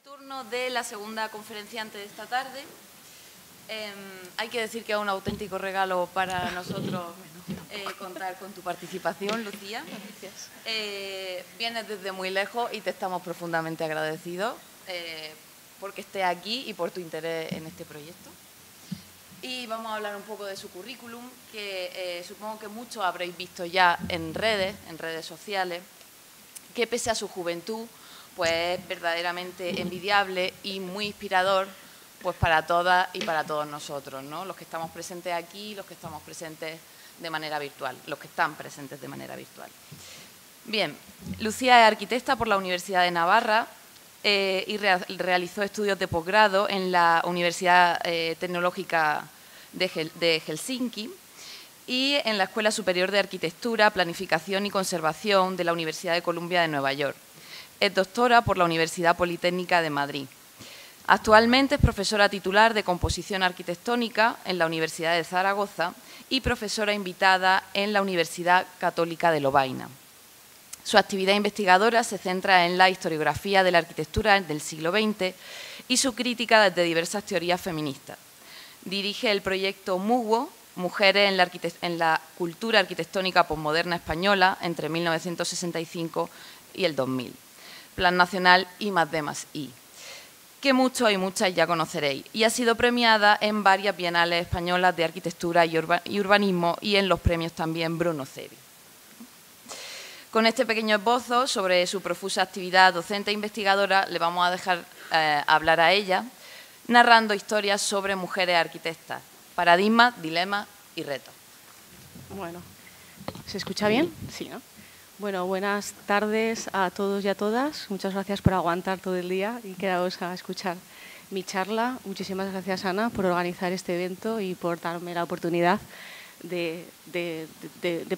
turno de la segunda conferenciante de esta tarde. Hay que decir que es un auténtico regalo para nosotros contar con tu participación, Lucía. Gracias. Vienes desde muy lejos y te estamos profundamente agradecidos porque estés aquí y por tu interés en este proyecto. Y vamos a hablar un poco de su currículum, que supongo que muchos habréis visto ya en redes sociales, que pese a su juventud, pues es verdaderamente envidiable y muy inspirador pues para todas y para todos nosotros, ¿no? Los que estamos presentes aquí, los que estamos presentes de manera virtual, los que están presentes de manera virtual. Bien, Lucía es arquitecta por la Universidad de Navarra y realizó estudios de posgrado en la Universidad Tecnológica de Helsinki y en la Escuela Superior de Arquitectura, Planificación y Conservación de la Universidad de Columbia de Nueva York. Es doctora por la Universidad Politécnica de Madrid. Actualmente es profesora titular de Composición Arquitectónica en la Universidad de Zaragoza y profesora invitada en la Universidad Católica de Lovaina. Su actividad investigadora se centra en la historiografía de la arquitectura del siglo XX y su crítica desde diversas teorías feministas. Dirige el proyecto MUGO, Mujeres en la cultura arquitectónica posmoderna española, entre 1965 y el 2000. Plan Nacional I+D+I, que muchos y muchas ya conoceréis, y ha sido premiada en varias bienales españolas de arquitectura y urbanismo y en los premios también Bruno Cevi. Con este pequeño esbozo sobre su profusa actividad docente e investigadora, le vamos a dejar hablar a ella, narrando historias sobre mujeres arquitectas, paradigmas, dilemas y retos. Bueno, ¿se escucha bien? Sí, ¿no? Bueno, buenas tardes a todos y a todas. Muchas gracias por aguantar todo el día y quedaros a escuchar mi charla. Muchísimas gracias, Ana, por organizar este evento y por darme la oportunidad de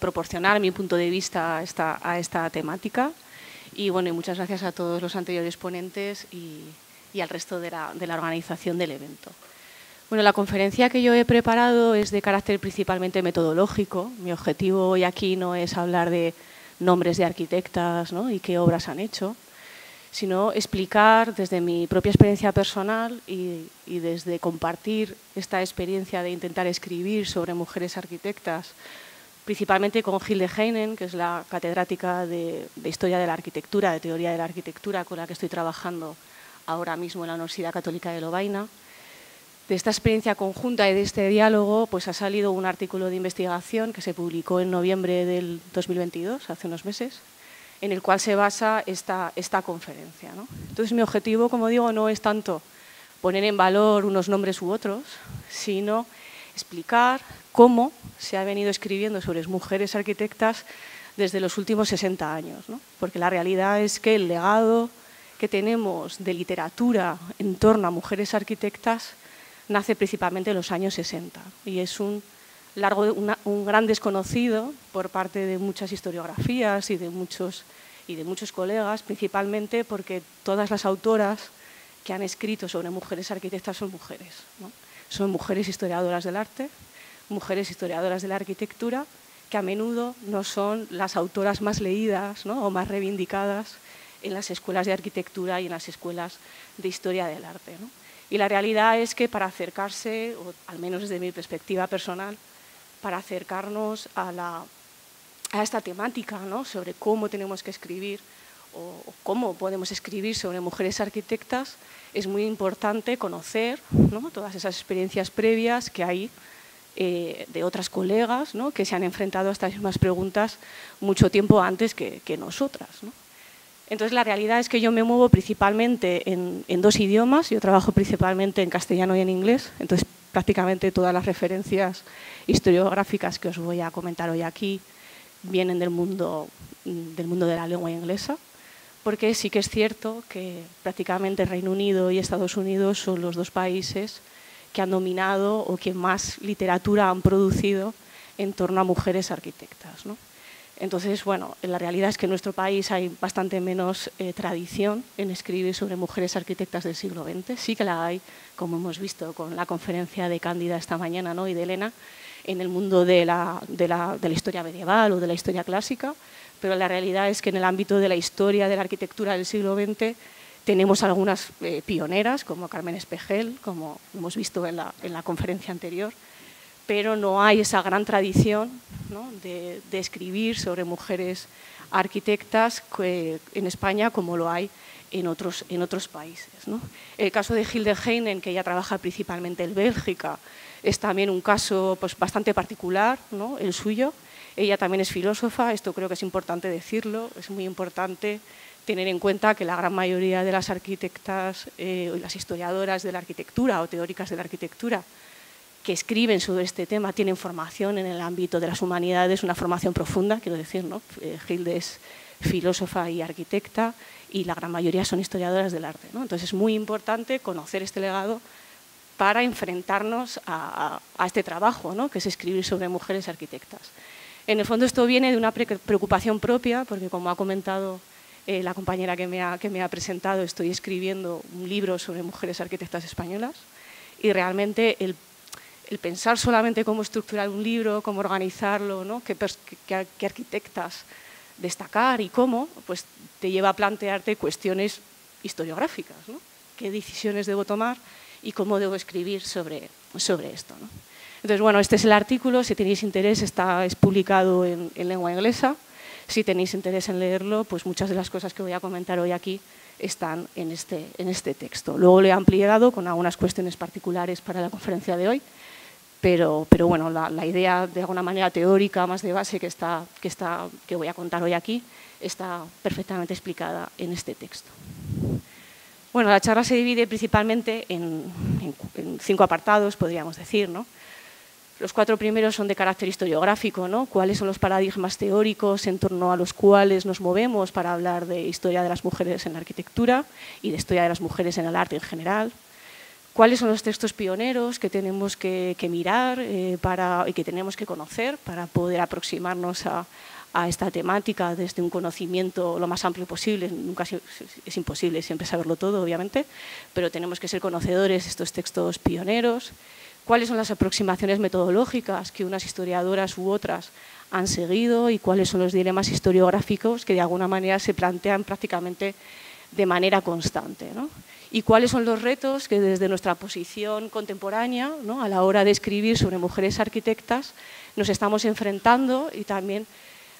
proporcionar mi punto de vista a esta temática. Y bueno, y muchas gracias a todos los anteriores ponentes y al resto de la organización del evento. Bueno, la conferencia que yo he preparado es de carácter principalmente metodológico. Mi objetivo hoy aquí no es hablar de nombres de arquitectas, ¿no?, y qué obras han hecho, sino explicar desde mi propia experiencia personal y desde compartir esta experiencia de intentar escribir sobre mujeres arquitectas, principalmente con Hilde Heinen, que es la catedrática de Historia de la Arquitectura, de Teoría de la Arquitectura, con la que estoy trabajando ahora mismo en la Universidad Católica de Lovaina. De esta experiencia conjunta y de este diálogo pues ha salido un artículo de investigación que se publicó en noviembre del 2022, hace unos meses, en el cual se basa esta conferencia, ¿no? Entonces, mi objetivo, como digo, no es tanto poner en valor unos nombres u otros, sino explicar cómo se ha venido escribiendo sobre mujeres arquitectas desde los últimos 60 años, ¿no? Porque la realidad es que el legado que tenemos de literatura en torno a mujeres arquitectas nace principalmente en los años 60 y es un gran desconocido por parte de muchas historiografías y de muchos colegas, principalmente porque todas las autoras que han escrito sobre mujeres arquitectas son mujeres, ¿no? Son mujeres historiadoras del arte, mujeres historiadoras de la arquitectura, que a menudo no son las autoras más leídas, ¿no?, o más reivindicadas en las escuelas de arquitectura y en las escuelas de historia del arte, ¿no? Y la realidad es que para acercarse, o al menos desde mi perspectiva personal, para acercarnos a esta temática, ¿no?, sobre cómo tenemos que escribir o cómo podemos escribir sobre mujeres arquitectas, es muy importante conocer, ¿no?, todas esas experiencias previas que hay de otras colegas, ¿no?, que se han enfrentado a estas mismas preguntas mucho tiempo antes que nosotras, ¿no? Entonces, la realidad es que yo me muevo principalmente en dos idiomas. Yo trabajo principalmente en castellano y en inglés. Entonces, prácticamente todas las referencias historiográficas que os voy a comentar hoy aquí vienen del mundo de la lengua inglesa, porque sí que es cierto que prácticamente Reino Unido y Estados Unidos son los dos países que han dominado o que más literatura han producido en torno a mujeres arquitectas, ¿no? Entonces, bueno, la realidad es que en nuestro país hay bastante menos tradición en escribir sobre mujeres arquitectas del siglo XX. Sí que la hay, como hemos visto con la conferencia de Cándida esta mañana, ¿no?, y de Elena, en el mundo de la historia medieval o de la historia clásica, pero la realidad es que en el ámbito de la historia de la arquitectura del siglo XX Tenemos algunas pioneras, como Carmen Espejel, como hemos visto en la conferencia anterior, pero no hay esa gran tradición, ¿no?, de escribir sobre mujeres arquitectas en España como lo hay en otros países, ¿no? El caso de Hilde Heinen, que ella trabaja principalmente en Bélgica, es también un caso pues, bastante particular, ¿no?, el suyo. Ella también es filósofa, esto creo que es importante decirlo, es muy importante tener en cuenta que la gran mayoría de las arquitectas y las historiadoras de la arquitectura o teóricas de la arquitectura que escriben sobre este tema tienen formación en el ámbito de las humanidades, una formación profunda, quiero decir, ¿no? Hilde es filósofa y arquitecta y la gran mayoría son historiadoras del arte, ¿no? Entonces es muy importante conocer este legado para enfrentarnos a este trabajo, ¿no?, que es escribir sobre mujeres arquitectas. En el fondo esto viene de una preocupación propia, porque como ha comentado la compañera que me ha presentado, estoy escribiendo un libro sobre mujeres arquitectas españolas y realmente el pensar solamente cómo estructurar un libro, cómo organizarlo, ¿no?, qué arquitectas destacar y cómo, pues te lleva a plantearte cuestiones historiográficas, ¿no? Qué decisiones debo tomar y cómo debo escribir sobre esto, ¿no? Entonces, bueno, este es el artículo, si tenéis interés es publicado en lengua inglesa. Si tenéis interés en leerlo, pues muchas de las cosas que voy a comentar hoy aquí están en este texto. Luego lo he ampliado con algunas cuestiones particulares para la conferencia de hoy, pero bueno, la idea de alguna manera teórica, más de base que voy a contar hoy aquí, está perfectamente explicada en este texto. Bueno, la charla se divide principalmente en 5 apartados, podríamos decir, ¿no? Los 4 primeros son de carácter historiográfico, ¿no? ¿Cuáles son los paradigmas teóricos en torno a los cuales nos movemos para hablar de historia de las mujeres en la arquitectura y de historia de las mujeres en el arte en general? ¿Cuáles son los textos pioneros que tenemos que mirar y que tenemos que conocer para poder aproximarnos a esta temática desde un conocimiento lo más amplio posible? Nunca es imposible siempre saberlo todo, obviamente, pero tenemos que ser conocedores de estos textos pioneros. ¿Cuáles son las aproximaciones metodológicas que unas historiadoras u otras han seguido y cuáles son los dilemas historiográficos que de alguna manera se plantean prácticamente de manera constante, ¿no? Y cuáles son los retos que desde nuestra posición contemporánea, ¿no?, a la hora de escribir sobre mujeres arquitectas nos estamos enfrentando y también,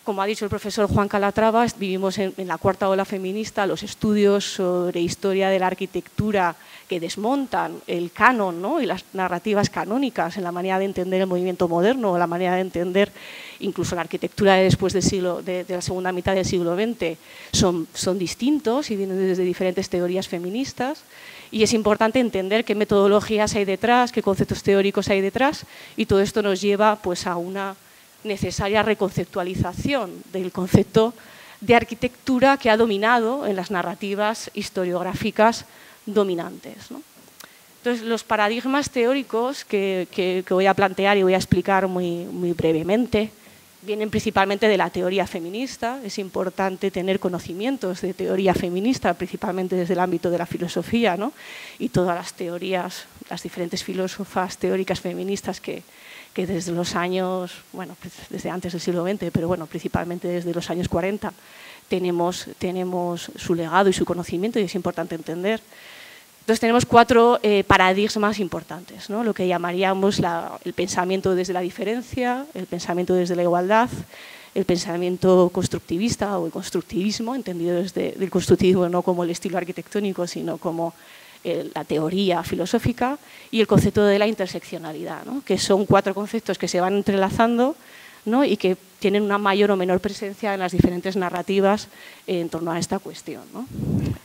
como ha dicho el profesor Juan Calatrava, vivimos en la cuarta ola feminista, los estudios sobre historia de la arquitectura que desmontan el canon, ¿no?, y las narrativas canónicas en la manera de entender el movimiento moderno o la manera de entender incluso la arquitectura después de la segunda mitad del siglo XX son distintos y vienen desde diferentes teorías feministas y es importante entender qué metodologías hay detrás, qué conceptos teóricos hay detrás y todo esto nos lleva pues, a una necesaria reconceptualización del concepto de arquitectura que ha dominado en las narrativas historiográficas dominantes, ¿no? Entonces, los paradigmas teóricos que voy a plantear y voy a explicar muy brevemente vienen principalmente de la teoría feminista. Es importante tener conocimientos de teoría feminista, principalmente desde el ámbito de la filosofía, ¿no?, y todas las teorías, las diferentes filósofas teóricas feministas que desde los años, bueno, desde antes del siglo XX, pero bueno, principalmente desde los años 40, tenemos su legado y su conocimiento y es importante entender. Entonces tenemos 4 paradigmas importantes, ¿no?, lo que llamaríamos el pensamiento desde la diferencia, el pensamiento desde la igualdad, el pensamiento constructivista o el constructivismo, entendido desde el constructivismo no como el estilo arquitectónico, sino como la teoría filosófica, y el concepto de la interseccionalidad, ¿no?, que son 4 conceptos que se van entrelazando, ¿no?, y que tienen una mayor o menor presencia en las diferentes narrativas en torno a esta cuestión, ¿no?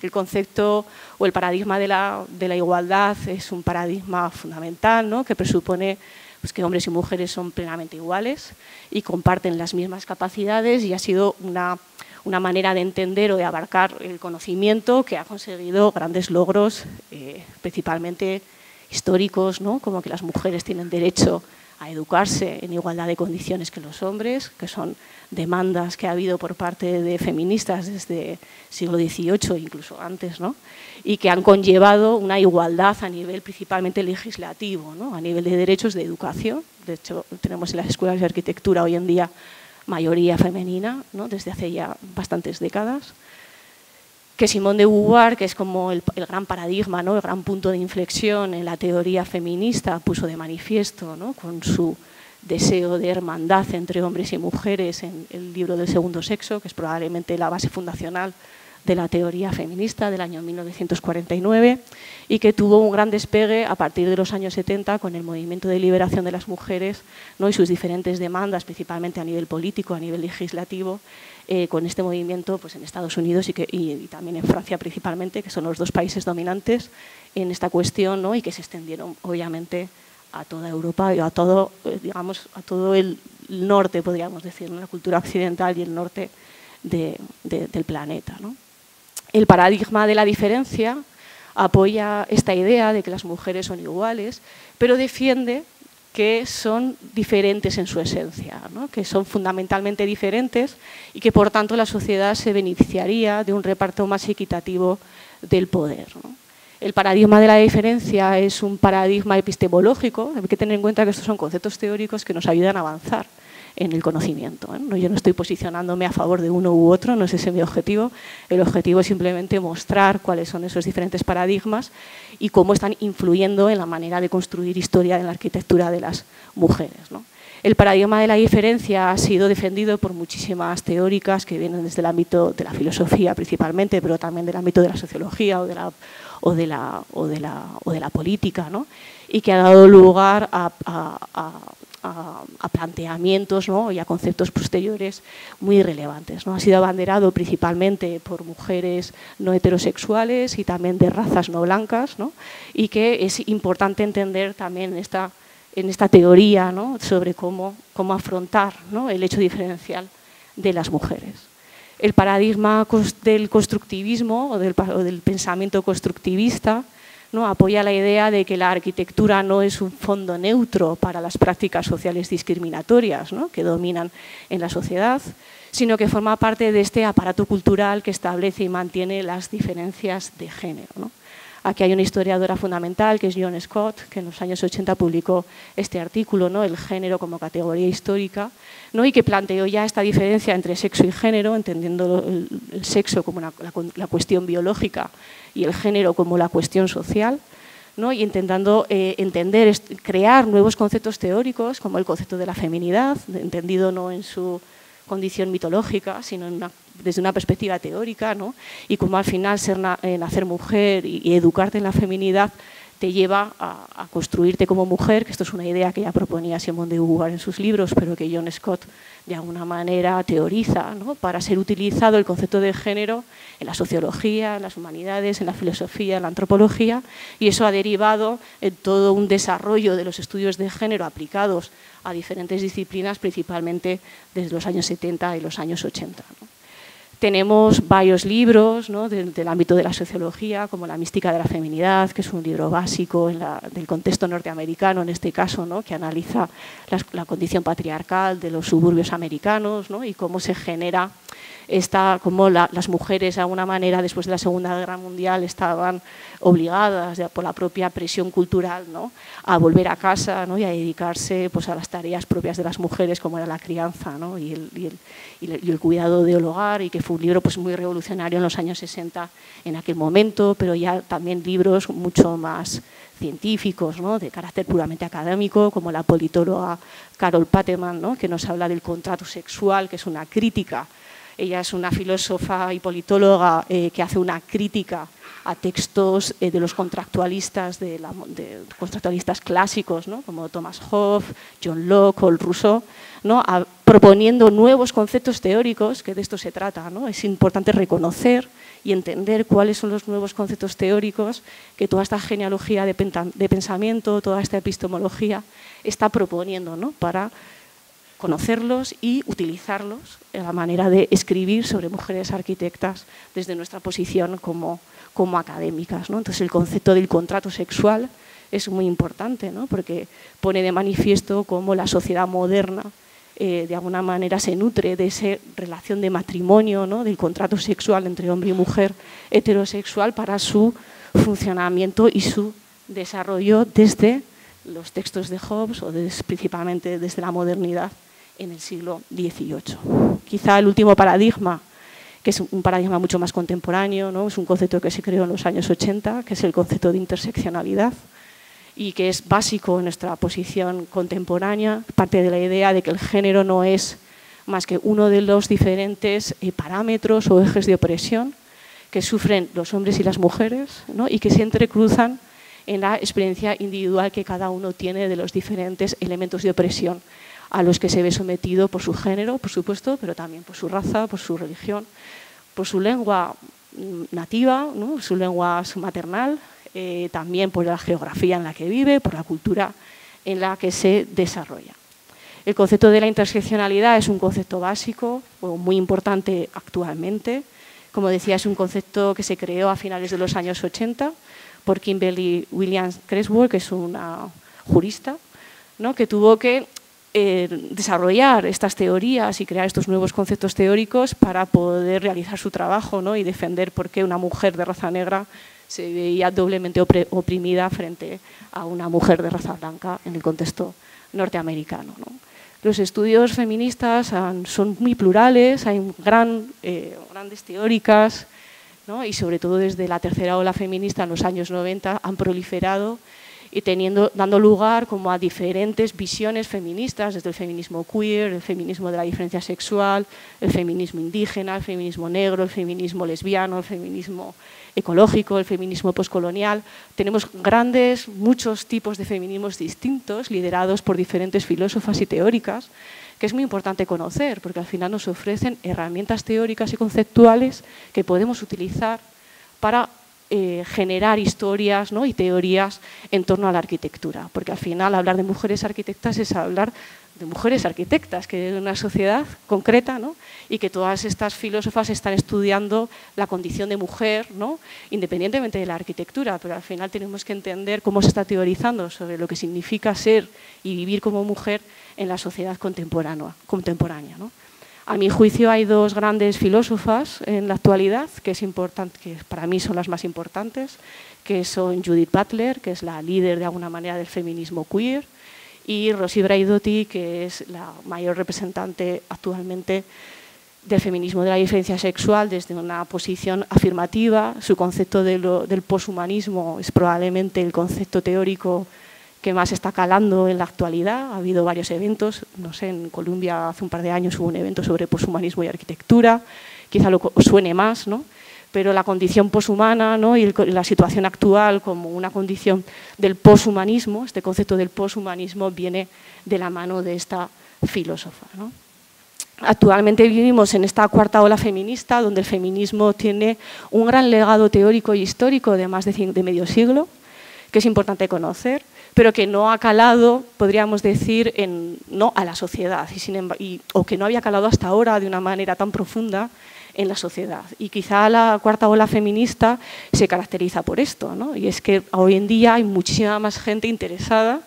El concepto o el paradigma de la igualdad es un paradigma fundamental, ¿no?, que presupone pues, que hombres y mujeres son plenamente iguales y comparten las mismas capacidades y ha sido una manera de entender o de abarcar el conocimiento que ha conseguido grandes logros, principalmente históricos, ¿no?, como que las mujeres tienen derecho a educarse en igualdad de condiciones que los hombres, que son demandas que ha habido por parte de feministas desde el siglo XVIII, incluso antes, ¿no?, y que han conllevado una igualdad a nivel principalmente legislativo, ¿no?, a nivel de derechos de educación. De hecho, tenemos en las escuelas de arquitectura hoy en día mayoría femenina, ¿no?, desde hace ya bastantes décadas. que Simone de Beauvoir, que es como el gran paradigma, ¿no? El gran punto de inflexión en la teoría feminista, puso de manifiesto, ¿no? Con su deseo de hermandad entre hombres y mujeres en el libro del segundo sexo, que es probablemente la base fundacional de la teoría feminista del año 1949 y que tuvo un gran despegue a partir de los años 70 con el movimiento de liberación de las mujeres, ¿no? Y sus diferentes demandas, principalmente a nivel político, a nivel legislativo, con este movimiento pues, en Estados Unidos y también en Francia principalmente, que son los dos países dominantes en esta cuestión, ¿no? Y que se extendieron obviamente a toda Europa y a todo, digamos, a todo el norte, podríamos decir, ¿no? La cultura occidental y el norte del planeta, ¿no? El paradigma de la diferencia apoya esta idea de que las mujeres son iguales, pero defiende que son diferentes en su esencia, ¿no? Que son fundamentalmente diferentes y que por tanto la sociedad se beneficiaría de un reparto más equitativo del poder, ¿no? El paradigma de la diferencia es un paradigma epistemológico, hay que tener en cuenta que estos son conceptos teóricos que nos ayudan a avanzar en el conocimiento, ¿eh? Yo no estoy posicionándome a favor de uno u otro, no es ese mi objetivo. El objetivo es simplemente mostrar cuáles son esos diferentes paradigmas y cómo están influyendo en la manera de construir historia en la arquitectura de las mujeres, ¿no? El paradigma de la diferencia ha sido defendido por muchísimas teóricas que vienen desde el ámbito de la filosofía principalmente, pero también del ámbito de la sociología o de la política, ¿no? Y que ha dado lugar a planteamientos, ¿no? Y a conceptos posteriores muy relevantes, ¿no? Ha sido abanderado principalmente por mujeres no heterosexuales y también de razas no blancas, ¿no? Y que es importante entender también en esta teoría, ¿no? Sobre cómo afrontar, ¿no? El hecho diferencial de las mujeres. El paradigma del constructivismo o del pensamiento constructivista, ¿no? Apoya la idea de que la arquitectura no es un fondo neutro para las prácticas sociales discriminatorias, ¿no? Que dominan en la sociedad, sino que forma parte de este aparato cultural que establece y mantiene las diferencias de género, ¿no? Aquí hay una historiadora fundamental, que es John Scott, que en los años 80 publicó este artículo, ¿no? El género como categoría histórica, ¿no? Y que planteó ya esta diferencia entre sexo y género, entendiendo el sexo como la cuestión biológica y el género como la cuestión social, ¿no? Y intentando crear nuevos conceptos teóricos, como el concepto de la feminidad, entendido no en su condición mitológica, sino desde una perspectiva teórica, ¿no? Y como al final nacer mujer y educarte en la feminidad te lleva a construirte como mujer, que esto es una idea que ya proponía Simone de Beauvoir en sus libros, pero que John Scott de alguna manera teoriza, ¿no? Para ser utilizado el concepto de género en la sociología, en las humanidades, en la filosofía, en la antropología, y eso ha derivado en todo un desarrollo de los estudios de género aplicados a diferentes disciplinas, principalmente desde los años 70 y los años 80, ¿no? Tenemos varios libros, ¿no? del ámbito de la sociología, como La mística de la feminidad, que es un libro básico del contexto norteamericano, en este caso, ¿no? Que analiza la condición patriarcal de los suburbios americanos, ¿no? Y cómo se genera cómo las mujeres, de alguna manera, después de la Segunda Guerra Mundial, estaban obligadas por la propia presión cultural, ¿no? A volver a casa, ¿no? Y a dedicarse pues, a las tareas propias de las mujeres, como era la crianza, ¿no? y el cuidado del hogar, y que fue un libro pues, muy revolucionario en los años 60 en aquel momento, pero ya también libros mucho más científicos, ¿no? De carácter puramente académico, como la politóloga Carol Pateman, ¿no? Que nos habla del contrato sexual, que es una crítica. Ella es una filósofa y politóloga que hace una crítica a textos de los contractualistas, contractualistas clásicos, ¿no? Como Thomas Hobbes, John Locke o Rousseau, ¿no? Proponiendo nuevos conceptos teóricos, que de esto se trata, ¿no? Es importante reconocer y entender cuáles son los nuevos conceptos teóricos que toda esta genealogía de pensamiento, toda esta epistemología está proponiendo, ¿no? Para conocerlos y utilizarlos en la manera de escribir sobre mujeres arquitectas desde nuestra posición como académicas, ¿no? Entonces el concepto del contrato sexual es muy importante, ¿no? Porque pone de manifiesto cómo la sociedad moderna de alguna manera se nutre de esa relación de matrimonio, ¿no? Del contrato sexual entre hombre y mujer heterosexual para su funcionamiento y su desarrollo desde los textos de Hobbes o principalmente desde la modernidad en el siglo XVIII. Quizá el último paradigma que es un paradigma mucho más contemporáneo, ¿no? Es un concepto que se creó en los años 80, que es el concepto de interseccionalidad, y que es básico en nuestra posición contemporánea, parte de la idea de que el género no es más que uno de los diferentes parámetros o ejes de opresión que sufren los hombres y las mujeres, ¿no? Y que se entrecruzan en la experiencia individual que cada uno tiene de los diferentes elementos de opresión a los que se ve sometido por su género, por supuesto, pero también por su raza, por su religión, por su lengua nativa, ¿no? Su lengua maternal, también por la geografía en la que vive, por la cultura en la que se desarrolla. El concepto de la interseccionalidad es un concepto básico, o muy importante actualmente. Como decía, es un concepto que se creó a finales de los años 80 por Kimberly Williams Creswell, que es una jurista, ¿no? Que tuvo que desarrollar estas teorías y crear estos nuevos conceptos teóricos para poder realizar su trabajo, ¿no? Y defender por qué una mujer de raza negra se veía doblemente oprimida frente a una mujer de raza blanca en el contexto norteamericano, ¿no? Los estudios feministas son muy plurales, hay grandes teóricas, ¿no? Y sobre todo desde la tercera ola feminista en los años 90 han proliferado y dando lugar como a diferentes visiones feministas, desde el feminismo queer, el feminismo de la diferencia sexual, el feminismo indígena, el feminismo negro, el feminismo lesbiano, el feminismo ecológico, el feminismo postcolonial. Tenemos muchos tipos de feminismos distintos, liderados por diferentes filósofas y teóricas, que es muy importante conocer, porque al final nos ofrecen herramientas teóricas y conceptuales que podemos utilizar para generar historias, ¿no? Y teorías en torno a la arquitectura, porque al final hablar de mujeres arquitectas es hablar de mujeres arquitectas, que es una sociedad concreta, ¿no? Y que todas estas filósofas están estudiando la condición de mujer, ¿no? Independientemente de la arquitectura, pero al final tenemos que entender cómo se está teorizando sobre lo que significa ser y vivir como mujer en la sociedad contemporánea, ¿no? A mi juicio hay dos grandes filósofas en la actualidad que para mí son las más importantes, que son Judith Butler, que es la líder de alguna manera del feminismo queer, y Rosi Braidotti, que es la mayor representante actualmente del feminismo de la diferencia sexual desde una posición afirmativa. Su concepto del poshumanismo es probablemente el concepto teórico que más está calando en la actualidad. Ha habido varios eventos, no sé, en Colombia hace un par de años hubo un evento sobre poshumanismo y arquitectura, quizá os suene más, ¿no? Pero la condición poshumana, ¿no? Y la situación actual como una condición del poshumanismo, este concepto del poshumanismo viene de la mano de esta filósofa, ¿no? Actualmente vivimos en esta cuarta ola feminista, donde el feminismo tiene un gran legado teórico y histórico de más de medio siglo, que es importante conocer, pero que no ha calado, podríamos decir, no a la sociedad, o que no había calado hasta ahora de una manera tan profunda en la sociedad. Y quizá la cuarta ola feminista se caracteriza por esto, ¿no? Y es que hoy en día hay muchísima más gente interesada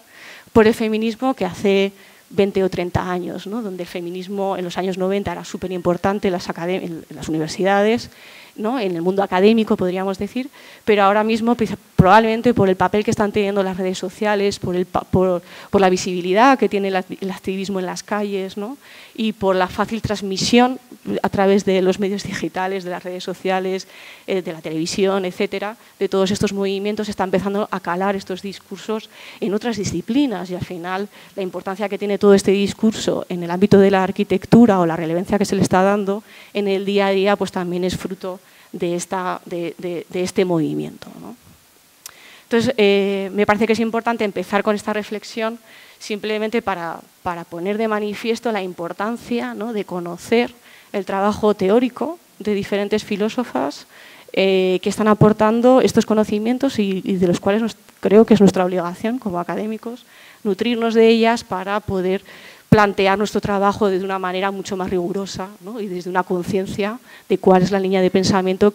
por el feminismo que hace 20 o 30 años, ¿no? Donde el feminismo en los años 90 era súper importante en las universidades, ¿no? En el mundo académico, podríamos decir, pero ahora mismo probablemente por el papel que están teniendo las redes sociales, por la visibilidad que tiene el activismo en las calles, ¿no? Y por la fácil transmisión a través de los medios digitales, de las redes sociales, de la televisión, etcétera, de todos estos movimientos, está empezando a calar estos discursos en otras disciplinas, y al final la importancia que tiene todo este discurso en el ámbito de la arquitectura o la relevancia que se le está dando en el día a día, pues también es fruto de este movimiento, ¿no? Entonces, me parece que es importante empezar con esta reflexión simplemente para poner de manifiesto la importancia, ¿no? De conocer el trabajo teórico de diferentes filósofas que están aportando estos conocimientos y de los cuales creo que es nuestra obligación como académicos nutrirnos de ellas para poder plantear nuestro trabajo de una manera mucho más rigurosa, ¿no? Y desde una conciencia de cuál es la línea de pensamiento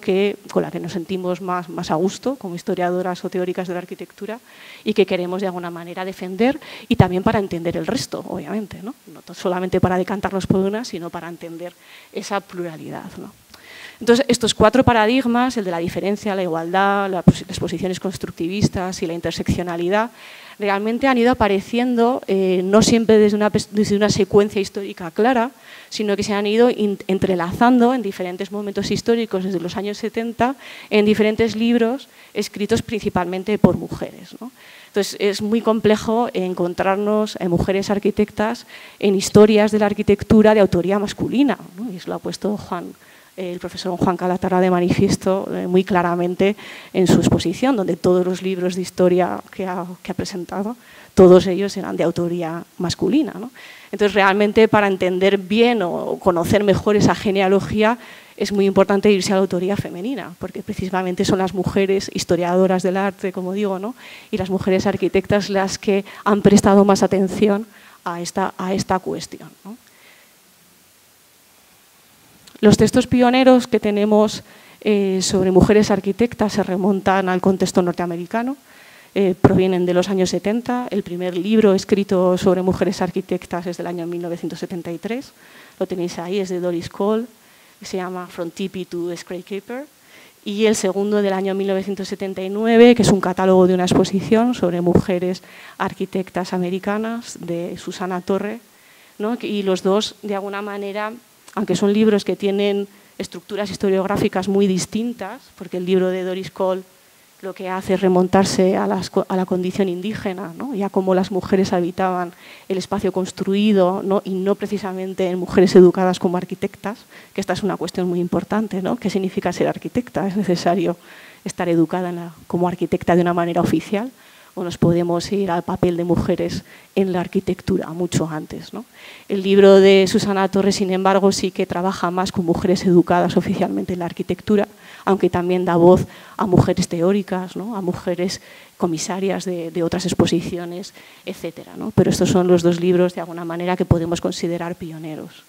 con la que nos sentimos más a gusto como historiadoras o teóricas de la arquitectura y que queremos de alguna manera defender, y también para entender el resto, obviamente, ¿no? No solamente para decantarnos por una, sino para entender esa pluralidad, ¿no? Entonces, estos cuatro paradigmas, el de la diferencia, la igualdad, las posiciones constructivistas y la interseccionalidad, realmente han ido apareciendo no siempre desde una secuencia histórica clara, sino que se han ido entrelazando en diferentes momentos históricos desde los años 70 en diferentes libros escritos principalmente por mujeres, ¿no? Entonces, es muy complejo encontrarnos mujeres arquitectas en historias de la arquitectura de autoría masculina, ¿no? Y eso lo ha puesto el profesor Juan Calatrava de manifiesto muy claramente en su exposición, donde todos los libros de historia que ha presentado, todos ellos eran de autoría masculina, ¿no? Entonces, realmente para entender bien o conocer mejor esa genealogía es muy importante irse a la autoría femenina, porque precisamente son las mujeres historiadoras del arte, como digo, ¿no? Y las mujeres arquitectas las que han prestado más atención a esta cuestión, ¿no? Los textos pioneros que tenemos sobre mujeres arquitectas se remontan al contexto norteamericano, provienen de los años 70. El primer libro escrito sobre mujeres arquitectas es del año 1973, lo tenéis ahí, es de Doris Cole, se llama From Tippie to Skyscraper, y el segundo del año 1979, que es un catálogo de una exposición sobre mujeres arquitectas americanas de Susana Torre, ¿no? Y los dos, de alguna manera, aunque son libros que tienen estructuras historiográficas muy distintas, porque el libro de Doris Cole lo que hace es remontarse a la condición indígena, ¿no? Y a cómo las mujeres habitaban el espacio construido, ¿no? Y no precisamente en mujeres educadas como arquitectas, que esta es una cuestión muy importante, ¿no? ¿Qué significa ser arquitecta? ¿Es necesario estar educada como arquitecta de una manera oficial? ¿O nos podemos ir al papel de mujeres en la arquitectura mucho antes, ¿no? El libro de Susana Torres, sin embargo, sí que trabaja más con mujeres educadas oficialmente en la arquitectura, aunque también da voz a mujeres teóricas, ¿no? A mujeres comisarias de otras exposiciones, etcétera, ¿no? Pero estos son los dos libros, de alguna manera, que podemos considerar pioneros.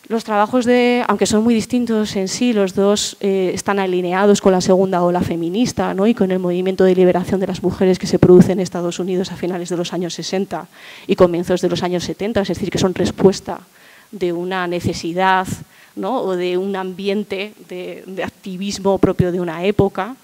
Los trabajos, aunque son muy distintos en sí, los dos están alineados con la segunda ola feminista, ¿no? Y con el movimiento de liberación de las mujeres que se produce en Estados Unidos a finales de los años 60 y comienzos de los años 70, es decir, que son respuesta de una necesidad, ¿no? O de un ambiente de activismo propio de una época,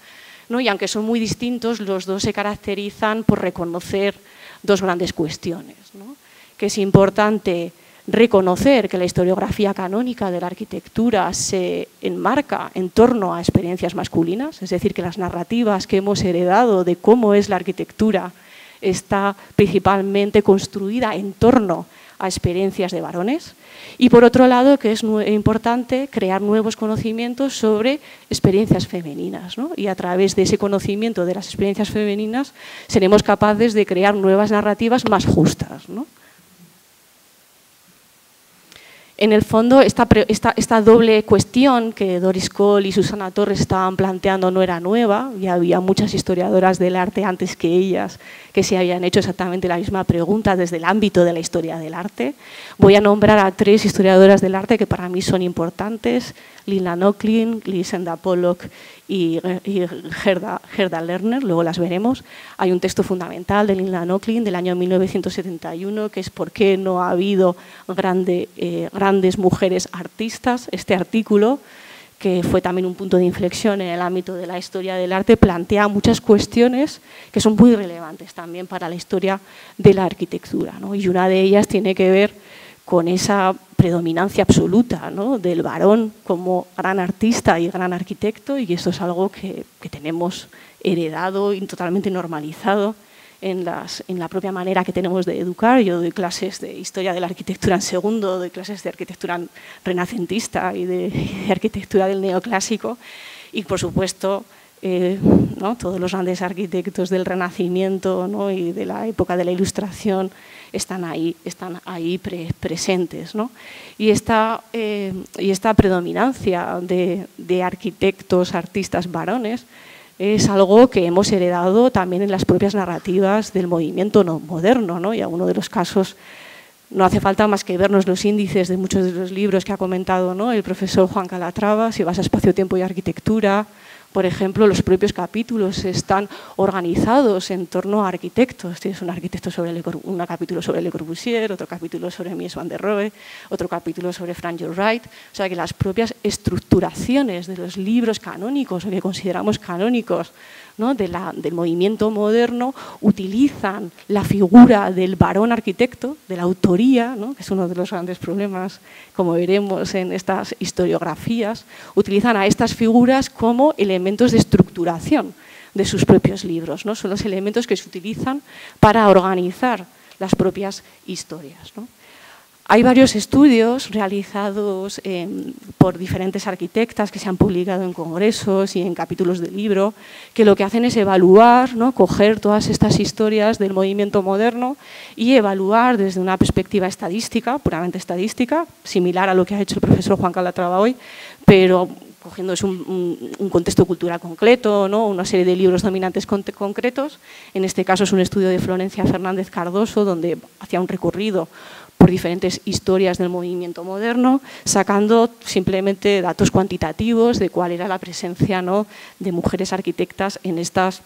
¿no? Y aunque son muy distintos, los dos se caracterizan por reconocer dos grandes cuestiones, ¿no? Que es importante reconocer que la historiografía canónica de la arquitectura se enmarca en torno a experiencias masculinas, es decir, que las narrativas que hemos heredado de cómo es la arquitectura está principalmente construida en torno a experiencias de varones, y por otro lado que es importante crear nuevos conocimientos sobre experiencias femeninas, ¿no? Y a través de ese conocimiento de las experiencias femeninas seremos capaces de crear nuevas narrativas más justas, ¿no? En el fondo, esta doble cuestión que Doris Cole y Susana Torres estaban planteando no era nueva, ya había muchas historiadoras del arte antes que ellas que se habían hecho exactamente la misma pregunta desde el ámbito de la historia del arte. Voy a nombrar a tres historiadoras del arte que para mí son importantes: Lynla Nochlin, Lysenda Pollock y Gerda Lerner, luego las veremos. Hay un texto fundamental de Lynla Nochlin del año 1971 que es ¿por qué no ha habido grandes mujeres artistas? Este artículo, que fue también un punto de inflexión en el ámbito de la historia del arte, plantea muchas cuestiones que son muy relevantes también para la historia de la arquitectura, ¿no? Y una de ellas tiene que ver con esa predominancia absoluta, ¿no? Del varón como gran artista y gran arquitecto, y esto es algo que tenemos heredado y totalmente normalizado en la propia manera que tenemos de educar. Yo doy clases de historia de la arquitectura en segundo, doy clases de arquitectura renacentista y de arquitectura del neoclásico, y por supuesto ¿no? Todos los grandes arquitectos del Renacimiento, ¿no? Y de la época de la Ilustración están ahí presentes, ¿no? Y esta predominancia de arquitectos, artistas varones es algo que hemos heredado también en las propias narrativas del movimiento moderno, ¿no? Y algunos de los casos no hace falta más que vernos los índices de muchos de los libros que ha comentado, ¿no? El profesor Juan Calatrava, si vas a Espacio, Tiempo y Arquitectura. Por ejemplo, los propios capítulos están organizados en torno a arquitectos. Tienes un capítulo sobre Le Corbusier, otro capítulo sobre Mies van der Rohe, otro capítulo sobre Frank Lloyd Wright. O sea que las propias estructuraciones de los libros canónicos o que consideramos canónicos ¿no? del movimiento moderno utilizan la figura del varón arquitecto, de la autoría, ¿no? que es uno de los grandes problemas, como veremos en estas historiografías, utilizan a estas figuras como elementos de estructuración de sus propios libros, ¿no? Son los elementos que se utilizan para organizar las propias historias, ¿no? Hay varios estudios realizados por diferentes arquitectas que se han publicado en congresos y en capítulos de libro, que lo que hacen es evaluar, ¿no? Coger todas estas historias del movimiento moderno y evaluar desde una perspectiva estadística, puramente estadística, similar a lo que ha hecho el profesor Juan Calatrava hoy, pero cogiendo un contexto cultural concreto, ¿no? Una serie de libros dominantes concretos. En este caso es un estudio de Florencia Fernández Cardoso, donde hacía un recorrido por diferentes historias del movimiento moderno, sacando simplemente datos cuantitativos de cuál era la presencia, ¿no? de mujeres arquitectas en estas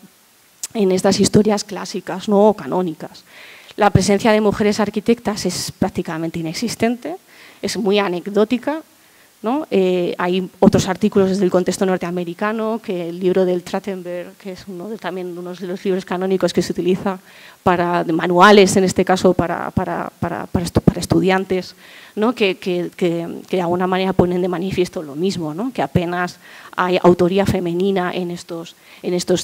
historias clásicas, ¿no? o canónicas. La presencia de mujeres arquitectas es prácticamente inexistente, es muy anecdótica, ¿no? Hay otros artículos desde el contexto norteamericano, que el libro del Trachtenberg, que es también uno de los libros canónicos que se utiliza de manuales, en este caso para estudiantes, ¿no? que de alguna manera ponen de manifiesto lo mismo, ¿no? que apenas hay autoría femenina en estos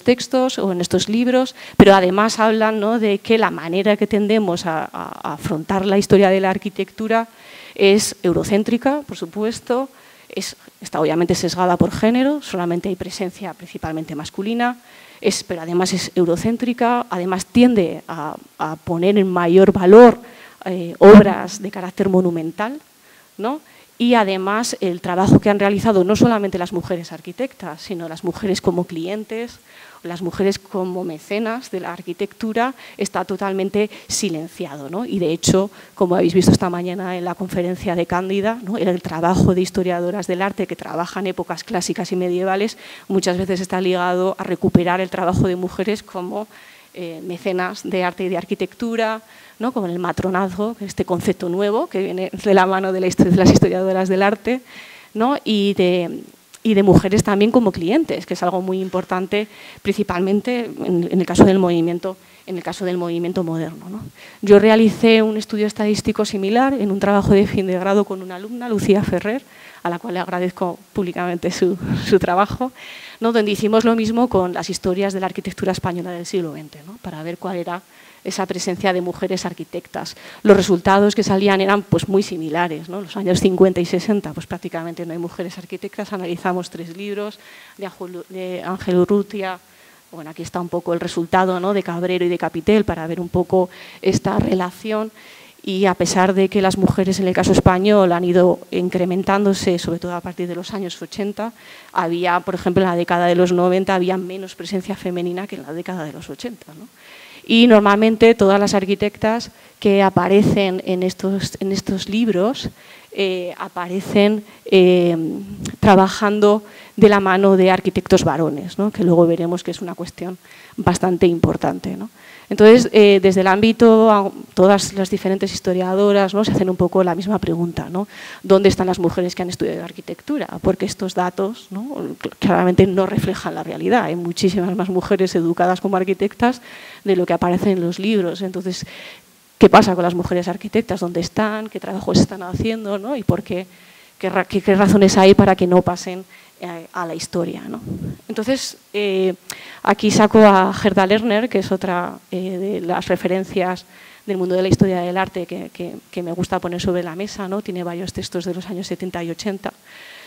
textos o en estos libros, pero además hablan, ¿no? de que la manera que tendemos a afrontar la historia de la arquitectura es eurocéntrica, por supuesto, está obviamente sesgada por género, solamente hay presencia principalmente masculina, pero además es eurocéntrica, además tiende a poner en mayor valor obras de carácter monumental, ¿no? Y además el trabajo que han realizado no solamente las mujeres arquitectas, sino las mujeres como clientes, las mujeres como mecenas de la arquitectura, está totalmente silenciado, ¿no? Y de hecho, como habéis visto esta mañana en la conferencia de Cándida, ¿no? el trabajo de historiadoras del arte que trabajan épocas clásicas y medievales muchas veces está ligado a recuperar el trabajo de mujeres como mecenas de arte y de arquitectura, ¿no? como en el matronazgo, este concepto nuevo que viene de la mano de las historiadoras del arte, ¿no? y de mujeres también como clientes, que es algo muy importante, principalmente en el caso del movimiento moderno, ¿no? Yo realicé un estudio estadístico similar en un trabajo de fin de grado con una alumna, Lucía Ferrer, a la cual le agradezco públicamente su trabajo, ¿no? donde hicimos lo mismo con las historias de la arquitectura española del siglo XX, ¿no? para ver cuál era esa presencia de mujeres arquitectas. Los resultados que salían eran pues, muy similares, ¿no? Los años 50 y 60 pues, prácticamente no hay mujeres arquitectas. Analizamos 3 libros de Ángel Urrutia. Bueno, aquí está un poco el resultado, ¿no? de Cabrero y de Capitel para ver un poco esta relación. Y a pesar de que las mujeres en el caso español han ido incrementándose, sobre todo a partir de los años 80, había, por ejemplo, en la década de los 90 había menos presencia femenina que en la década de los 80, ¿no? Y normalmente todas las arquitectas que aparecen en estos libros aparecen trabajando de la mano de arquitectos varones, ¿no? que luego veremos que es una cuestión bastante importante, ¿no? Entonces, desde el ámbito, todas las diferentes historiadoras, ¿no? se hacen un poco la misma pregunta, ¿no? ¿Dónde están las mujeres que han estudiado arquitectura? Porque estos datos, ¿no? claramente no reflejan la realidad. Hay muchísimas más mujeres educadas como arquitectas de lo que aparece en los libros. Entonces, ¿qué pasa con las mujeres arquitectas? ¿Dónde están? ¿Qué trabajos están haciendo? ¿no? ¿Y por qué razones hay para que no pasen a la historia, ¿no? Entonces, aquí saco a Gerda Lerner, que es otra de las referencias del mundo de la historia del arte que me gusta poner sobre la mesa, ¿no? Tiene varios textos de los años 70 y 80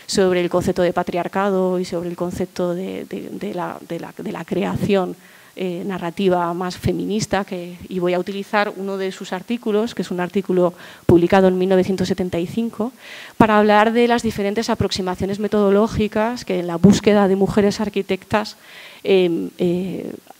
sobre el concepto de patriarcado y sobre el concepto de la creación narrativa más feminista, y voy a utilizar uno de sus artículos, que es un artículo publicado en 1975, para hablar de las diferentes aproximaciones metodológicas que en la búsqueda de mujeres arquitectas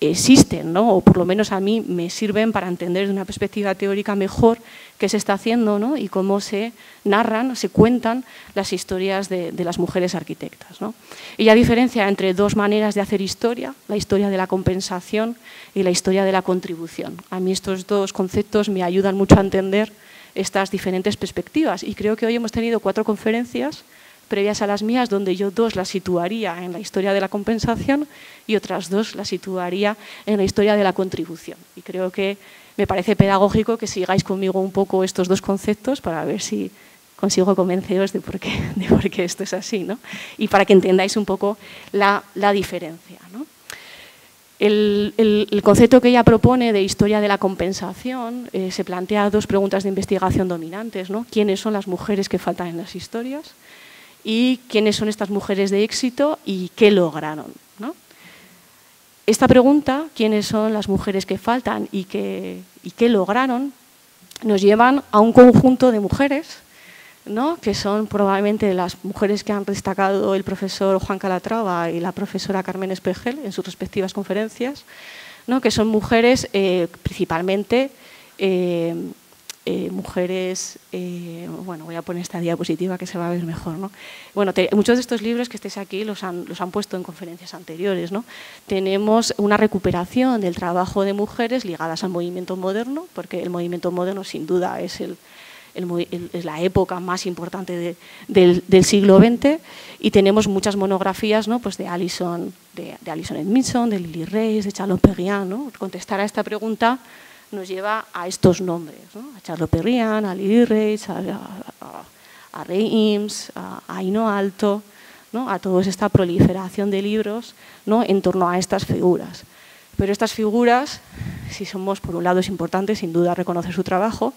existen, ¿no? o por lo menos a mí me sirven para entender de una perspectiva teórica mejor qué se está haciendo, ¿no? y cómo se narran, se cuentan las historias de las mujeres arquitectas, ¿no? Ella diferencia entre 2 maneras de hacer historia, la historia de la compensación y la historia de la contribución. A mí estos 2 conceptos me ayudan mucho a entender estas diferentes perspectivas, y creo que hoy hemos tenido 4 conferencias previas a las mías, donde yo 2 las situaría en la historia de la compensación y otras 2 las situaría en la historia de la contribución. Y creo que me parece pedagógico que sigáis conmigo un poco estos 2 conceptos para ver si consigo convenceros de por qué esto es así, ¿no? Y para que entendáis un poco la diferencia, ¿no? El concepto que ella propone de historia de la compensación se plantea 2 preguntas de investigación dominantes, ¿no? ¿Quiénes son las mujeres que faltan en las historias? Y quiénes son estas mujeres de éxito y qué lograron, ¿no? Esta pregunta, quiénes son las mujeres que faltan y qué lograron, nos llevan a un conjunto de mujeres, ¿no? Que son probablemente las mujeres que han destacado el profesor Juan Calatrava y la profesora Carmen Espejel en sus respectivas conferencias, ¿no? Que son mujeres principalmente mujeres, bueno, voy a poner esta diapositiva que se va a ver mejor, ¿no? Bueno, muchos de estos libros que estéis aquí los han puesto en conferencias anteriores, ¿no? Tenemos una recuperación del trabajo de mujeres ligadas al movimiento moderno, porque el movimiento moderno sin duda es la época más importante del siglo XX, y tenemos muchas monografías, ¿no? Pues de Alison Edmondson, de Lily Reis, de Charlotte Perriand, ¿no? Contestar a esta pregunta nos lleva a estos nombres, ¿no? A Charlotte Perriand, a Lily Reis, a Ray Eames, a Aino Alto, ¿no? A toda esta proliferación de libros, ¿no? En torno a estas figuras. Pero estas figuras, si somos, por un lado es importante sin duda reconocer su trabajo,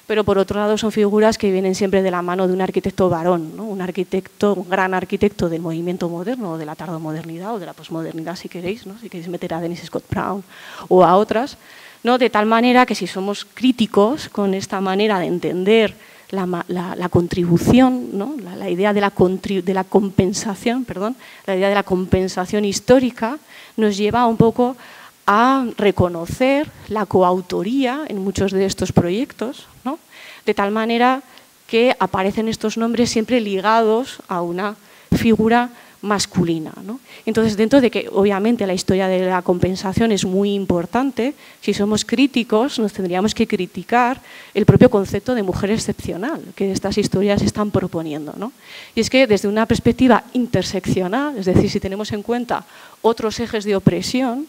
pero por otro lado son figuras que vienen siempre de la mano de un arquitecto varón, ¿no? Un gran arquitecto del movimiento moderno, o de la tardomodernidad o de la posmodernidad, si queréis, ¿no? Si queréis meter a Dennis Scott Brown o a otras, ¿no? De tal manera que si somos críticos con esta manera de entender la contribución, ¿no? La idea de la compensación, perdón, la idea de la compensación histórica nos lleva un poco a reconocer la coautoría en muchos de estos proyectos, ¿no? De tal manera que aparecen estos nombres siempre ligados a una figura masculina, ¿no? Entonces, dentro de que obviamente la historia de la compensación es muy importante, si somos críticos nos tendríamos que criticar el propio concepto de mujer excepcional que estas historias están proponiendo, ¿no? Y es que desde una perspectiva interseccional, es decir, si tenemos en cuenta otros ejes de opresión,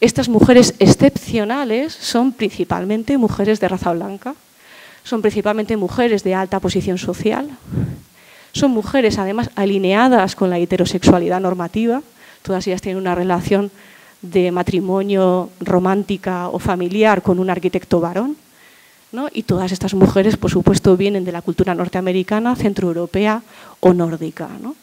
estas mujeres excepcionales son principalmente mujeres de raza blanca, son principalmente mujeres de alta posición social, son mujeres además alineadas con la heterosexualidad normativa, todas ellas tienen una relación de matrimonio romántica o familiar con un arquitecto varón, ¿no? Y todas estas mujeres, por supuesto, vienen de la cultura norteamericana, centroeuropea o nórdica, ¿no?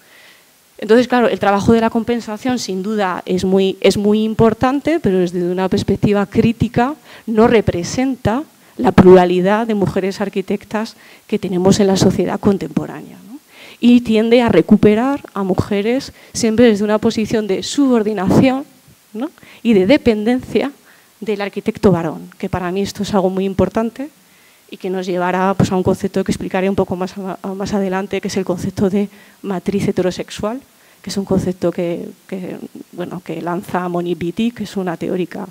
Entonces, claro, el trabajo de la compensación sin duda es muy importante, pero desde una perspectiva crítica no representa la pluralidad de mujeres arquitectas que tenemos en la sociedad contemporánea, ¿no? Y tiende a recuperar a mujeres siempre desde una posición de subordinación, ¿no? Y de dependencia del arquitecto varón, que para mí esto es algo muy importante y que nos llevará, pues, a un concepto que explicaré un poco más adelante, que es el concepto de matriz heterosexual, que es un concepto que lanza Monique Wittig, que es una teórica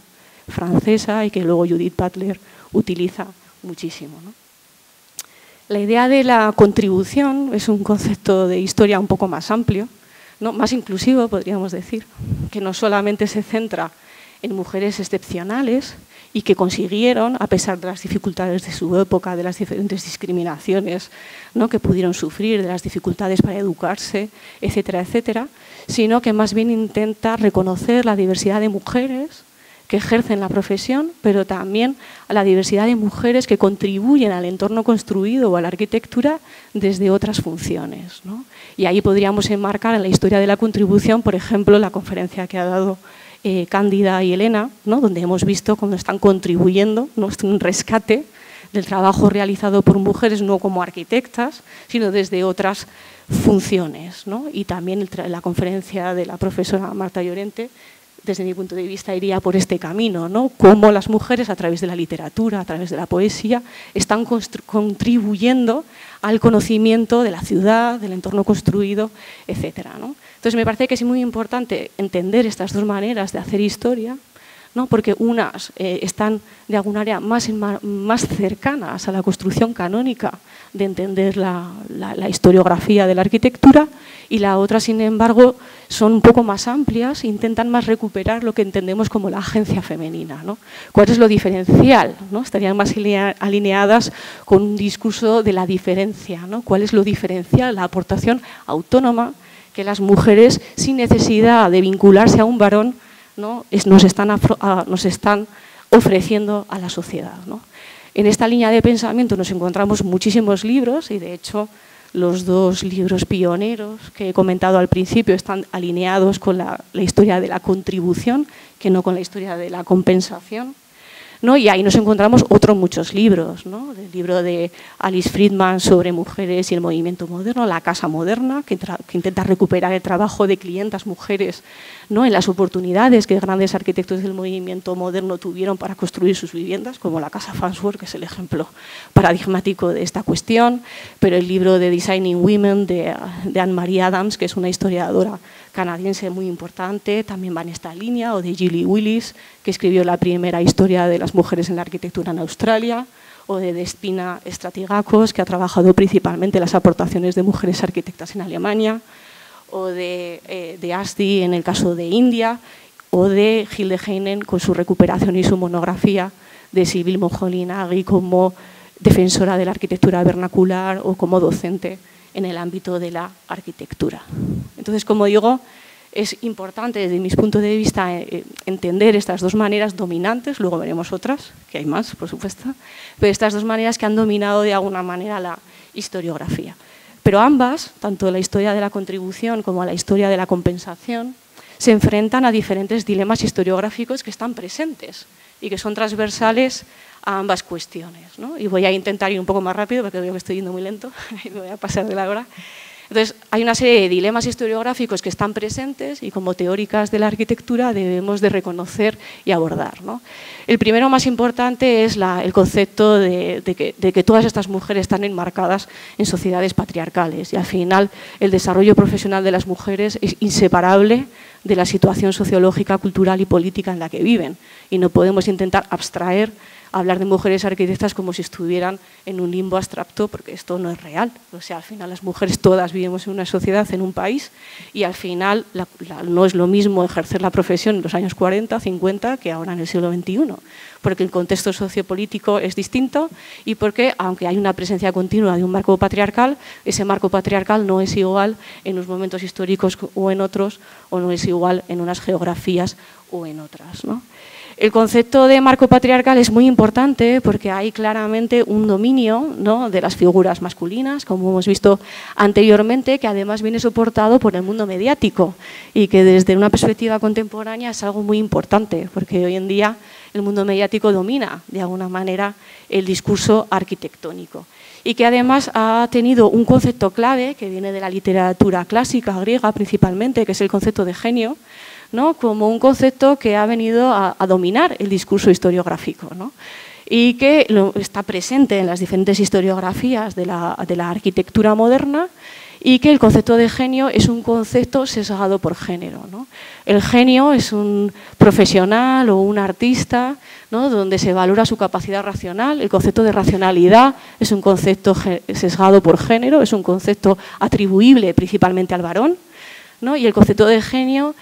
francesa y que luego Judith Butler utiliza muchísimo, ¿no? La idea de la contribución es un concepto de historia un poco más amplio, ¿no? Más inclusivo, podríamos decir, que no solamente se centra en mujeres excepcionales y que consiguieron, a pesar de las dificultades de su época, de las diferentes discriminaciones, ¿no? Que pudieron sufrir, de las dificultades para educarse, etcétera, etcétera, sino que más bien intenta reconocer la diversidad de mujeres que ejercen la profesión, pero también a la diversidad de mujeres que contribuyen al entorno construido o a la arquitectura desde otras funciones, ¿no? Y ahí podríamos enmarcar en la historia de la contribución, por ejemplo, la conferencia que ha dado Cándida y Elena, ¿no? Donde hemos visto cómo están contribuyendo, ¿no? Un rescate del trabajo realizado por mujeres, no como arquitectas, sino desde otras funciones, ¿no? Y también la conferencia de la profesora Marta Llorente, desde mi punto de vista, iría por este camino, ¿no? Cómo las mujeres, a través de la literatura, a través de la poesía, están contribuyendo al conocimiento de la ciudad, del entorno construido, etcétera, ¿no? Entonces, me parece que es muy importante entender estas dos maneras de hacer historia, ¿no? Porque unas están de alguna manera más cercanas a la construcción canónica de entender la historiografía de la arquitectura, y la otra, sin embargo, son un poco más amplias, intentan más recuperar lo que entendemos como la agencia femenina, ¿no? ¿Cuál es lo diferencial, ¿no? Estarían más alineadas con un discurso de la diferencia, ¿no? ¿Cuál es lo diferencial? La aportación autónoma que las mujeres, sin necesidad de vincularse a un varón, ¿no? nos están ofreciendo a la sociedad, ¿no? En esta línea de pensamiento nos encontramos muchísimos libros, y de hecho los dos libros pioneros que he comentado al principio están alineados con la historia de la contribución, que no con la historia de la compensación, ¿no? Y ahí nos encontramos otros muchos libros, ¿no? El libro de Alice Friedman sobre mujeres y el movimiento moderno, La casa moderna, que intenta recuperar el trabajo de clientas mujeres, ¿no? En las oportunidades que grandes arquitectos del movimiento moderno tuvieron para construir sus viviendas, como la casa Farnsworth, que es el ejemplo paradigmático de esta cuestión, pero el libro de Designing Women de Anne-Marie Adams, que es una historiadora canadiense muy importante, también va en esta línea, o de Gilly Willis, que escribió la primera historia de las mujeres en la arquitectura en Australia, o de Despina Stratigakos, que ha trabajado principalmente las aportaciones de mujeres arquitectas en Alemania, o de Asti en el caso de India, o de Hilde Heinen con su recuperación y su monografía de Sibylle Moholy-Nagy como defensora de la arquitectura vernacular o como docente en el ámbito de la arquitectura. Entonces, como digo, es importante desde mi punto de vista entender estas dos maneras dominantes, luego veremos otras, que hay más, por supuesto, pero estas dos maneras que han dominado de alguna manera la historiografía. Pero ambas, tanto la historia de la contribución como la historia de la compensación, se enfrentan a diferentes dilemas historiográficos que están presentes y que son transversales a ambas cuestiones, ¿no? Y voy a intentar ir un poco más rápido porque veo que estoy yendo muy lento y me voy a pasar de la hora. Entonces, hay una serie de dilemas historiográficos que están presentes y como teóricas de la arquitectura debemos de reconocer y abordar, ¿no? El primero más importante es el concepto de que todas estas mujeres están enmarcadas en sociedades patriarcales y al final el desarrollo profesional de las mujeres es inseparable de la situación sociológica, cultural y política en la que viven y no podemos intentar abstraer hablar de mujeres arquitectas como si estuvieran en un limbo abstracto, porque esto no es real. O sea, al final las mujeres todas vivimos en una sociedad, en un país, y al final no es lo mismo ejercer la profesión en los años 40, 50, que ahora en el siglo XXI, porque el contexto sociopolítico es distinto y porque, aunque hay una presencia continua de un marco patriarcal, ese marco patriarcal no es igual en unos momentos históricos o en otros, o no es igual en unas geografías o en otras, ¿no? El concepto de marco patriarcal es muy importante porque hay claramente un dominio, ¿no?, de las figuras masculinas, como hemos visto anteriormente, que además viene soportado por el mundo mediático y que desde una perspectiva contemporánea es algo muy importante porque hoy en día el mundo mediático domina de alguna manera el discurso arquitectónico y que además ha tenido un concepto clave que viene de la literatura clásica griega principalmente, que es el concepto de genio, ¿no?, como un concepto que ha venido a dominar el discurso historiográfico, ¿no?, y que está presente en las diferentes historiografías de la arquitectura moderna y que el concepto de genio es un concepto sesgado por género, ¿no? El genio es un profesional o un artista, ¿no?, donde se valora su capacidad racional. El concepto de racionalidad es un concepto sesgado por género, es un concepto atribuible principalmente al varón, ¿no? Y el concepto de genio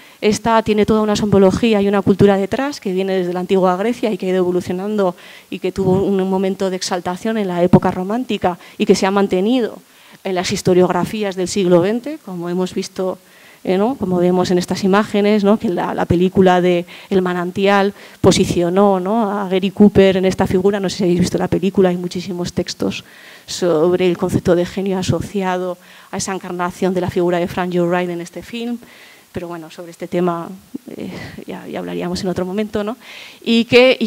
tiene toda una simbología y una cultura detrás que viene desde la antigua Grecia y que ha ido evolucionando y que tuvo un momento de exaltación en la época romántica y que se ha mantenido en las historiografías del siglo XX, como hemos visto, ¿no?, como vemos en estas imágenes, ¿no?, que la película de El manantial posicionó, ¿no?, a Gary Cooper en esta figura. No sé si habéis visto la película, hay muchísimos textos sobre el concepto de genio asociado a esa encarnación de la figura de Frank Lloyd Wright en este film, pero bueno, sobre este tema ya hablaríamos en otro momento, ¿no? Y que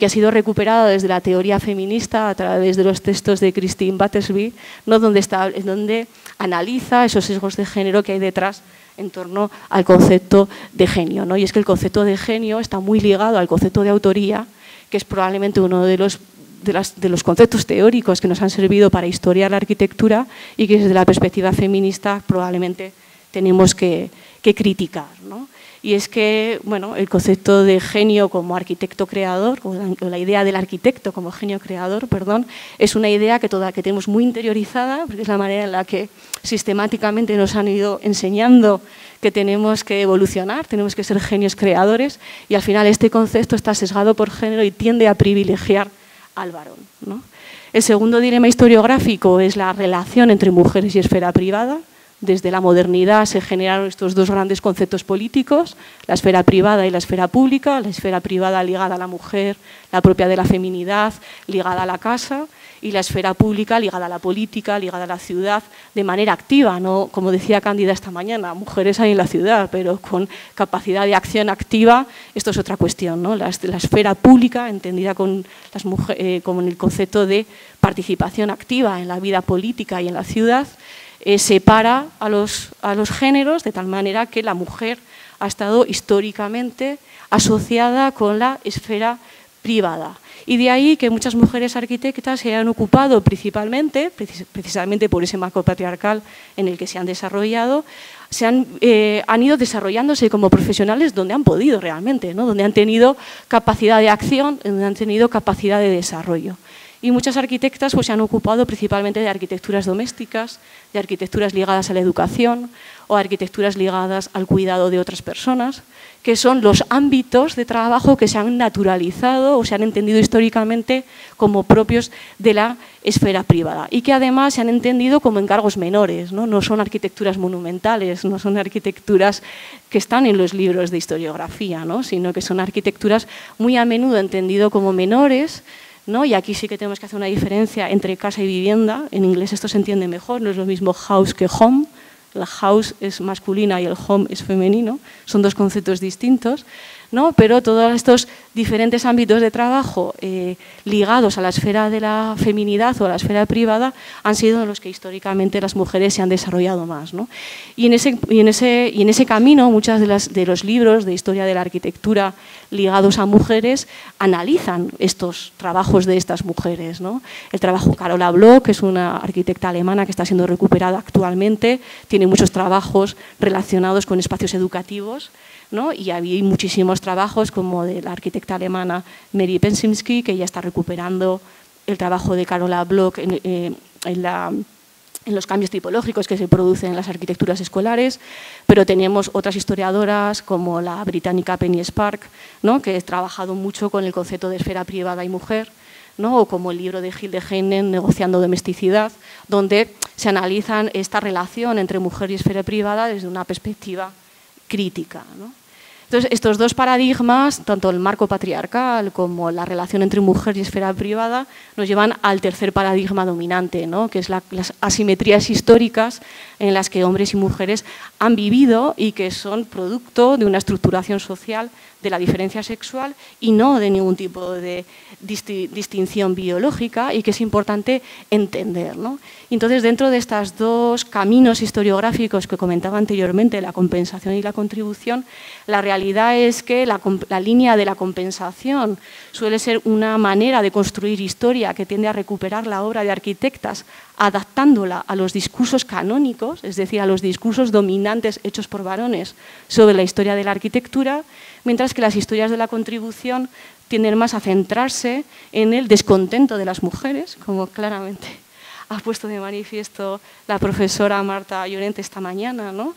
ha sido recuperado desde la teoría feminista a través de los textos de Christine Battersby, ¿no?, donde analiza esos sesgos de género que hay detrás en torno al concepto de genio, ¿no? Y es que el concepto de genio está muy ligado al concepto de autoría, que es probablemente uno de los conceptos teóricos que nos han servido para historiar la arquitectura y que desde la perspectiva feminista probablemente tenemos que que criticar, ¿no? Y es que, bueno, el concepto de genio como arquitecto creador, o la idea del arquitecto como genio creador, perdón, es una idea que tenemos muy interiorizada, porque es la manera en la que sistemáticamente nos han ido enseñando que tenemos que evolucionar, tenemos que ser genios creadores, y al final este concepto está sesgado por género y tiende a privilegiar al varón, ¿no? El segundo dilema historiográfico es la relación entre mujeres y esfera privada. Desde la modernidad se generaron estos dos grandes conceptos políticos, la esfera privada y la esfera pública, la esfera privada ligada a la mujer, la propia de la feminidad, ligada a la casa, y la esfera pública ligada a la política, ligada a la ciudad, de manera activa, no como decía Cándida esta mañana, mujeres hay en la ciudad, pero con capacidad de acción activa, esto es otra cuestión, ¿no? La esfera pública, entendida con el concepto de participación activa en la vida política y en la ciudad, separa a los géneros de tal manera que la mujer ha estado históricamente asociada con la esfera privada. Y de ahí que muchas mujeres arquitectas se han ocupado principalmente, precisamente por ese marco patriarcal en el que se han desarrollado, han ido desarrollándose como profesionales donde han podido realmente, ¿no? Donde han tenido capacidad de acción, donde han tenido capacidad de desarrollo. Y muchas arquitectas pues, se han ocupado principalmente de arquitecturas domésticas, de arquitecturas ligadas a la educación o arquitecturas ligadas al cuidado de otras personas, que son los ámbitos de trabajo que se han naturalizado o se han entendido históricamente como propios de la esfera privada y que además se han entendido como encargos menores, ¿no? No son arquitecturas monumentales, no son arquitecturas que están en los libros de historiografía, ¿no? Sino que son arquitecturas muy a menudo entendido como menores, ¿no? Y aquí sí que tenemos que hacer una diferencia entre casa y vivienda. En inglés esto se entiende mejor, no es lo mismo house que home. La house es masculina y el home es femenino, son dos conceptos distintos, ¿no? Pero todos estos diferentes ámbitos de trabajo ligados a la esfera de la feminidad o a la esfera privada han sido en los que históricamente las mujeres se han desarrollado más, ¿no? Y en ese camino muchos de los libros de historia de la arquitectura ligados a mujeres analizan estos trabajos de estas mujeres, ¿no? El trabajo de Carola Bloch, que es una arquitecta alemana que está siendo recuperada actualmente, tiene muchos trabajos relacionados con espacios educativos, ¿no? Y había muchísimos trabajos como de la arquitecta alemana Mary Pensimsky, que ya está recuperando el trabajo de Carola Bloch en los cambios tipológicos que se producen en las arquitecturas escolares, pero tenemos otras historiadoras como la británica Penny Spark, ¿no? Que ha trabajado mucho con el concepto de esfera privada y mujer, ¿no? O como el libro de Hilde Heinen, Negociando domesticidad, donde se analizan esta relación entre mujer y esfera privada desde una perspectiva crítica, ¿no? Entonces, estos dos paradigmas, tanto el marco patriarcal como la relación entre mujer y esfera privada, nos llevan al tercer paradigma dominante, ¿no? Que es las asimetrías históricas en las que hombres y mujeres han vivido y que son producto de una estructuración social de la diferencia sexual y no de ningún tipo de distinción biológica y que es importante entender, ¿no? Entonces, dentro de estos dos caminos historiográficos que comentaba anteriormente, la compensación y la contribución, la realidad es que la línea de la compensación suele ser una manera de construir historia que tiende a recuperar la obra de arquitectas adaptándola a los discursos canónicos, es decir, a los discursos dominantes hechos por varones sobre la historia de la arquitectura, mientras que las historias de la contribución tienden más a centrarse en el descontento de las mujeres, como claramente ha puesto de manifiesto la profesora Marta Llorente esta mañana, ¿no?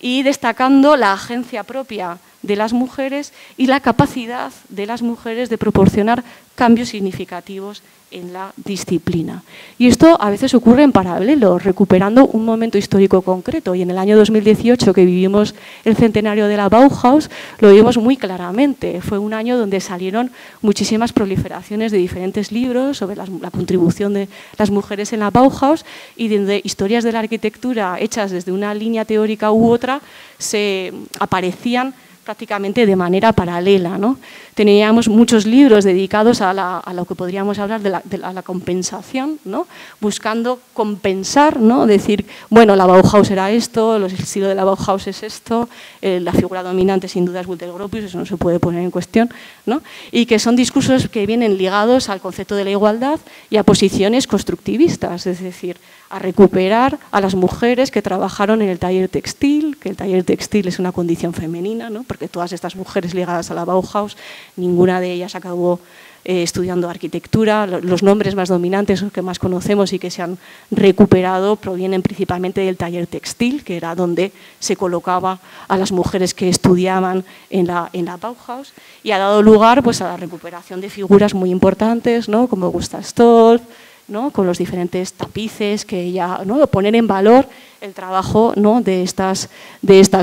Y destacando la agencia propia de las mujeres y la capacidad de las mujeres de proporcionar cambios significativos en la disciplina. Y esto a veces ocurre en paralelo, recuperando un momento histórico concreto. Y en el año 2018, que vivimos el centenario de la Bauhaus, lo vimos muy claramente. Fue un año donde salieron muchísimas proliferaciones de diferentes libros sobre la contribución de las mujeres en la Bauhaus y donde historias de la arquitectura hechas desde una línea teórica u otra se aparecían prácticamente de manera paralela, ¿no? teníamos muchos libros dedicados a lo que podríamos hablar de la compensación, ¿no? Buscando compensar, ¿no? Decir, bueno, la Bauhaus era esto, el estilo de la Bauhaus es esto, la figura dominante sin duda es Walter Gropius, eso no se puede poner en cuestión, ¿no? Y que son discursos que vienen ligados al concepto de la igualdad y a posiciones constructivistas, es decir, a recuperar a las mujeres que trabajaron en el taller textil, que el taller textil es una condición femenina, ¿no? Porque todas estas mujeres ligadas a la Bauhaus, ninguna de ellas acabó estudiando arquitectura. Los nombres más dominantes, los que más conocemos y que se han recuperado, provienen principalmente del taller textil, que era donde se colocaba a las mujeres que estudiaban en la Bauhaus, y ha dado lugar pues, a la recuperación de figuras muy importantes, ¿no? Como Gustav Stolz, ¿no? Con los diferentes tapices que ella, ¿no? Poner en valor el trabajo, ¿no? de estas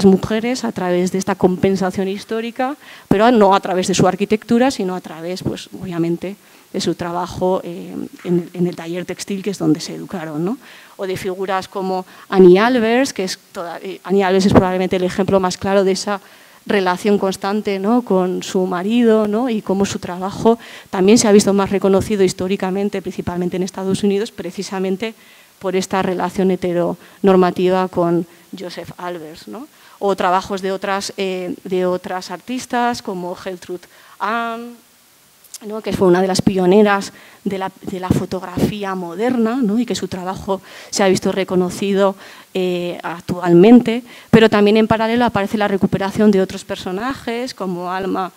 mujeres a través de esta compensación histórica, pero no a través de su arquitectura, sino a través, pues, obviamente, de su trabajo en el taller textil, que es donde se educaron, ¿no? O de figuras como Annie Albers, que Annie Albers es probablemente el ejemplo más claro de esa relación constante, ¿no? Con su marido, ¿no? Y cómo su trabajo también se ha visto más reconocido históricamente, principalmente en Estados Unidos, precisamente por esta relación heteronormativa con Joseph Albers, ¿no? O trabajos de otras artistas como Gertrude Ahn, ¿no? Que fue una de las pioneras de la fotografía moderna, ¿no? Y que su trabajo se ha visto reconocido actualmente, pero también en paralelo aparece la recuperación de otros personajes como Alma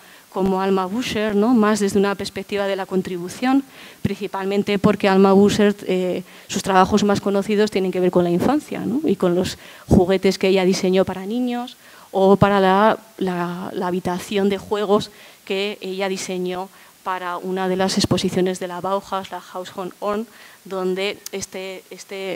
Buscher, ¿no? Más desde una perspectiva de la contribución, principalmente porque Alma Buscher, sus trabajos más conocidos tienen que ver con la infancia, ¿no? Y con los juguetes que ella diseñó para niños o para la habitación de juegos que ella diseñó para una de las exposiciones de la Bauhaus, la Haus von Orn, donde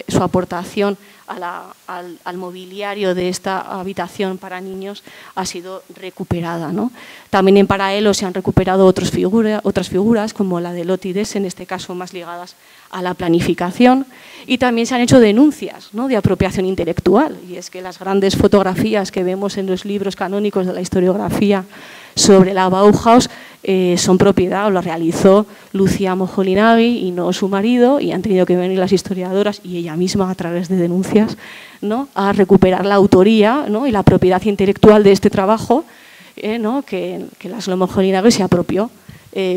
su aportación al mobiliario de esta habitación para niños ha sido recuperada, ¿no? También en paralelo se han recuperado otras figuras como la de Lotte Dess, en este caso más ligadas a la planificación, y también se han hecho denuncias, ¿no? De apropiación intelectual, y es que las grandes fotografías que vemos en los libros canónicos de la historiografía sobre la Bauhaus son propiedad, o la realizó Lucia Moholy-Nagy y no su marido, y han tenido que venir las historiadoras y ella misma a través de denuncias, ¿no? A recuperar la autoría, ¿no? Y la propiedad intelectual de este trabajo, ¿no? que Laszlo Moholy-Nagy se apropió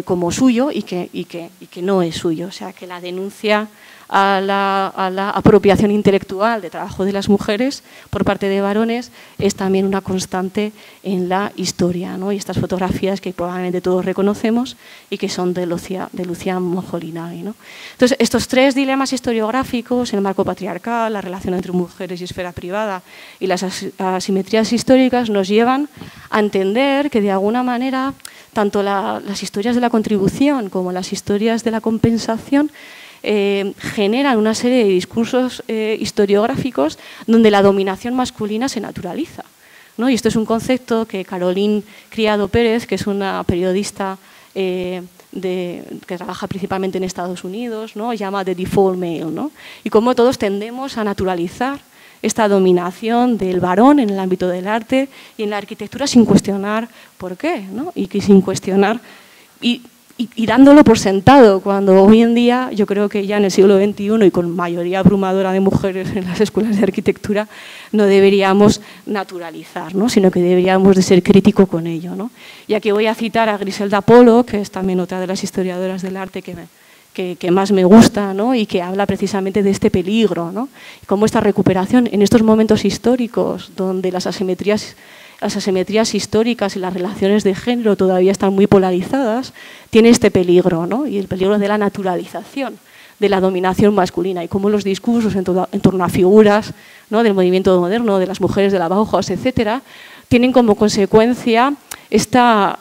como suyo y que no es suyo. O sea, que la denuncia a la apropiación intelectual de trabajo de las mujeres por parte de varones es también una constante en la historia, ¿no? Y estas fotografías que probablemente todos reconocemos y que son de Lucia Moholy-Nagy, ¿no? Entonces, estos tres dilemas historiográficos, el marco patriarcal, la relación entre mujeres y esfera privada y las asimetrías históricas, nos llevan a entender que de alguna manera tanto las historias de la contribución como las historias de la compensación generan una serie de discursos historiográficos donde la dominación masculina se naturaliza, ¿no? Y esto es un concepto que Caroline Criado Pérez, que es una periodista que trabaja principalmente en Estados Unidos, ¿no? Llama the default male, ¿no? Y cómo todos tendemos a naturalizar esta dominación del varón en el ámbito del arte y en la arquitectura sin cuestionar por qué, ¿no? Y que sin cuestionar y dándolo por sentado, cuando hoy en día yo creo que ya en el siglo XXI y con mayoría abrumadora de mujeres en las escuelas de arquitectura no deberíamos naturalizar, ¿no? Sino que deberíamos de ser críticos con ello, ¿no? Y aquí voy a citar a Griselda Pollock, que es también otra de las historiadoras del arte que más me gusta, ¿no? Y que habla precisamente de este peligro, ¿no? Y cómo esta recuperación en estos momentos históricos donde las asimetrías históricas y las relaciones de género todavía están muy polarizadas, tiene este peligro, ¿no? Y el peligro de la naturalización de la dominación masculina y cómo los discursos en torno a figuras, ¿no? Del movimiento moderno, de las mujeres de la Bauhaus, etcétera, tienen como consecuencia esta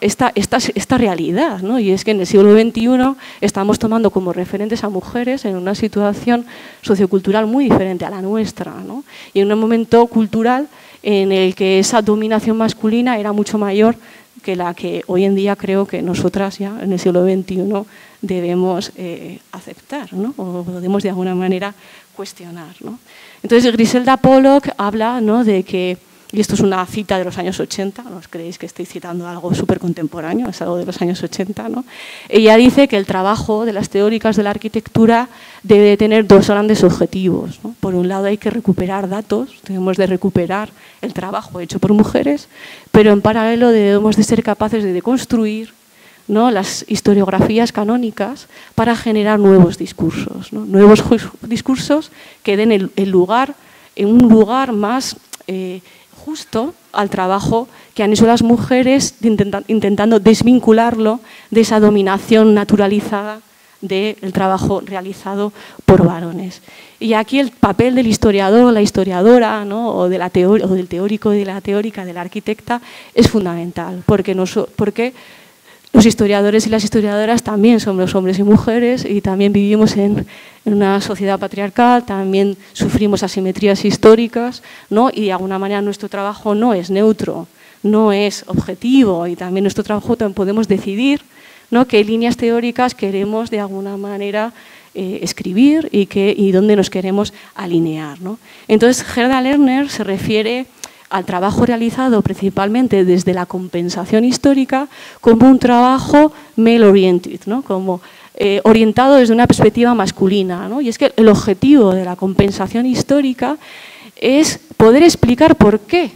realidad, ¿no? Y es que en el siglo XXI estamos tomando como referentes a mujeres en una situación sociocultural muy diferente a la nuestra, ¿no? Y en un momento cultural en el que esa dominación masculina era mucho mayor que la que hoy en día creo que nosotras ya en el siglo XXI debemos aceptar, ¿no? O podemos de alguna manera cuestionar, ¿no? Entonces Griselda Pollock habla, ¿no? de que y esto es una cita de los años 80, no os creéis que estoy citando algo súper contemporáneo, es algo de los años 80, ¿no? Ella dice que el trabajo de las teóricas de la arquitectura debe tener dos grandes objetivos, ¿no? Por un lado hay que recuperar datos, debemos de recuperar el trabajo hecho por mujeres, pero en paralelo debemos de ser capaces de deconstruir, ¿no?, las historiografías canónicas para generar nuevos discursos, ¿no? Nuevos discursos que den el lugar, en un lugar más justo al trabajo que han hecho las mujeres, intentando desvincularlo de esa dominación naturalizada del trabajo realizado por varones. Y aquí el papel del historiador, la historiadora, ¿no?, o del teórico y de la teórica, de la arquitecta, es fundamental, porque los historiadores y las historiadoras también somos hombres y mujeres y también vivimos en una sociedad patriarcal, también sufrimos asimetrías históricas, ¿no? Y de alguna manera nuestro trabajo no es neutro, no es objetivo, y también nuestro trabajo también podemos decidir, ¿no?, qué líneas teóricas queremos de alguna manera escribir y dónde nos queremos alinear, ¿no? Entonces, Gerda Lerner se refiere al trabajo realizado principalmente desde la compensación histórica como un trabajo male-oriented, ¿no?, como orientado desde una perspectiva masculina, ¿no? Y es que el objetivo de la compensación histórica es poder explicar por qué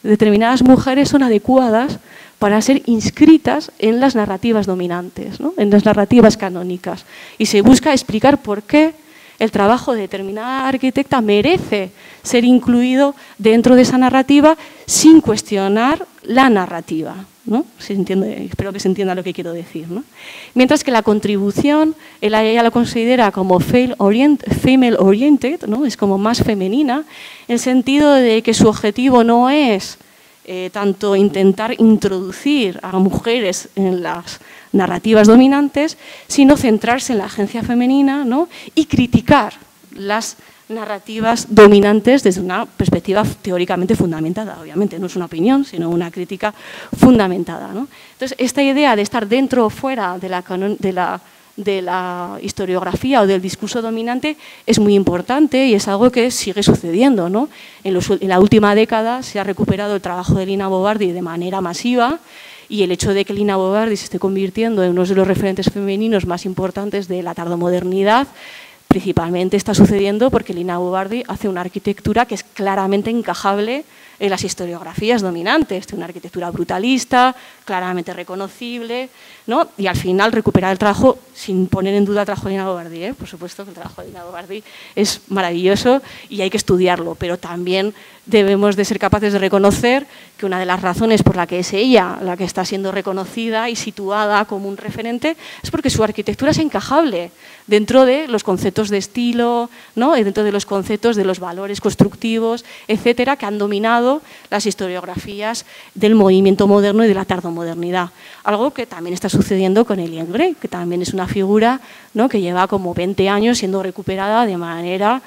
determinadas mujeres son adecuadas para ser inscritas en las narrativas dominantes, ¿no?, en las narrativas canónicas. Y se busca explicar por qué el trabajo de determinada arquitecta merece ser incluido dentro de esa narrativa sin cuestionar la narrativa, ¿no? Espero que se entienda lo que quiero decir, ¿no? Mientras que la contribución, ella lo considera como female oriented, ¿no?, es como más femenina, en el sentido de que su objetivo no es tanto intentar introducir a mujeres en las narrativas dominantes, sino centrarse en la agencia femenina, ¿no?, y criticar las narrativas dominantes desde una perspectiva teóricamente fundamentada. Obviamente no es una opinión, sino una crítica fundamentada, ¿no? Entonces, esta idea de estar dentro o fuera de la historiografía o del discurso dominante es muy importante y es algo que sigue sucediendo, ¿no? En la última década se ha recuperado el trabajo de Lina Bo Bardi de manera masiva, y el hecho de que Lina Bo Bardi se esté convirtiendo en uno de los referentes femeninos más importantes de la tardomodernidad principalmente está sucediendo porque Lina Bo Bardi hace una arquitectura que es claramente encajable en las historiografías dominantes, de una arquitectura brutalista, claramente reconocible, ¿no? Y al final recuperar el trabajo sin poner en duda el trabajo de Lina Bo Bardi, ¿eh? Por supuesto que el trabajo de Lina Bo Bardi es maravilloso y hay que estudiarlo, pero también debemos de ser capaces de reconocer que una de las razones por la que es ella la que está siendo reconocida y situada como un referente es porque su arquitectura es encajable dentro de los conceptos de estilo, ¿no?, y dentro de los conceptos de los valores constructivos, etcétera, que han dominado las historiografías del movimiento moderno y de la tardomodernidad. Algo que también está sucediendo con Eliane Gray, que también es una figura, ¿no?, que lleva como 20 años siendo recuperada de manera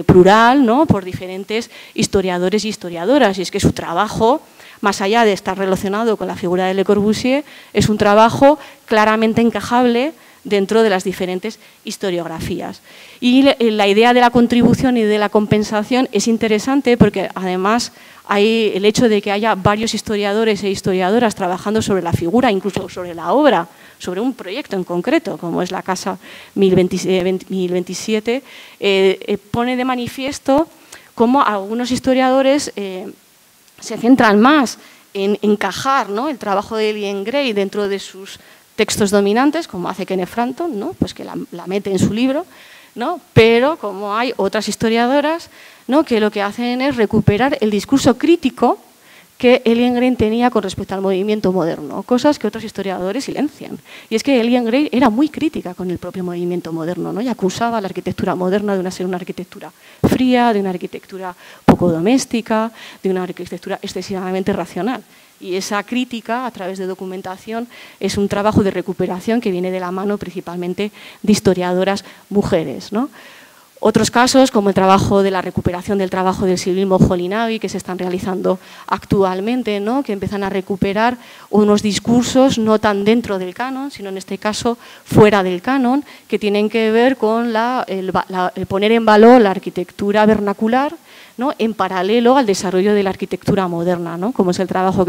plural, ¿no?, por diferentes historiadores y historiadoras. Y es que su trabajo, más allá de estar relacionado con la figura de Le Corbusier, es un trabajo claramente encajable dentro de las diferentes historiografías. Y la idea de la contribución y de la compensación es interesante porque además hay el hecho de que haya varios historiadores e historiadoras trabajando sobre la figura, incluso sobre la obra, sobre un proyecto en concreto, como es la Casa 1027, pone de manifiesto cómo algunos historiadores se centran más en encajar, ¿no?, el trabajo de Eliane Gray dentro de sus textos dominantes, como hace Kenneth Frampton, ¿no?, pues que la mete en su libro, ¿no?, pero como hay otras historiadoras, ¿no?, que lo que hacen es recuperar el discurso crítico que Eliane Gray tenía con respecto al movimiento moderno, cosas que otros historiadores silencian. Y es que Eliane Gray era muy crítica con el propio movimiento moderno, ¿no?, y acusaba a la arquitectura moderna de ser una arquitectura fría, de una arquitectura poco doméstica, de una arquitectura excesivamente racional. Y esa crítica, a través de documentación, es un trabajo de recuperación que viene de la mano principalmente de historiadoras mujeres, ¿no? Otros casos, como el trabajo de la recuperación del trabajo del Silvino Jolinavi, que se están realizando actualmente, ¿no?, que empiezan a recuperar unos discursos no tan dentro del canon, sino en este caso fuera del canon, que tienen que ver con el poner en valor la arquitectura vernacular, ¿no?, en paralelo al desarrollo de la arquitectura moderna, ¿no?, como es el trabajo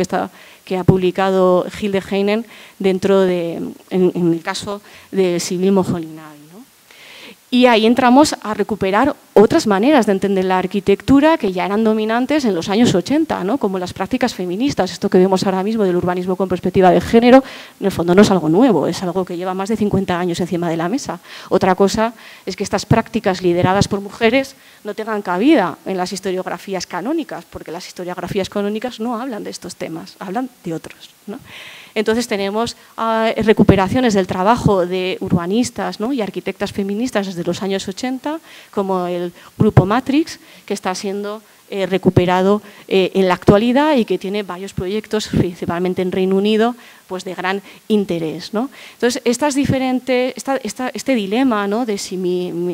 que ha publicado Hilde Heinen en el caso de Sibylle Moholy-Nagy. Y ahí entramos a recuperar otras maneras de entender la arquitectura que ya eran dominantes en los años 80, ¿no?, como las prácticas feministas. Esto que vemos ahora mismo del urbanismo con perspectiva de género, en el fondo no es algo nuevo, es algo que lleva más de 50 años encima de la mesa. Otra cosa es que estas prácticas lideradas por mujeres no tengan cabida en las historiografías canónicas, porque las historiografías canónicas no hablan de estos temas, hablan de otros, ¿no? Entonces tenemos recuperaciones del trabajo de urbanistas, ¿no?, y arquitectas feministas desde los años 80, como el grupo Matrix, que está siendo recuperado en la actualidad y que tiene varios proyectos, principalmente en Reino Unido, pues de gran interés, ¿no? Entonces, este dilema, ¿no?, de si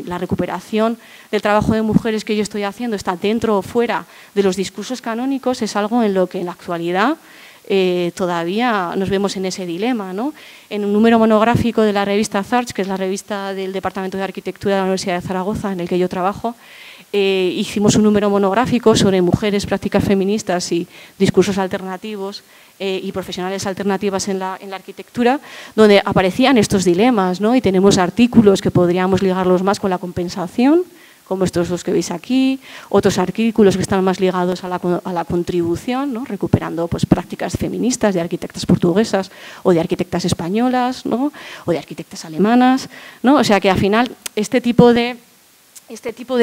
la recuperación del trabajo de mujeres que yo estoy haciendo está dentro o fuera de los discursos canónicos es algo en lo que en la actualidad todavía nos vemos en ese dilema, ¿no? En un número monográfico de la revista Zarch, que es la revista del Departamento de Arquitectura de la Universidad de Zaragoza, en el que yo trabajo, hicimos un número monográfico sobre mujeres, prácticas feministas y discursos alternativos y profesionales alternativas en la arquitectura, donde aparecían estos dilemas, ¿no? Y tenemos artículos que podríamos ligarlos más con la compensación, como estos dos que veis aquí, otros artículos que están más ligados a la contribución, ¿no?, recuperando pues, prácticas feministas de arquitectas portuguesas o de arquitectas españolas, ¿no?, o de arquitectas alemanas, ¿no? O sea que al final este tipo de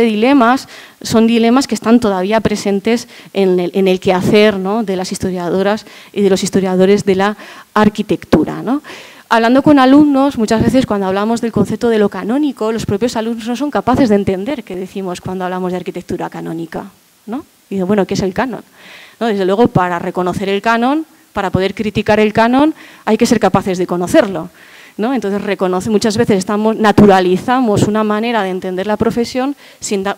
dilemas son dilemas que están todavía presentes en el quehacer, ¿no?, de las historiadoras y de los historiadores de la arquitectura, ¿no? Hablando con alumnos, muchas veces cuando hablamos del concepto de lo canónico, los propios alumnos no son capaces de entender qué decimos cuando hablamos de arquitectura canónica, ¿no? Y bueno, ¿qué es el canon? ¿No? Desde luego, para reconocer el canon, para poder criticar el canon, hay que ser capaces de conocerlo, ¿no? Entonces, muchas veces naturalizamos una manera de entender la profesión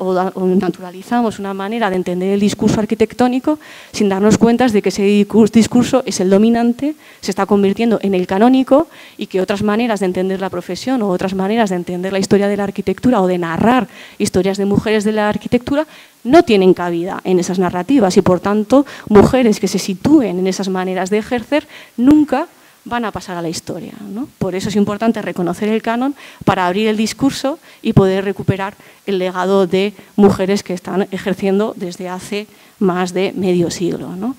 o naturalizamos una manera de entender el discurso arquitectónico sin darnos cuenta de que ese discurso es el dominante, se está convirtiendo en el canónico y que otras maneras de entender la profesión o otras maneras de entender la historia de la arquitectura o de narrar historias de mujeres de la arquitectura no tienen cabida en esas narrativas y, por tanto, mujeres que se sitúen en esas maneras de ejercer nunca van a pasar a la historia, ¿no? Por eso es importante reconocer el canon para abrir el discurso y poder recuperar el legado de mujeres que están ejerciendo desde hace más de medio siglo, ¿no?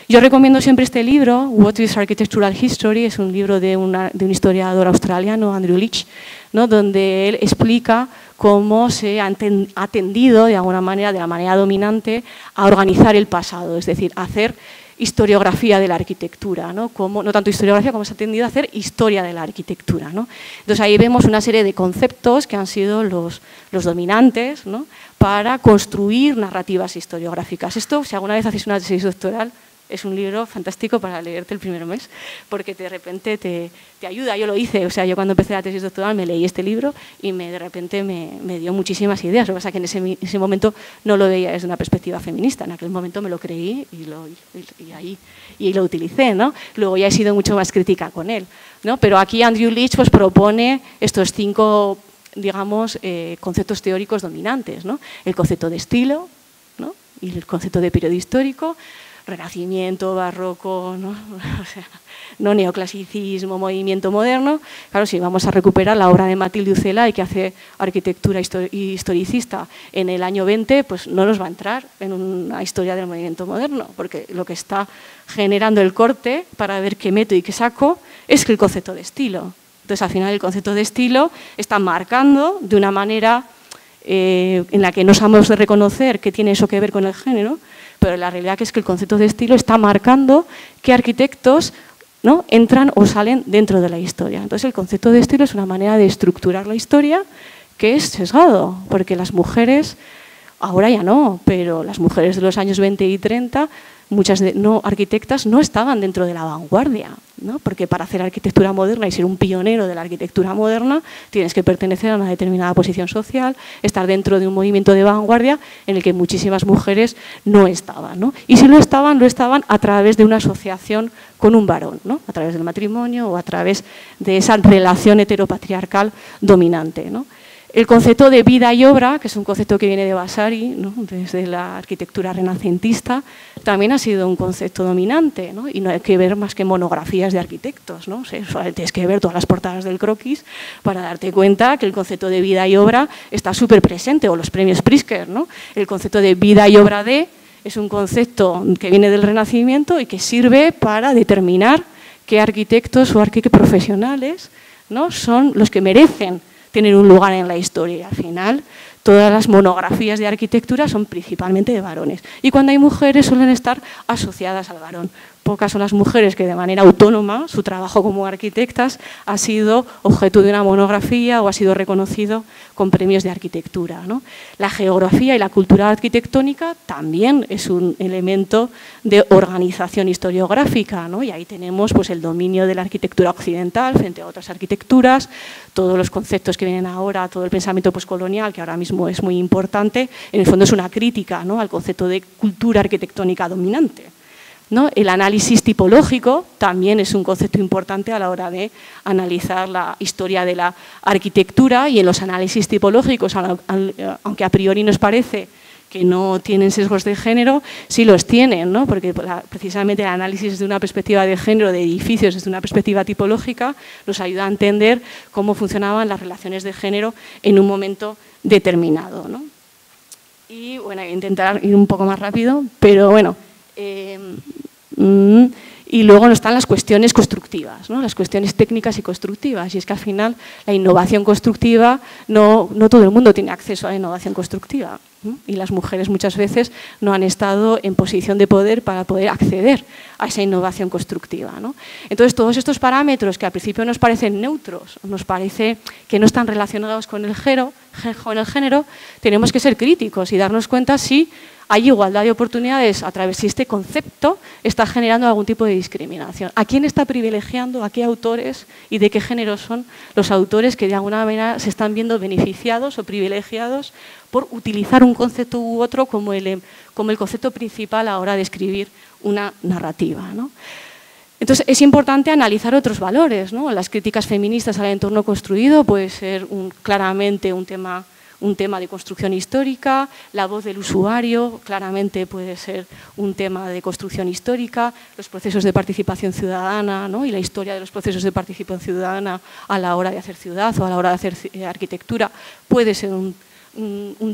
Yo recomiendo siempre este libro, What is Architectural History, es un libro de un historiador australiano, Andrew Leach, ¿no?, donde él explica cómo se ha tendido de alguna manera, de la manera dominante, a organizar el pasado, es decir, a hacer historiografía de la arquitectura, ¿no? No tanto historiografía como se ha tendido a hacer historia de la arquitectura, ¿no? Entonces ahí vemos una serie de conceptos que han sido los dominantes, ¿no?, para construir narrativas historiográficas. Esto, si alguna vez haces una tesis doctoral, es un libro fantástico para leerte el primer mes, porque de repente te ayuda. Yo lo hice, o sea, yo cuando empecé la tesis doctoral me leí este libro y de repente me dio muchísimas ideas. Lo que pasa es que en ese momento no lo veía desde una perspectiva feminista, en aquel momento me lo creí y lo utilicé, ¿no? Luego ya he sido mucho más crítica con él, ¿no? Pero aquí Andrew Leach pues, propone estos 5, digamos, conceptos teóricos dominantes, ¿no? El concepto de estilo, ¿no?, y el concepto de periodo histórico, Renacimiento, barroco, ¿no? O sea, no neoclasicismo, movimiento moderno. Claro, si vamos a recuperar la obra de Matilde Ucela y que hace arquitectura historicista en el año 20, pues no nos va a entrar en una historia del movimiento moderno, porque lo que está generando el corte para ver qué meto y qué saco es el concepto de estilo. Entonces, al final, el concepto de estilo está marcando de una manera en la que no sabemos de reconocer qué tiene eso que ver con el género, pero la realidad es que el concepto de estilo está marcando qué arquitectos, ¿no?, entran o salen dentro de la historia. Entonces, el concepto de estilo es una manera de estructurar la historia que es sesgado, porque las mujeres, ahora ya no, pero las mujeres de los años 20 y 30, muchas arquitectas no estaban dentro de la vanguardia, ¿no? Porque para hacer arquitectura moderna y ser un pionero de la arquitectura moderna tienes que pertenecer a una determinada posición social, estar dentro de un movimiento de vanguardia en el que muchísimas mujeres no estaban, ¿no? Y si lo estaban a través de una asociación con un varón, ¿no?, a través del matrimonio o a través de esa relación heteropatriarcal dominante, ¿no? El concepto de vida y obra, que es un concepto que viene de Vasari, ¿no? Desde la arquitectura renacentista, también ha sido un concepto dominante, ¿no? Y no hay que ver más que monografías de arquitectos, ¿no? O sea, tienes que ver todas las portadas del croquis para darte cuenta que el concepto de vida y obra está súper presente, o los premios Pritzker, ¿no? El concepto de vida y obra de es un concepto que viene del Renacimiento y que sirve para determinar qué arquitectos o arquitectos profesionales, ¿no? Son los que merecen tener un lugar en la historia. Al final, todas las monografías de arquitectura son principalmente de varones. Y cuando hay mujeres suelen estar asociadas al varón. Pocas son las mujeres que de manera autónoma, su trabajo como arquitectas ha sido objeto de una monografía o ha sido reconocido con premios de arquitectura, ¿no? La geografía y la cultura arquitectónica también es un elemento de organización historiográfica, ¿no? Y ahí tenemos pues, el dominio de la arquitectura occidental frente a otras arquitecturas, todos los conceptos que vienen ahora, todo el pensamiento postcolonial, que ahora mismo es muy importante, en el fondo es una crítica, ¿no? Al concepto de cultura arquitectónica dominante, ¿no? El análisis tipológico también es un concepto importante a la hora de analizar la historia de la arquitectura, y en los análisis tipológicos, aunque a priori nos parece que no tienen sesgos de género, sí los tienen, ¿no? Porque precisamente el análisis desde una perspectiva de género de edificios, desde una perspectiva tipológica, nos ayuda a entender cómo funcionaban las relaciones de género en un momento determinado, ¿no? Y bueno, voy a intentar ir un poco más rápido, pero bueno. Y luego están las cuestiones constructivas, ¿no? Las cuestiones técnicas y constructivas. Y es que al final la innovación constructiva, no todo el mundo tiene acceso a la innovación constructiva, ¿no? Y las mujeres muchas veces no han estado en posición de poder para poder acceder a esa innovación constructiva, ¿no? Entonces, todos estos parámetros que al principio nos parecen neutros, nos parece que no están relacionados con el género, tenemos que ser críticos y darnos cuenta si hay igualdad de oportunidades a través de este concepto, está generando algún tipo de discriminación. ¿A quién está privilegiando? ¿A qué autores y de qué género son los autores que de alguna manera se están viendo beneficiados o privilegiados por utilizar un concepto u otro como el concepto principal a la hora de escribir una narrativa, ¿no? Entonces, es importante analizar otros valores, ¿no? Las críticas feministas al entorno construido puede ser claramente un tema de construcción histórica, la voz del usuario claramente puede ser un tema de construcción histórica, los procesos de participación ciudadana, ¿no? Y la historia de los procesos de participación ciudadana a la hora de hacer ciudad o a la hora de hacer arquitectura puede ser un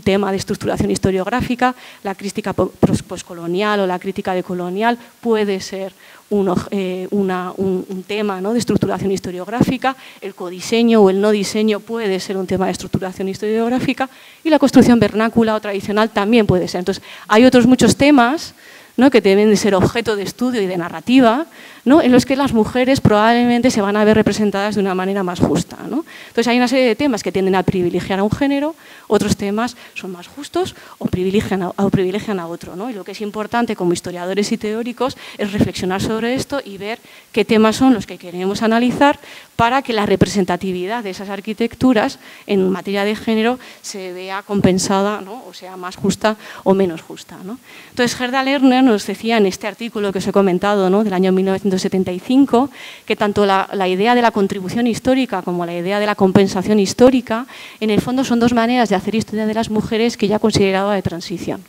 tema de estructuración historiográfica, la crítica postcolonial o la crítica decolonial puede ser un tema, ¿no? De estructuración historiográfica, el codiseño o el no diseño puede ser un tema de estructuración historiográfica, y la construcción vernácula o tradicional también puede ser. Entonces, hay otros muchos temas, ¿no? Que deben de ser objeto de estudio y de narrativa, ¿no? En los que las mujeres probablemente se van a ver representadas de una manera más justa, ¿no? Entonces hay una serie de temas que tienden a privilegiar a un género, otros temas son más justos o privilegian a otro, ¿no? Y lo que es importante como historiadores y teóricos es reflexionar sobre esto y ver qué temas son los que queremos analizar para que la representatividad de esas arquitecturas en materia de género se vea compensada, ¿no? O sea más justa o menos justa, ¿no? Entonces Gerda Lerner nos decía en este artículo que os he comentado, ¿no? Del año 1975, que tanto la idea de la contribución histórica como la idea de la compensación histórica en el fondo son dos maneras de hacer historia de las mujeres que ella consideraba de transición.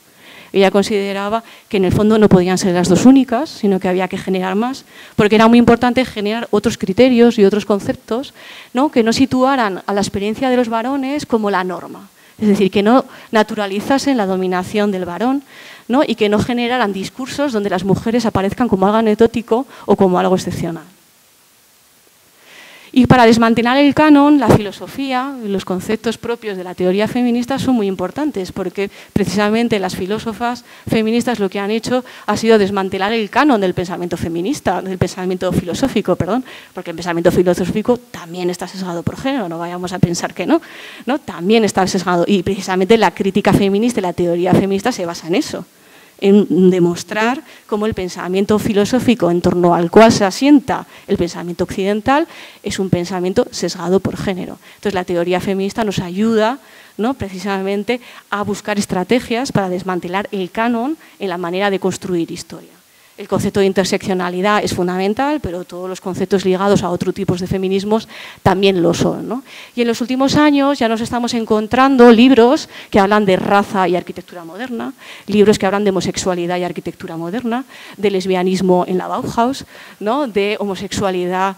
Ella consideraba que en el fondo no podían ser las dos únicas, sino que había que generar más, porque era muy importante generar otros criterios y otros conceptos, ¿no? Que no situaran a la experiencia de los varones como la norma. Es decir, que no naturalizasen la dominación del varón, ¿no? Y que no generaran discursos donde las mujeres aparezcan como algo anecdótico o como algo excepcional. Y para desmantelar el canon, la filosofía, los conceptos propios de la teoría feminista son muy importantes, porque precisamente las filósofas feministas lo que han hecho ha sido desmantelar el canon del pensamiento feminista, del pensamiento filosófico, perdón, porque el pensamiento filosófico también está sesgado por género, no vayamos a pensar que no, ¿no? También está sesgado, y precisamente la crítica feminista y la teoría feminista se basa en eso, en demostrar cómo el pensamiento filosófico en torno al cual se asienta el pensamiento occidental es un pensamiento sesgado por género. Entonces la teoría feminista nos ayuda, ¿no? Precisamente a buscar estrategias para desmantelar el canon en la manera de construir historia. El concepto de interseccionalidad es fundamental, pero todos los conceptos ligados a otros tipos de feminismos también lo son, ¿no? Y en los últimos años ya nos estamos encontrando libros que hablan de raza y arquitectura moderna, libros que hablan de homosexualidad y arquitectura moderna, de lesbianismo en la Bauhaus, ¿no? De homosexualidad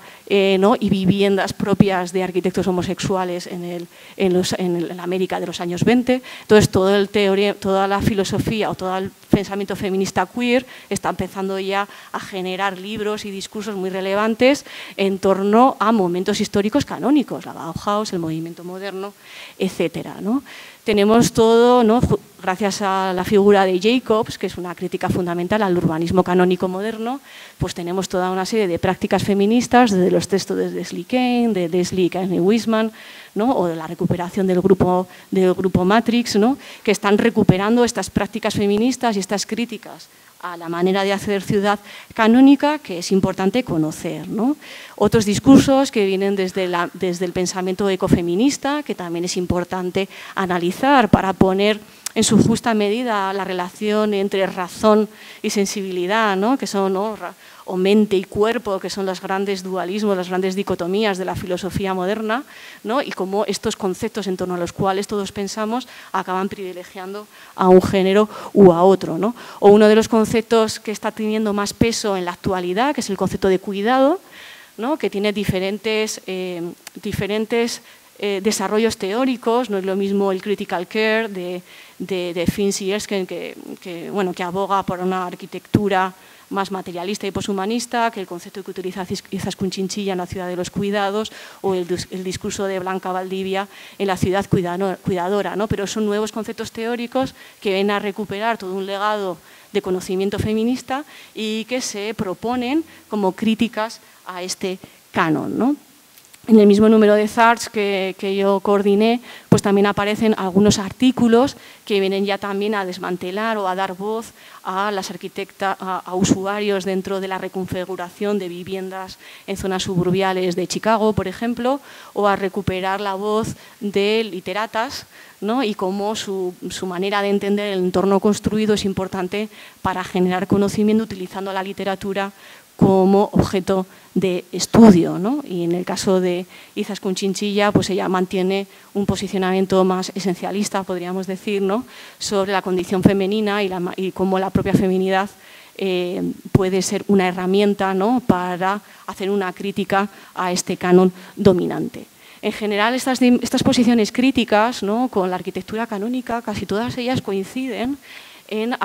¿no? y viviendas propias de arquitectos homosexuales en la América de los años 20. Entonces, toda la filosofía o todo el pensamiento feminista queer está empezando ya a generar libros y discursos muy relevantes en torno a momentos históricos canónicos, la Bauhaus, el movimiento moderno, etcétera, ¿no? Tenemos todo, ¿no? Gracias a la figura de Jacobs, que es una crítica fundamental al urbanismo canónico moderno, pues tenemos toda una serie de prácticas feministas, desde los textos de Leslie Kean, de Leslie Kean-Wisman, ¿no? o de la recuperación del grupo Matrix, ¿no? que están recuperando estas prácticas feministas y estas críticas a la manera de hacer ciudad canónica que es importante conocer, ¿no? Otros discursos que vienen desde el pensamiento ecofeminista, que también es importante analizar para poner en su justa medida la relación entre razón y sensibilidad, ¿no? que son, ¿no? o mente y cuerpo, que son los grandes dualismos, las grandes dicotomías de la filosofía moderna, ¿no? y cómo estos conceptos en torno a los cuales todos pensamos acaban privilegiando a un género u a otro, ¿no? O uno de los conceptos que está teniendo más peso en la actualidad, que es el concepto de cuidado, ¿no? que tiene diferentes desarrollos teóricos. No es lo mismo el critical care de Finch y Erskine, que aboga por una arquitectura más materialista y poshumanista, que el concepto que utiliza Izaskun Chinchilla en la ciudad de los cuidados, o el discurso de Blanca Valdivia en la ciudad cuidadora, ¿no? Pero son nuevos conceptos teóricos que ven a recuperar todo un legado de conocimiento feminista y que se proponen como críticas a este canon, ¿no? En el mismo número de Zarts que yo coordiné, pues también aparecen algunos artículos que vienen ya también a desmantelar o a dar voz a las arquitectas, a usuarios dentro de la reconfiguración de viviendas en zonas suburbiales de Chicago, por ejemplo, o a recuperar la voz de literatas, ¿no? y cómo su manera de entender el entorno construido es importante para generar conocimiento utilizando la literatura como objeto de estudio, ¿no? Y en el caso de Izaskun Chinchilla, pues ella mantiene un posicionamiento más esencialista, podríamos decir, ¿no? sobre la condición femenina y cómo la propia feminidad puede ser una herramienta, ¿no? para hacer una crítica a este canon dominante. En general, estas posiciones críticas, ¿no? con la arquitectura canónica, casi todas ellas coinciden en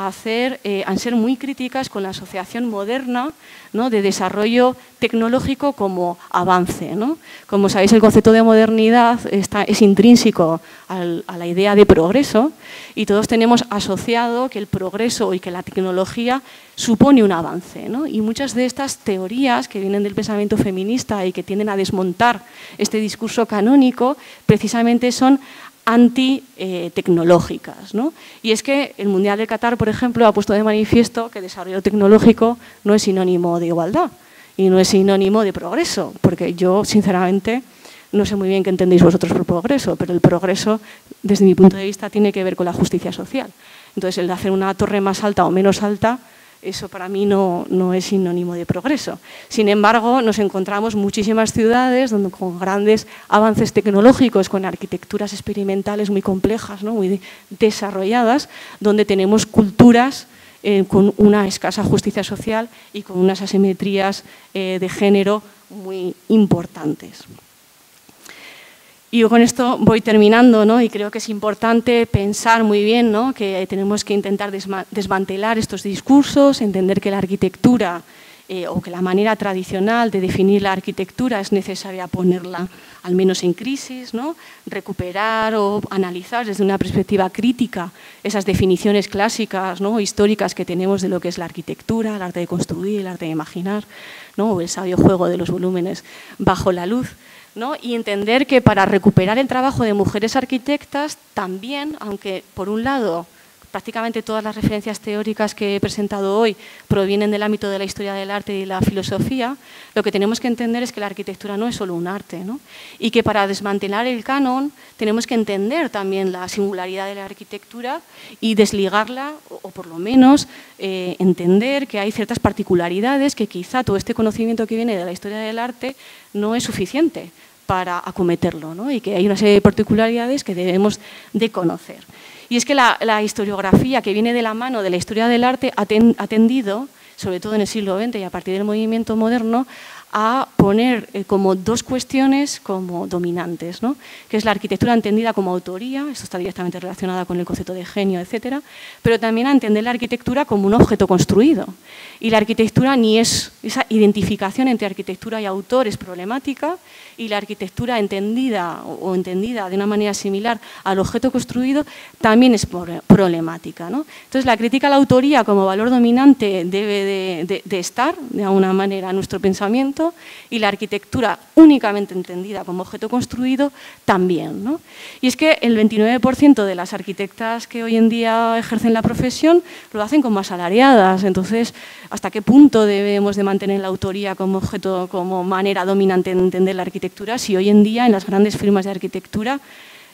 ser muy críticas con la asociación moderna, ¿no? de desarrollo tecnológico como avance, ¿no? Como sabéis, el concepto de modernidad es intrínseco a la idea de progreso, y todos tenemos asociado que el progreso y que la tecnología supone un avance, ¿no? Y muchas de estas teorías que vienen del pensamiento feminista y que tienden a desmontar este discurso canónico precisamente son antitecnológicas, ¿no? Y es que el Mundial de Qatar, por ejemplo, ha puesto de manifiesto que el desarrollo tecnológico no es sinónimo de igualdad y no es sinónimo de progreso, porque yo, sinceramente, no sé muy bien qué entendéis vosotros por progreso, pero el progreso, desde mi punto de vista, tiene que ver con la justicia social. Entonces, el de hacer una torre más alta o menos alta, eso para mí no es sinónimo de progreso. Sin embargo, nos encontramos muchísimas ciudades donde, con grandes avances tecnológicos, con arquitecturas experimentales muy complejas, ¿no? muy desarrolladas, donde tenemos culturas con una escasa justicia social y con unas asimetrías de género muy importantes. Y yo con esto voy terminando, ¿no? Y creo que es importante pensar muy bien, ¿no? que tenemos que intentar desmantelar estos discursos, entender que la arquitectura o que la manera tradicional de definir la arquitectura es necesaria ponerla al menos en crisis, ¿no? recuperar o analizar desde una perspectiva crítica esas definiciones clásicas, ¿no? históricas que tenemos de lo que es la arquitectura, el arte de construir, el arte de imaginar, ¿no? o el sabio juego de los volúmenes bajo la luz. ¿no? Y entender que para recuperar el trabajo de mujeres arquitectas también, aunque por un lado prácticamente todas las referencias teóricas que he presentado hoy provienen del ámbito de la historia del arte y la filosofía, lo que tenemos que entender es que la arquitectura no es solo un arte, ¿no? Y que para desmantelar el canon tenemos que entender también la singularidad de la arquitectura y desligarla, o por lo menos entender que hay ciertas particularidades que quizá todo este conocimiento que viene de la historia del arte no es suficiente para acometerlo, ¿no? Y que hay una serie de particularidades que debemos de conocer. Y es que la historiografía que viene de la mano de la historia del arte ha tendido, sobre todo en el siglo XX y a partir del movimiento moderno, a poner como dos cuestiones como dominantes, ¿no? Que es la arquitectura entendida como autoría, esto está directamente relacionada con el concepto de genio, etcétera, pero también a entender la arquitectura como un objeto construido. Y la arquitectura ni es, esa identificación entre arquitectura y autor es problemática, y la arquitectura entendida o entendida de una manera similar al objeto construido también es problemática, ¿no? Entonces, la crítica a la autoría como valor dominante debe de estar, de alguna manera, en nuestro pensamiento, y la arquitectura únicamente entendida como objeto construido también, ¿no? Y es que el 29% de las arquitectas que hoy en día ejercen la profesión lo hacen como asalariadas. Entonces, ¿hasta qué punto debemos de mantener la autoría como objeto, como manera dominante de entender la arquitectura, si hoy en día en las grandes firmas de arquitectura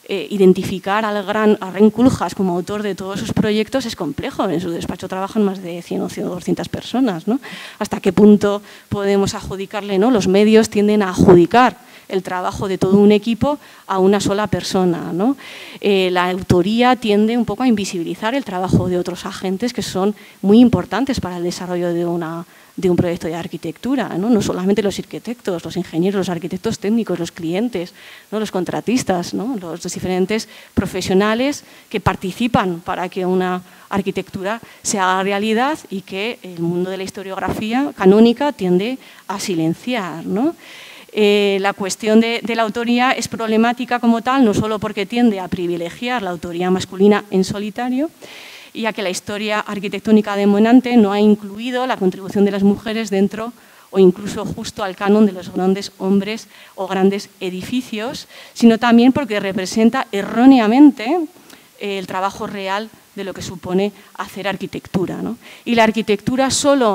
identificar al gran Arren Kuljas como autor de todos sus proyectos es complejo? En su despacho trabajan más de 100 o 200 personas, ¿no? ¿Hasta qué punto podemos adjudicarle, ¿no? Los medios tienden a adjudicar el trabajo de todo un equipo a una sola persona, ¿no? La autoría tiende un poco a invisibilizar el trabajo de otros agentes que son muy importantes para el desarrollo de un proyecto de arquitectura, ¿no? No solamente los arquitectos, los ingenieros, los arquitectos técnicos, los clientes, ¿no? Los contratistas, ¿no? Los diferentes profesionales que participan para que una arquitectura se haga realidad y que el mundo de la historiografía canónica tiende a silenciar, ¿no? La cuestión de la autoría es problemática como tal, no solo porque tiende a privilegiar la autoría masculina en solitario, y a que la historia arquitectónica dominante no ha incluido la contribución de las mujeres dentro o incluso justo al canon de los grandes hombres o grandes edificios, sino también porque representa erróneamente el trabajo real de lo que supone hacer arquitectura, ¿no? Y la arquitectura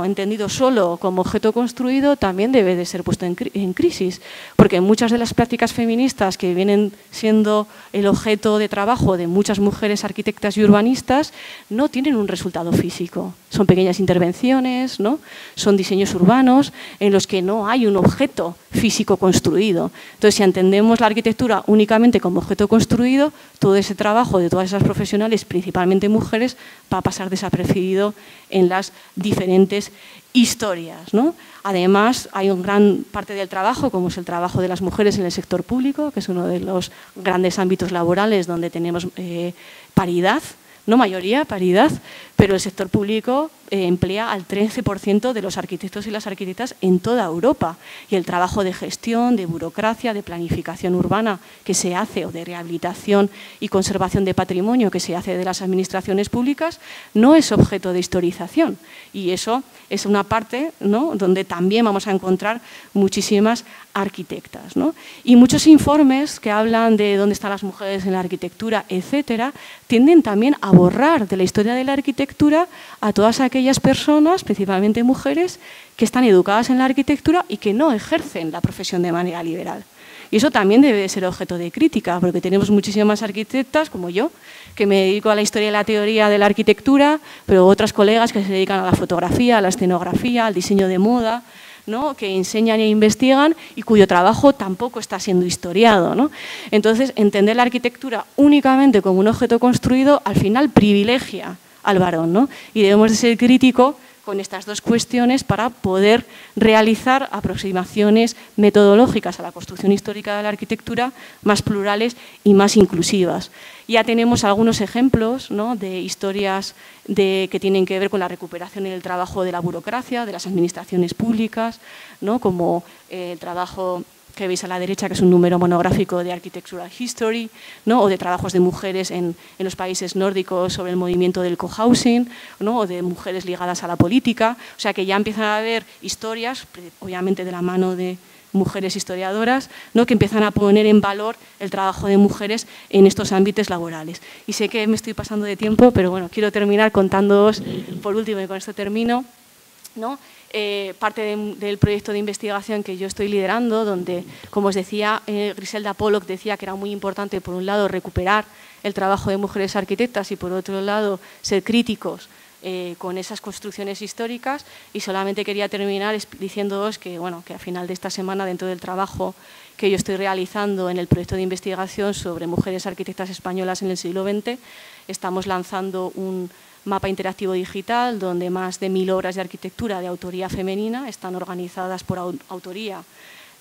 entendido solo como objeto construido, también debe de ser puesto en crisis, porque muchas de las prácticas feministas que vienen siendo el objeto de trabajo de muchas mujeres arquitectas y urbanistas no tienen un resultado físico. Son pequeñas intervenciones, ¿no? Son diseños urbanos en los que no hay un objeto físico construido. Entonces, si entendemos la arquitectura únicamente como objeto construido, todo ese trabajo de todas esas profesionales, principalmente mujeres, va a pasar desapercibido en las diferentes historias, ¿no? Además, hay una gran parte del trabajo, como es el trabajo de las mujeres en el sector público, que es uno de los grandes ámbitos laborales donde tenemos paridad, no mayoría, paridad, pero el sector público emplea al 13% de los arquitectos y las arquitectas en toda Europa. Y el trabajo de gestión, de burocracia, de planificación urbana que se hace, o de rehabilitación y conservación de patrimonio que se hace de las administraciones públicas, no es objeto de historización. Y eso es una parte, ¿no?, donde también vamos a encontrar muchísimas arquitectas, ¿no? Y muchos informes que hablan de dónde están las mujeres en la arquitectura, etcétera, tienden también a borrar de la historia de la arquitectura a todas aquellas personas, principalmente mujeres, que están educadas en la arquitectura y que no ejercen la profesión de manera liberal. Y eso también debe de ser objeto de crítica, porque tenemos muchísimas arquitectas, como yo, que me dedico a la historia y la teoría de la arquitectura, pero otras colegas que se dedican a la fotografía, a la escenografía, al diseño de moda, ¿no?, que enseñan e investigan y cuyo trabajo tampoco está siendo historiado, ¿no? Entonces, entender la arquitectura únicamente como un objeto construido al final privilegia al varón, ¿no? Y debemos de ser críticos con estas dos cuestiones para poder realizar aproximaciones metodológicas a la construcción histórica de la arquitectura más plurales y más inclusivas. Ya tenemos algunos ejemplos, ¿no?, de historias que tienen que ver con la recuperación y el trabajo de la burocracia, de las administraciones públicas, ¿no?, como el trabajo que veis a la derecha, que es un número monográfico de Architectural History, ¿no?, o de trabajos de mujeres en los países nórdicos sobre el movimiento del cohousing, ¿no?, o de mujeres ligadas a la política. O sea que ya empiezan a haber historias, obviamente de la mano de mujeres historiadoras, ¿no?, que empiezan a poner en valor el trabajo de mujeres en estos ámbitos laborales. Y sé que me estoy pasando de tiempo, pero bueno, quiero terminar contándoos, por último, y con esto termino, ¿no?, parte del proyecto de investigación que yo estoy liderando, donde, como os decía, Griselda Pollock decía que era muy importante, por un lado, recuperar el trabajo de mujeres arquitectas y, por otro lado, ser críticos con esas construcciones históricas. Y solamente quería terminar diciéndoos que, bueno, que a final de esta semana, dentro del trabajo que yo estoy realizando en el proyecto de investigación sobre mujeres arquitectas españolas en el siglo XX, estamos lanzando un mapa interactivo digital donde más de 1000 obras de arquitectura de autoría femenina están organizadas por autoría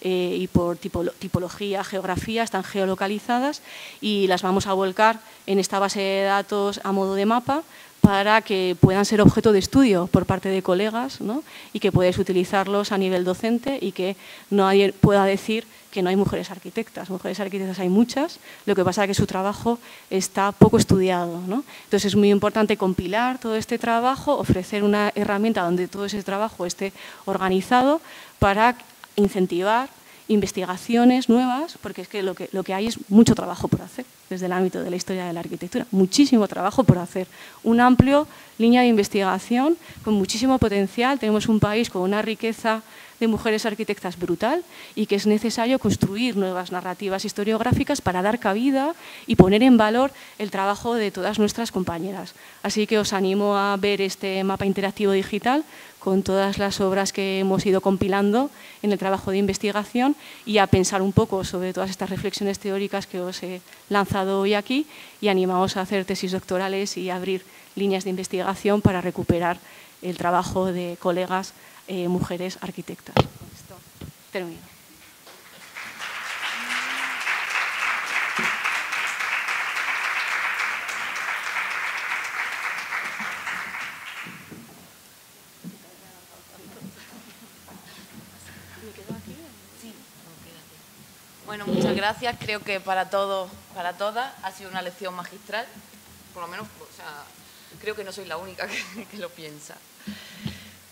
y por tipología, geografía, están geolocalizadas, y las vamos a volcar en esta base de datos a modo de mapa para que puedan ser objeto de estudio por parte de colegas, ¿no?, y que puedas utilizarlos a nivel docente y que nadie pueda decir que no hay mujeres arquitectas. Mujeres arquitectas hay muchas, lo que pasa es que su trabajo está poco estudiado, ¿no? Entonces es muy importante compilar todo este trabajo, ofrecer una herramienta donde todo ese trabajo esté organizado para incentivar investigaciones nuevas, porque es que lo que hay es mucho trabajo por hacer desde el ámbito de la historia de la arquitectura, muchísimo trabajo por hacer, una amplia línea de investigación con muchísimo potencial. Tenemos un país con una riqueza de mujeres arquitectas brutal y que es necesario construir nuevas narrativas historiográficas para dar cabida y poner en valor el trabajo de todas nuestras compañeras. Así que os animo a ver este mapa interactivo digital con todas las obras que hemos ido compilando en el trabajo de investigación y a pensar un poco sobre todas estas reflexiones teóricas que os he lanzado hoy aquí, y animaos a hacer tesis doctorales y abrir líneas de investigación para recuperar el trabajo de colegas mujeres arquitectas. Con esto termino. Bueno, muchas gracias. Creo que para todos, para todas, ha sido una lección magistral. Por lo menos, o sea, creo que no soy la única que lo piensa.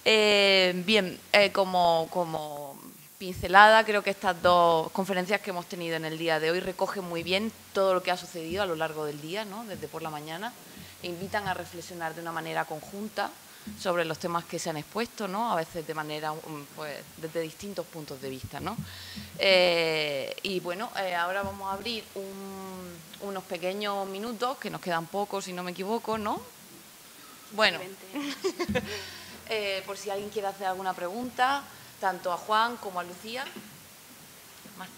Bien, como pincelada, creo que estas dos conferencias que hemos tenido en el día de hoy recogen muy bien todo lo que ha sucedido a lo largo del día, ¿no?, desde por la mañana, e invitan a reflexionar de una manera conjunta sobre los temas que se han expuesto, ¿no?, a veces de manera, pues, desde distintos puntos de vista, ¿no? Y bueno, ahora vamos a abrir unos pequeños minutos, que nos quedan pocos, si no me equivoco, ¿no? Bueno, por si alguien quiere hacer alguna pregunta, tanto a Juan como a Lucía. Marta.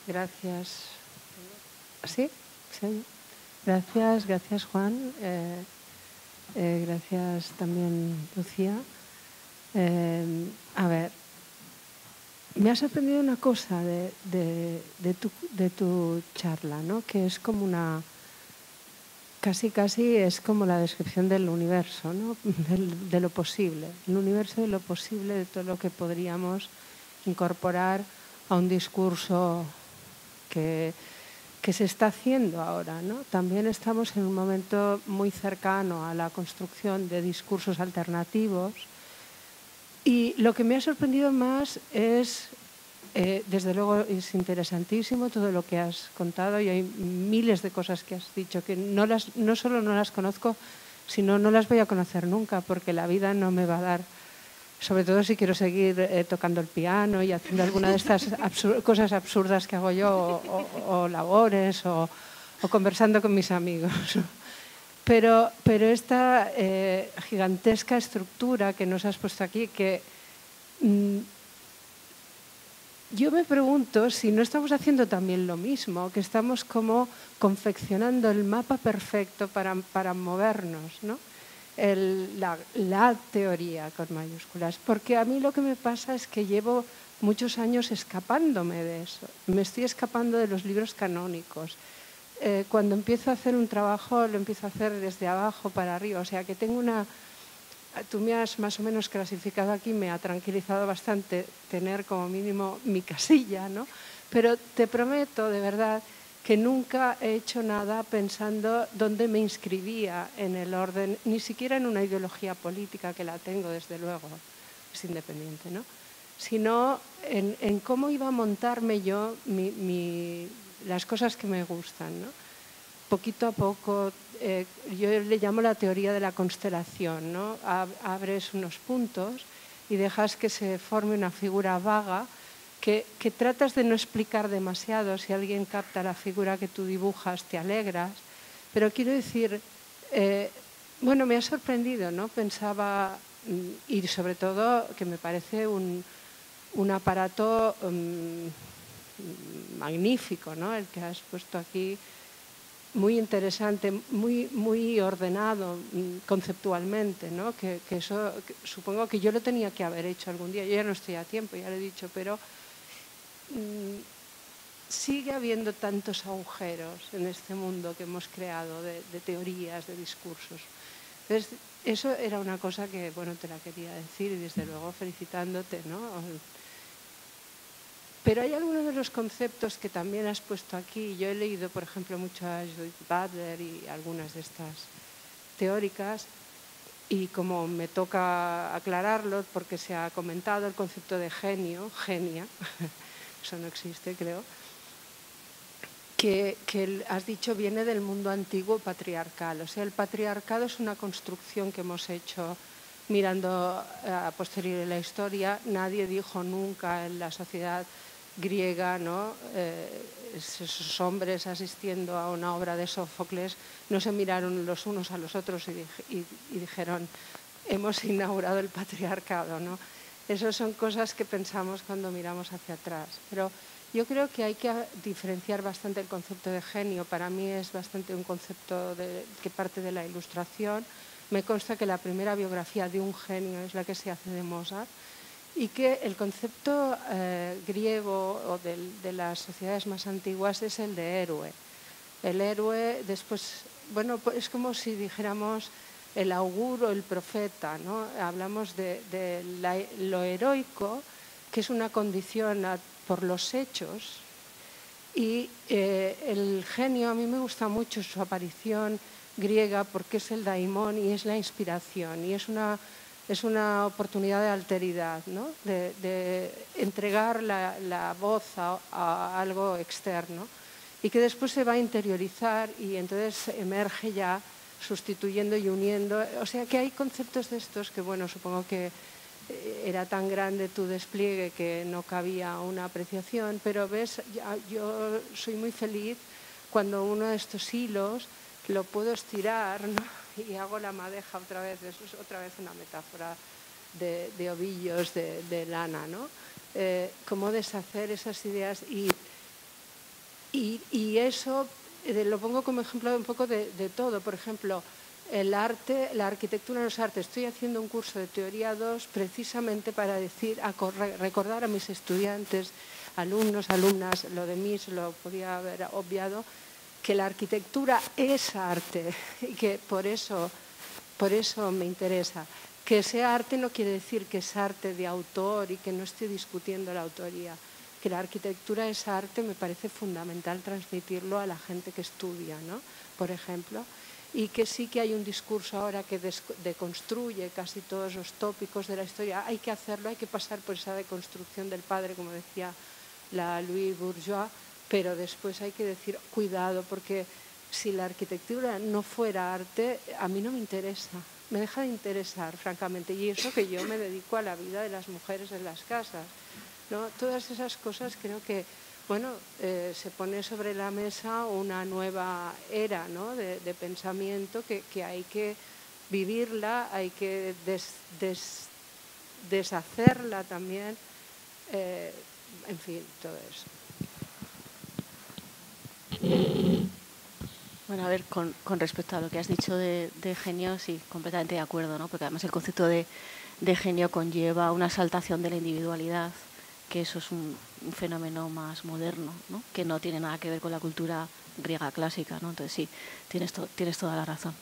Gracias. ¿Sí? ¿Sí? Gracias Juan. Gracias también Lucía. A ver, me ha sorprendido una cosa de tu charla, ¿no?, que es como una... Casi es como la descripción del universo, ¿no?, de lo posible. El universo de lo posible, de todo lo que podríamos incorporar a un discurso que se está haciendo ahora, ¿no? También estamos en un momento muy cercano a la construcción de discursos alternativos, y lo que me ha sorprendido más es, desde luego es interesantísimo todo lo que has contado, y hay miles de cosas que has dicho que no solo no las conozco, sino no las voy a conocer nunca, porque la vida no me va a dar, sobre todo si quiero seguir tocando el piano y haciendo alguna de estas cosas absurdas que hago yo, o labores, o conversando con mis amigos. Pero esta gigantesca estructura que nos has puesto aquí, que yo me pregunto si no estamos haciendo también lo mismo, que estamos como confeccionando el mapa perfecto para movernos, ¿no? La teoría con mayúsculas, porque a mí lo que me pasa es que llevo muchos años escapándome de eso, me estoy escapando de los libros canónicos. Cuando empiezo a hacer un trabajo lo empiezo a hacer desde abajo para arriba, o sea que tengo una... Tú me has más o menos clasificado aquí, me ha tranquilizado bastante tener como mínimo mi casilla, ¿no? Pero te prometo de verdad que nunca he hecho nada pensando dónde me inscribía en el orden, ni siquiera en una ideología política, que la tengo desde luego, es independiente, ¿no? Sino en cómo iba a montarme yo las cosas que me gustan, ¿no? Poquito a poco, yo le llamo la teoría de la constelación, ¿no? Abres unos puntos y dejas que se forme una figura vaga que tratas de no explicar demasiado. Si alguien capta la figura que tú dibujas, te alegras. Pero quiero decir, bueno, me ha sorprendido, ¿no? Pensaba, y sobre todo que me parece un aparato magnífico, ¿no? El que has puesto aquí, muy interesante, muy ordenado conceptualmente, ¿no? Que eso supongo que yo lo tenía que haber hecho algún día. Yo ya no estoy a tiempo, ya lo he dicho, pero sigue habiendo tantos agujeros en este mundo que hemos creado de teorías, de discursos. Entonces, eso era una cosa que, bueno, te la quería decir, y desde luego felicitándote, ¿no? Pero hay algunos de los conceptos que también has puesto aquí. Yo he leído, por ejemplo, mucho a Judith Butler y algunas de estas teóricas, y como me toca aclararlo, porque se ha comentado el concepto de genio, genia, eso no existe, creo, que has dicho viene del mundo antiguo patriarcal. O sea, el patriarcado es una construcción que hemos hecho mirando a posteriori la historia. Nadie dijo nunca en la sociedad griega, ¿no? Esos hombres asistiendo a una obra de Sófocles no se miraron los unos a los otros y dijeron, hemos inaugurado el patriarcado, ¿no? Esas son cosas que pensamos cuando miramos hacia atrás. Pero yo creo que hay que diferenciar bastante el concepto de genio. Para mí es bastante un concepto que parte de la Ilustración. Me consta que la primera biografía de un genio es la que se hace de Mozart, y que el concepto griego o de las sociedades más antiguas es el de héroe. El héroe después, bueno, es como si dijéramos el augur o el profeta, ¿no? Hablamos de lo heroico, que es una condición por los hechos, y el genio, a mí me gusta mucho su aparición griega porque es el daimón y es la inspiración, y es una oportunidad de alteridad, ¿no? De entregar la voz a algo externo, y que después se va a interiorizar y entonces emerge ya sustituyendo y uniendo. O sea que hay conceptos de estos que, bueno, supongo que era tan grande tu despliegue que no cabía una apreciación, pero ves, yo soy muy feliz cuando uno de estos hilos lo puedo estirar, ¿no? Y hago la madeja otra vez. Eso es otra vez una metáfora de ovillos de lana, ¿no? Cómo deshacer esas ideas y eso lo pongo como ejemplo un poco de todo. Por ejemplo, el arte, la arquitectura en los artes. Estoy haciendo un curso de teoría 2 precisamente para recordar a mis estudiantes, alumnos, alumnas, lo de mí se lo podía haber obviado, que la arquitectura es arte y que por eso me interesa. Que sea arte no quiere decir que es arte de autor y que no estoy discutiendo la autoría. Que la arquitectura es arte, me parece fundamental transmitirlo a la gente que estudia, ¿no? Por ejemplo, y que sí que hay un discurso ahora que deconstruye casi todos los tópicos de la historia. Hay que hacerlo, hay que pasar por esa deconstrucción del padre, como decía la Louise Bourgeois, pero después hay que decir, cuidado, porque si la arquitectura no fuera arte, a mí no me interesa, me deja de interesar, francamente, y eso que yo me dedico a la vida de las mujeres en las casas, ¿no? Todas esas cosas creo que, bueno, se pone sobre la mesa una nueva era, ¿no? de pensamiento que hay que vivirla, hay que deshacerla también, en fin, todo eso. Bueno, a ver, con respecto a lo que has dicho de genio, sí, completamente de acuerdo, ¿no? Porque además el concepto de genio conlleva una exaltación de la individualidad, que eso es un fenómeno más moderno, ¿no? Que no tiene nada que ver con la cultura griega clásica, ¿no? Entonces sí, tienes toda la razón.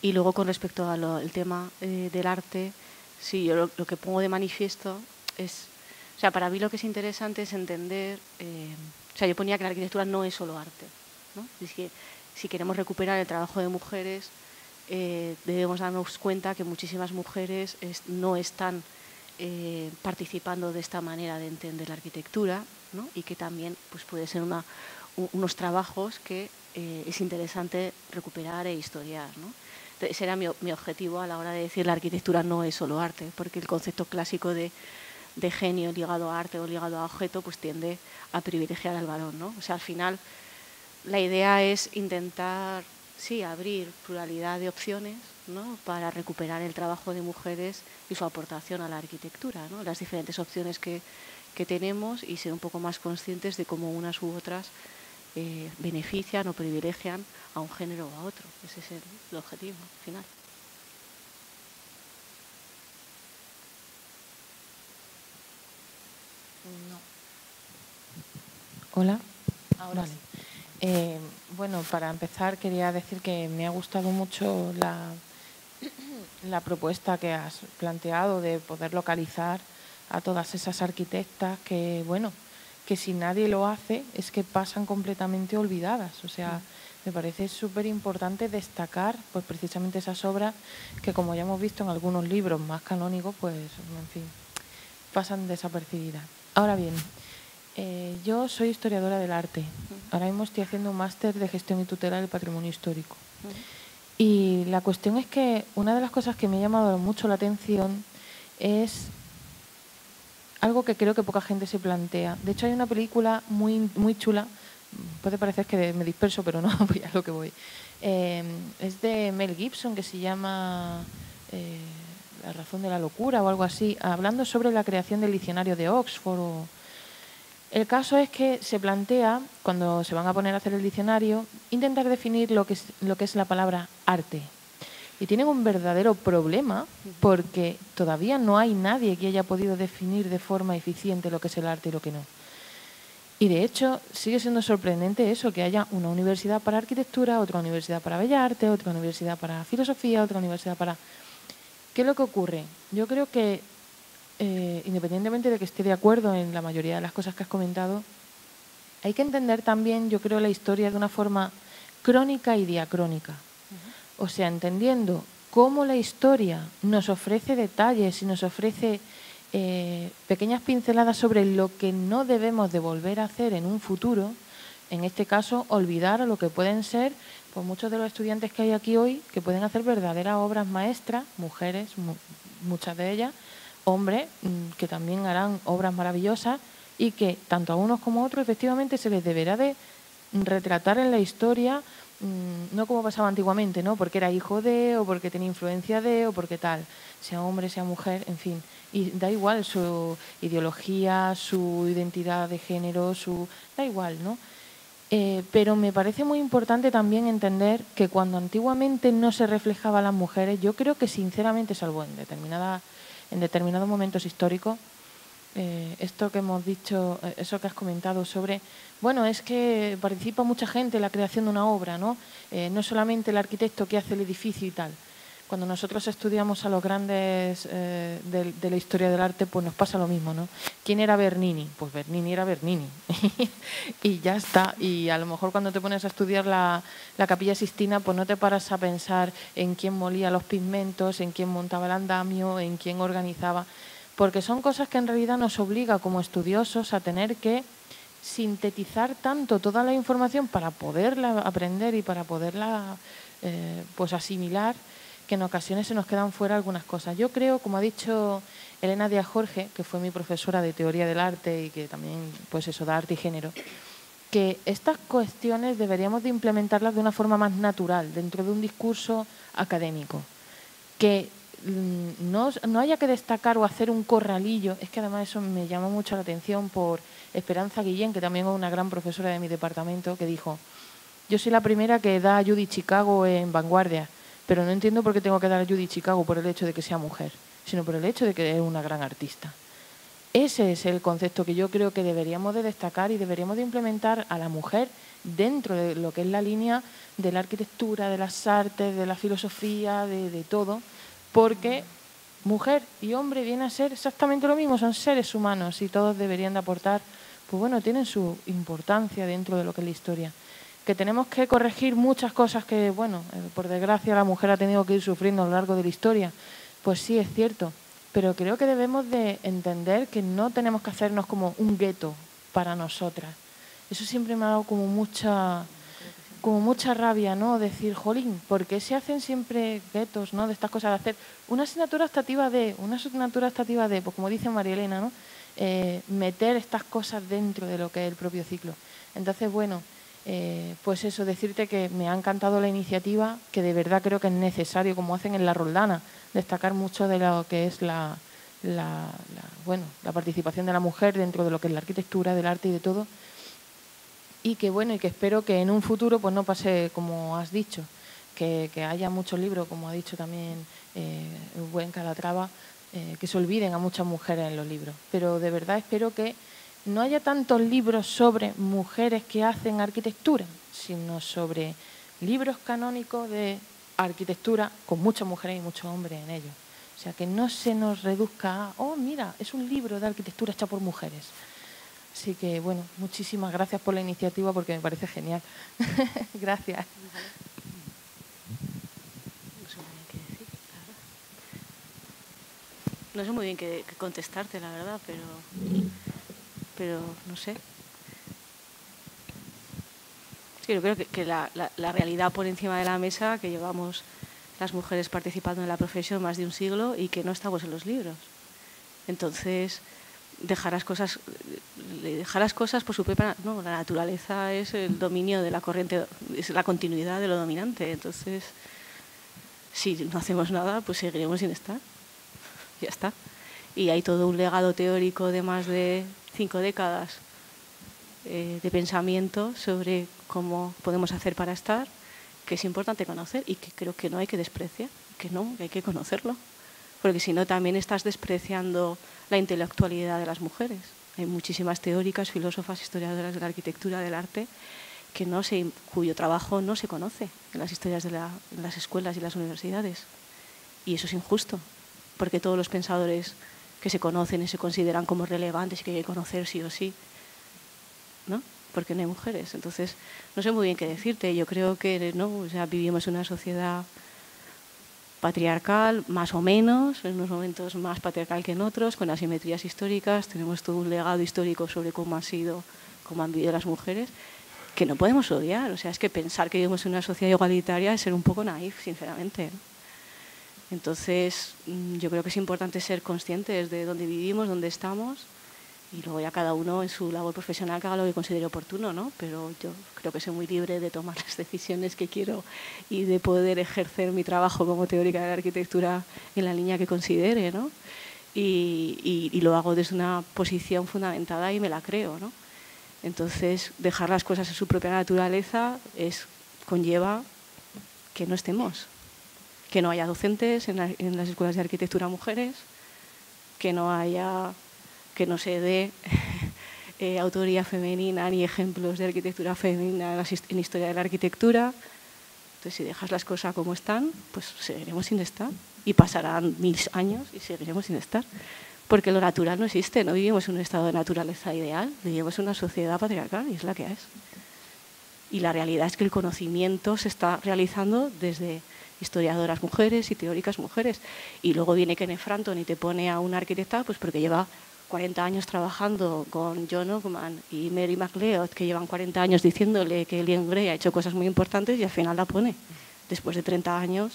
Y luego con respecto al tema del arte, sí, yo lo que pongo de manifiesto es, o sea, para mí lo que es interesante es entender, o sea, yo ponía que la arquitectura no es solo arte, ¿no? Si queremos recuperar el trabajo de mujeres, debemos darnos cuenta que muchísimas mujeres no están participando de esta manera de entender la arquitectura, ¿no? Y que también pues, puede ser unos trabajos que es interesante recuperar e historiar, ¿no? Entonces, ese era mi objetivo a la hora de decir la arquitectura no es solo arte, porque el concepto clásico de genio ligado a arte o ligado a objeto pues tiende a privilegiar al varón, ¿no? O sea, al final la idea es intentar, sí, abrir pluralidad de opciones, ¿no? Para recuperar el trabajo de mujeres y su aportación a la arquitectura, ¿no? Las diferentes opciones que tenemos y ser un poco más conscientes de cómo unas u otras benefician o privilegian a un género o a otro. Ese es el objetivo final. No. Hola. Ahora Vale. sí. Bueno, para empezar quería decir que me ha gustado mucho la propuesta que has planteado de poder localizar a todas esas arquitectas que, bueno, que si nadie lo hace es que pasan completamente olvidadas. O sea, me parece súper importante destacar pues precisamente esas obras que, como ya hemos visto en algunos libros más canónicos, pues, en fin, pasan desapercibidas. Ahora bien, yo soy historiadora del arte. Ahora mismo estoy haciendo un máster de gestión y tutela del patrimonio histórico. Y la cuestión es que una de las cosas que me ha llamado mucho la atención es algo que creo que poca gente se plantea. De hecho, hay una película muy, muy chula, puede parecer que me disperso, pero no, voy a lo que voy. Es de Mel Gibson, que se llama La razón de la locura o algo así, hablando sobre la creación del diccionario de Oxford. El caso es que se plantea, cuando se van a poner a hacer el diccionario, intentar definir lo que es la palabra arte. Y tienen un verdadero problema porque todavía no hay nadie que haya podido definir de forma eficiente lo que es el arte y lo que no. Y de hecho sigue siendo sorprendente eso, que haya una universidad para arquitectura, otra universidad para bellas artes, otra universidad para filosofía, otra universidad para... ¿Qué es lo que ocurre? Yo creo que, independientemente de que esté de acuerdo en la mayoría de las cosas que has comentado, hay que entender también, yo creo, la historia de una forma crónica y diacrónica. O sea, entendiendo cómo la historia nos ofrece detalles y nos ofrece pequeñas pinceladas sobre lo que no debemos de volver a hacer en un futuro, en este caso, olvidar a lo que pueden ser pues, muchos de los estudiantes que hay aquí hoy, que pueden hacer verdaderas obras maestras, mujeres, muchas de ellas, hombres, que también harán obras maravillosas y que tanto a unos como a otros efectivamente se les deberá de retratar en la historia, no como pasaba antiguamente, ¿no? Porque era hijo de, o porque tenía influencia de, o porque tal, sea hombre, sea mujer, en fin. Y da igual su ideología, su identidad de género, da igual, ¿no? Pero me parece muy importante también entender que cuando antiguamente no se reflejaba a las mujeres, yo creo que sinceramente, salvo en determinados momentos históricos, esto que hemos dicho, eso que has comentado sobre, bueno, es que participa mucha gente en la creación de una obra, ¿no? No solamente el arquitecto que hace el edificio y tal. Cuando nosotros estudiamos a los grandes de la historia del arte, pues nos pasa lo mismo, ¿no? ¿Quién era Bernini? Pues Bernini era Bernini. Y ya está. Y a lo mejor cuando te pones a estudiar la Capilla Sixtina, pues no te paras a pensar en quién molía los pigmentos, en quién montaba el andamio, en quién organizaba... Porque son cosas que en realidad nos obliga como estudiosos a tener que sintetizar tanto toda la información para poderla aprender y para poderla pues asimilar, que en ocasiones se nos quedan fuera algunas cosas. Yo creo, como ha dicho Elena Díaz Jorge, que fue mi profesora de teoría del arte y que también pues eso da arte y género, que estas cuestiones deberíamos de implementarlas de una forma más natural dentro de un discurso académico, que no haya que destacar o hacer un corralillo. Es que además eso me llamó mucho la atención por Esperanza Guillén, que también es una gran profesora de mi departamento, que dijo: yo soy la primera que da a Judy Chicago en Vanguardia, pero no entiendo por qué tengo que dar a Judy Chicago por el hecho de que sea mujer, sino por el hecho de que es una gran artista. Ese es el concepto que yo creo que deberíamos de destacar y deberíamos de implementar a la mujer dentro de lo que es la línea de la arquitectura, de las artes, de la filosofía, de todo, porque mujer y hombre vienen a ser exactamente lo mismo, son seres humanos y todos deberían de aportar, pues bueno, tienen su importancia dentro de lo que es la historia. que tenemos que corregir muchas cosas que, bueno, por desgracia la mujer ha tenido que ir sufriendo a lo largo de la historia. Pues sí, es cierto, pero creo que debemos de entender que no tenemos que hacernos como un gueto para nosotras. Eso siempre me ha dado como mucha rabia, ¿no? Decir, jolín, ¿por qué se hacen siempre guetos, ¿no? De estas cosas, de hacer una asignatura optativa de, pues como dice María Elena, ¿no? Meter estas cosas dentro de lo que es el propio ciclo. Entonces, bueno, pues eso, decirte que me ha encantado la iniciativa, que de verdad creo que es necesario, como hacen en la Roldana, destacar mucho de lo que es la participación de la mujer dentro de lo que es la arquitectura, del arte y de todo. Y que bueno, y que espero que en un futuro pues no pase como has dicho, que haya muchos libros, como ha dicho también el buen Calatrava, que se olviden a muchas mujeres en los libros. Pero de verdad espero que no haya tantos libros sobre mujeres que hacen arquitectura, sino sobre libros canónicos de arquitectura con muchas mujeres y muchos hombres en ellos. O sea, que no se nos reduzca a, oh, mira, es un libro de arquitectura hecho por mujeres. Así que, bueno, muchísimas gracias por la iniciativa porque me parece genial. Gracias. No sé muy bien qué contestarte, la verdad, pero no sé. Es que yo creo que la realidad por encima de la mesa, que llevamos las mujeres participando en la profesión más de un siglo y que no estamos en los libros. Entonces, dejar las cosas por su propia... No, la naturaleza es el dominio de la corriente, es la continuidad de lo dominante. Entonces, si no hacemos nada, pues seguiremos sin estar. Ya está. Y hay todo un legado teórico de más de 5 décadas de pensamiento sobre cómo podemos hacer para estar, que es importante conocer y que creo que no hay que despreciar, que hay que conocerlo. Porque si no también estás despreciando la intelectualidad de las mujeres. Hay muchísimas teóricas, filósofas, historiadoras de la arquitectura, del arte, cuyo trabajo no se conoce en las historias de las escuelas y las universidades. Y eso es injusto, porque todos los pensadores que se conocen y se consideran como relevantes y que hay que conocer sí o sí, ¿no? Porque no hay mujeres. Entonces, no sé muy bien qué decirte. Yo creo que vivimos en una sociedad patriarcal, más o menos, en unos momentos más patriarcal que en otros, con asimetrías históricas. Tenemos todo un legado histórico sobre cómo han vivido las mujeres, que no podemos odiar. O sea, es que pensar que vivimos en una sociedad igualitaria es ser un poco naif, sinceramente, ¿no? Entonces, yo creo que es importante ser conscientes de dónde vivimos, dónde estamos, y luego ya cada uno en su labor profesional que haga lo que considere oportuno, ¿no? Pero yo creo que soy muy libre de tomar las decisiones que quiero y de poder ejercer mi trabajo como teórica de la arquitectura en la línea que considere, ¿no? Y lo hago desde una posición fundamentada y me la creo, ¿no? Entonces, dejar las cosas en su propia naturaleza conlleva que no estemos, que no haya docentes en las escuelas de arquitectura mujeres, que no se dé autoría femenina ni ejemplos de arquitectura femenina en historia de la arquitectura. Entonces, si dejas las cosas como están, pues seguiremos sin estar. Y pasarán 1000 años y seguiremos sin estar. Porque lo natural no existe, no vivimos en un estado de naturaleza ideal, vivimos en una sociedad patriarcal y es la que es. Y la realidad es que el conocimiento se está realizando desde historiadoras mujeres y teóricas mujeres. Y luego viene Kenneth Frampton y te pone a una arquitecta pues porque lleva 40 años trabajando con John Ockman y Mary MacLeod, que llevan 40 años diciéndole que Liane Gray ha hecho cosas muy importantes y al final la pone. Después de 30 años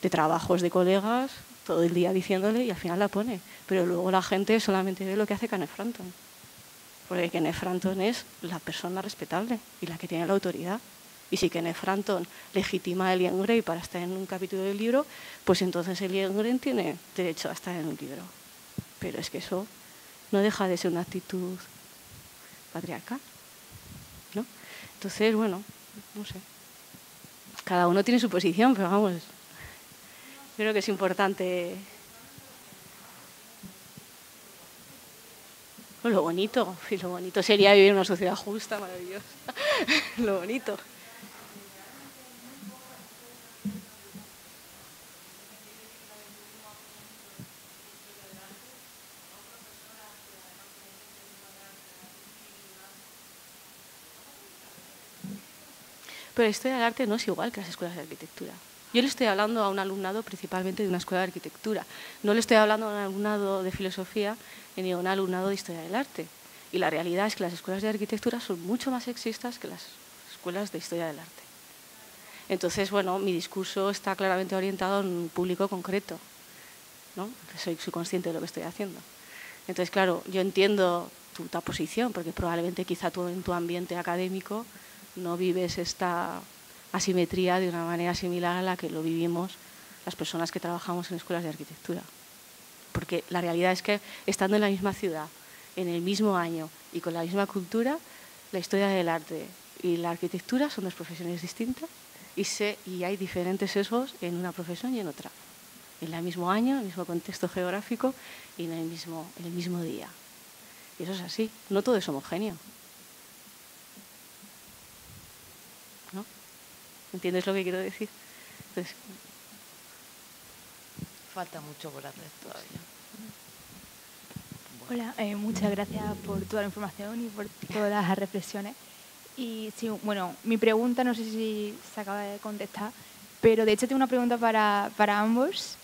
de trabajos de colegas, todo el día diciéndole y al final la pone. Pero luego la gente solamente ve lo que hace Kenneth Frampton. Porque Kenneth Frampton es la persona respetable y la que tiene la autoridad. Y si Kenneth Frampton legitima a Liane Gray para estar en un capítulo del libro, pues entonces Liane Gray tiene derecho a estar en un libro. Pero es que eso no deja de ser una actitud patriarcal, ¿no? Entonces, bueno, no sé. Cada uno tiene su posición, pero vamos, creo que es importante. Lo bonito sería vivir en una sociedad justa, maravillosa. Lo bonito. Pero la historia del arte no es igual que las escuelas de arquitectura. Yo le estoy hablando a un alumnado principalmente de una escuela de arquitectura. No le estoy hablando a un alumnado de filosofía ni a un alumnado de historia del arte. Y la realidad es que las escuelas de arquitectura son mucho más sexistas que las escuelas de historia del arte. Entonces, bueno, mi discurso está claramente orientado a un público concreto, ¿no? Soy consciente de lo que estoy haciendo. Entonces, claro, yo entiendo tu posición, porque probablemente quizá tú en tu ambiente académico no vives esta asimetría de una manera similar a la que lo vivimos las personas que trabajamos en escuelas de arquitectura. Porque la realidad es que estando en la misma ciudad, en el mismo año y con la misma cultura, la historia del arte y la arquitectura son dos profesiones distintas y hay diferentes sesgos en una profesión y en otra. En el mismo año, en el mismo contexto geográfico y en el mismo día. Y eso es así, no todo es homogéneo. ¿No? ¿Entiendes lo que quiero decir? Entonces, Falta mucho por hacer todavía. Hola, muchas gracias por toda la información y por todas las reflexiones. Y sí, bueno, mi pregunta no sé si se acaba de contestar, pero de hecho tengo una pregunta para ambos.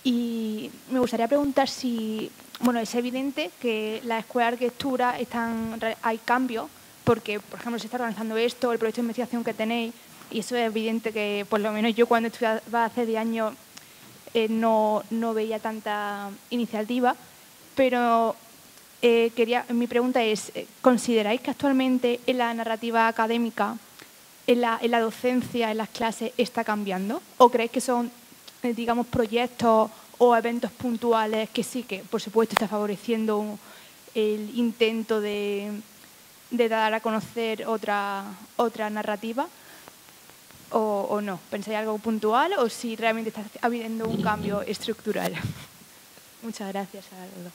Y me gustaría preguntar si, bueno, es evidente que la escuela de arquitectura hay cambios, porque, por ejemplo, se está organizando esto, el proyecto de investigación que tenéis, y eso es evidente que, por lo menos yo cuando estudiaba hace 10 años no veía tanta iniciativa, pero mi pregunta es, ¿consideráis que actualmente en la narrativa académica, en la docencia, en las clases, está cambiando? ¿O creéis que son, digamos, proyectos o eventos puntuales que sí que, por supuesto, está favoreciendo el intento de dar a conocer otra narrativa? ¿O no? ¿Pensáis algo puntual o si realmente está habiendo un cambio estructural? Muchas gracias a los dos.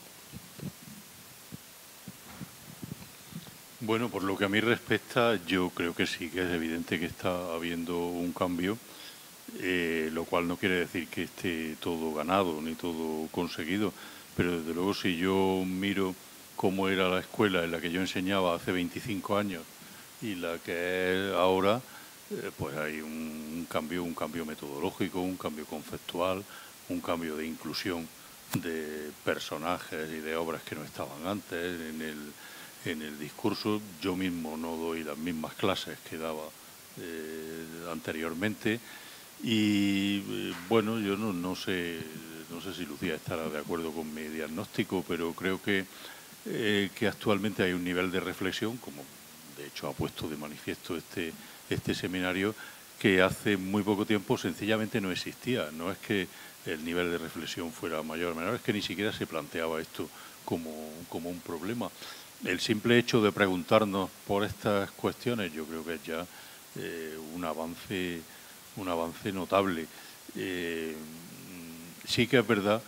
Bueno, por lo que a mí respecta, yo creo que sí, que es evidente que está habiendo un cambio, lo cual no quiere decir que esté todo ganado ni todo conseguido, pero desde luego si yo miro cómo era la escuela en la que yo enseñaba hace 25 años y la que es ahora, pues hay un cambio metodológico, un cambio conceptual, un cambio de inclusión de personajes y de obras que no estaban antes en el discurso. Yo mismo no doy las mismas clases que daba anteriormente y bueno, yo no sé si Lucía estará de acuerdo con mi diagnóstico, pero creo que actualmente hay un nivel de reflexión, como de hecho ha puesto de manifiesto este seminario, que hace muy poco tiempo sencillamente no existía. No es que el nivel de reflexión fuera mayor o menor, es que ni siquiera se planteaba esto como un problema. El simple hecho de preguntarnos por estas cuestiones yo creo que es ya un avance notable. Sí que es verdad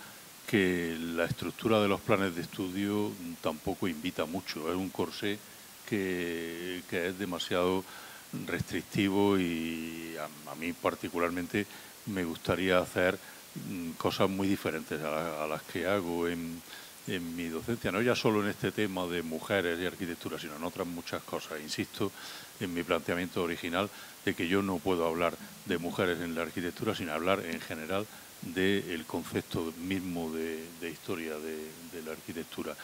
que la estructura de los planes de estudio tampoco invita mucho. Es un corsé que es demasiado restrictivo y a mí particularmente me gustaría hacer cosas muy diferentes a las que hago en mi docencia, no ya solo en este tema de mujeres y arquitectura, sino en otras muchas cosas. Insisto en mi planteamiento original de que yo no puedo hablar de mujeres en la arquitectura sin hablar en general del concepto mismo de historia de la arquitectura.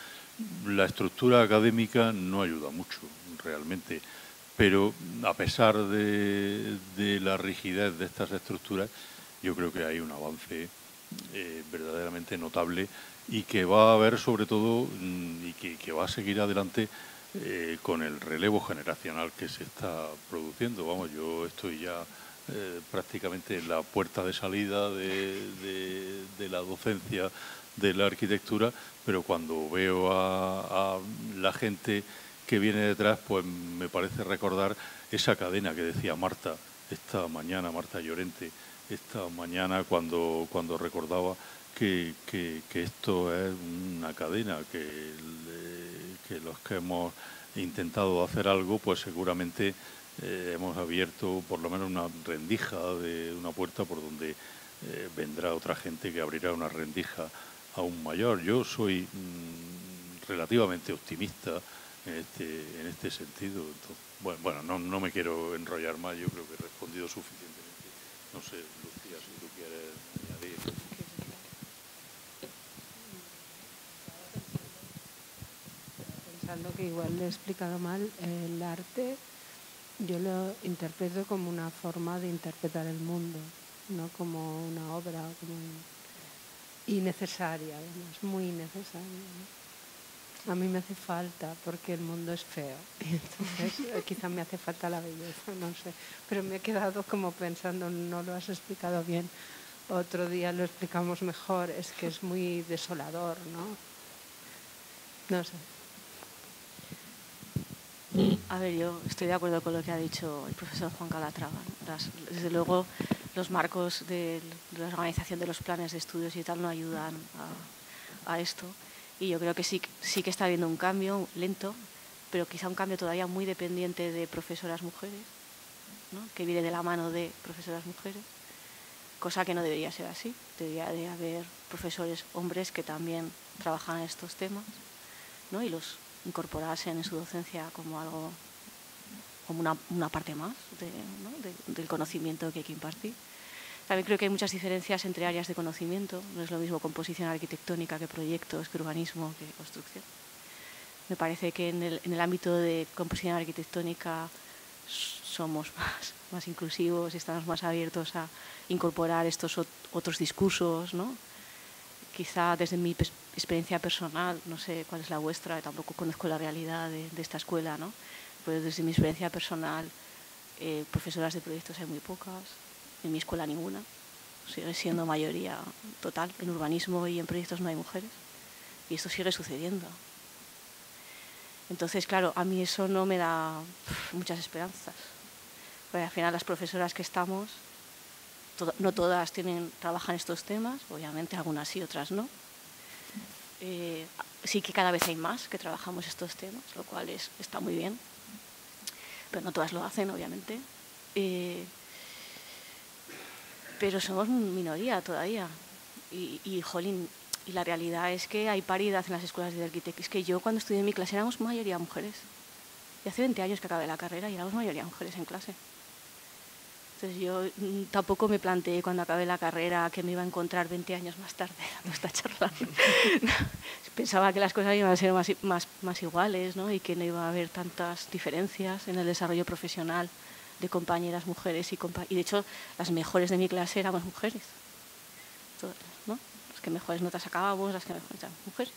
La estructura académica no ayuda mucho, realmente, pero a pesar de la rigidez de estas estructuras, yo creo que hay un avance verdaderamente notable y que va a haber sobre todo y que va a seguir adelante con el relevo generacional que se está produciendo. Vamos, yo estoy ya prácticamente en la puerta de salida de la docencia de la arquitectura, pero cuando veo a la gente que viene detrás, pues me parece recordar esa cadena que decía Marta esta mañana, Marta Llorente, esta mañana cuando recordaba que esto es una cadena, que los que hemos intentado hacer algo, pues seguramente hemos abierto por lo menos una rendija de una puerta por donde vendrá otra gente que abrirá una rendija aún mayor. Yo soy relativamente optimista en este sentido. Entonces, bueno, no me quiero enrollar más, yo creo que he respondido suficientemente. No sé, Lucía, si tú quieres añadir. Pensando que igual le he explicado mal, el arte yo lo interpreto como una forma de interpretar el mundo, no como una obra, y necesaria, además, muy necesaria, ¿no? A mí me hace falta porque el mundo es feo, y entonces quizá me hace falta la belleza, no sé, pero me he quedado como pensando, no lo has explicado bien, otro día lo explicamos mejor, es que es muy desolador, ¿no? No sé. A ver, yo estoy de acuerdo con lo que ha dicho el profesor Juan Calatrava, ¿no? Desde luego, los marcos de la organización de los planes de estudios y tal no ayudan a esto. Y yo creo que sí que está habiendo un cambio lento, pero quizá un cambio todavía muy dependiente de profesoras mujeres, ¿no? Que viene de la mano de profesoras mujeres, cosa que no debería ser así. Debería de haber profesores hombres que también trabajan en estos temas, ¿no? Y los incorporasen en su docencia como algo, como una parte más del conocimiento que hay que impartir. También creo que hay muchas diferencias entre áreas de conocimiento. No es lo mismo composición arquitectónica que proyectos, que urbanismo, que construcción. Me parece que en el ámbito de composición arquitectónica somos más inclusivos y estamos más abiertos a incorporar estos otros discursos, ¿no? Quizá desde mi experiencia personal, no sé cuál es la vuestra, tampoco conozco la realidad de esta escuela, ¿no? Pero desde mi experiencia personal, profesoras de proyectos hay muy pocas, en mi escuela ninguna, sigue siendo mayoría total, en urbanismo y en proyectos no hay mujeres, y esto sigue sucediendo. Entonces, claro, a mí eso no me da muchas esperanzas, porque al final las profesoras que estamos, no todas trabajan estos temas, obviamente algunas sí, otras no. Sí que cada vez hay más que trabajamos estos temas, lo cual está muy bien, pero no todas lo hacen, obviamente. Pero somos minoría todavía. Jolín, y la realidad es que hay paridad en las escuelas de arquitectura. Es que yo cuando estudié en mi clase éramos mayoría mujeres. Y hace 20 años que acabé la carrera y éramos mayoría mujeres en clase. Entonces yo tampoco me planteé cuando acabé la carrera que me iba a encontrar 20 años más tarde dando esta charla. Pensaba que las cosas iban a ser más iguales, ¿no? Y que no iba a haber tantas diferencias en el desarrollo profesional de compañeras mujeres y de hecho las mejores de mi clase éramos mujeres. Todas, ¿no? Las que mejores notas sacábamos, las que mejores eran mujeres.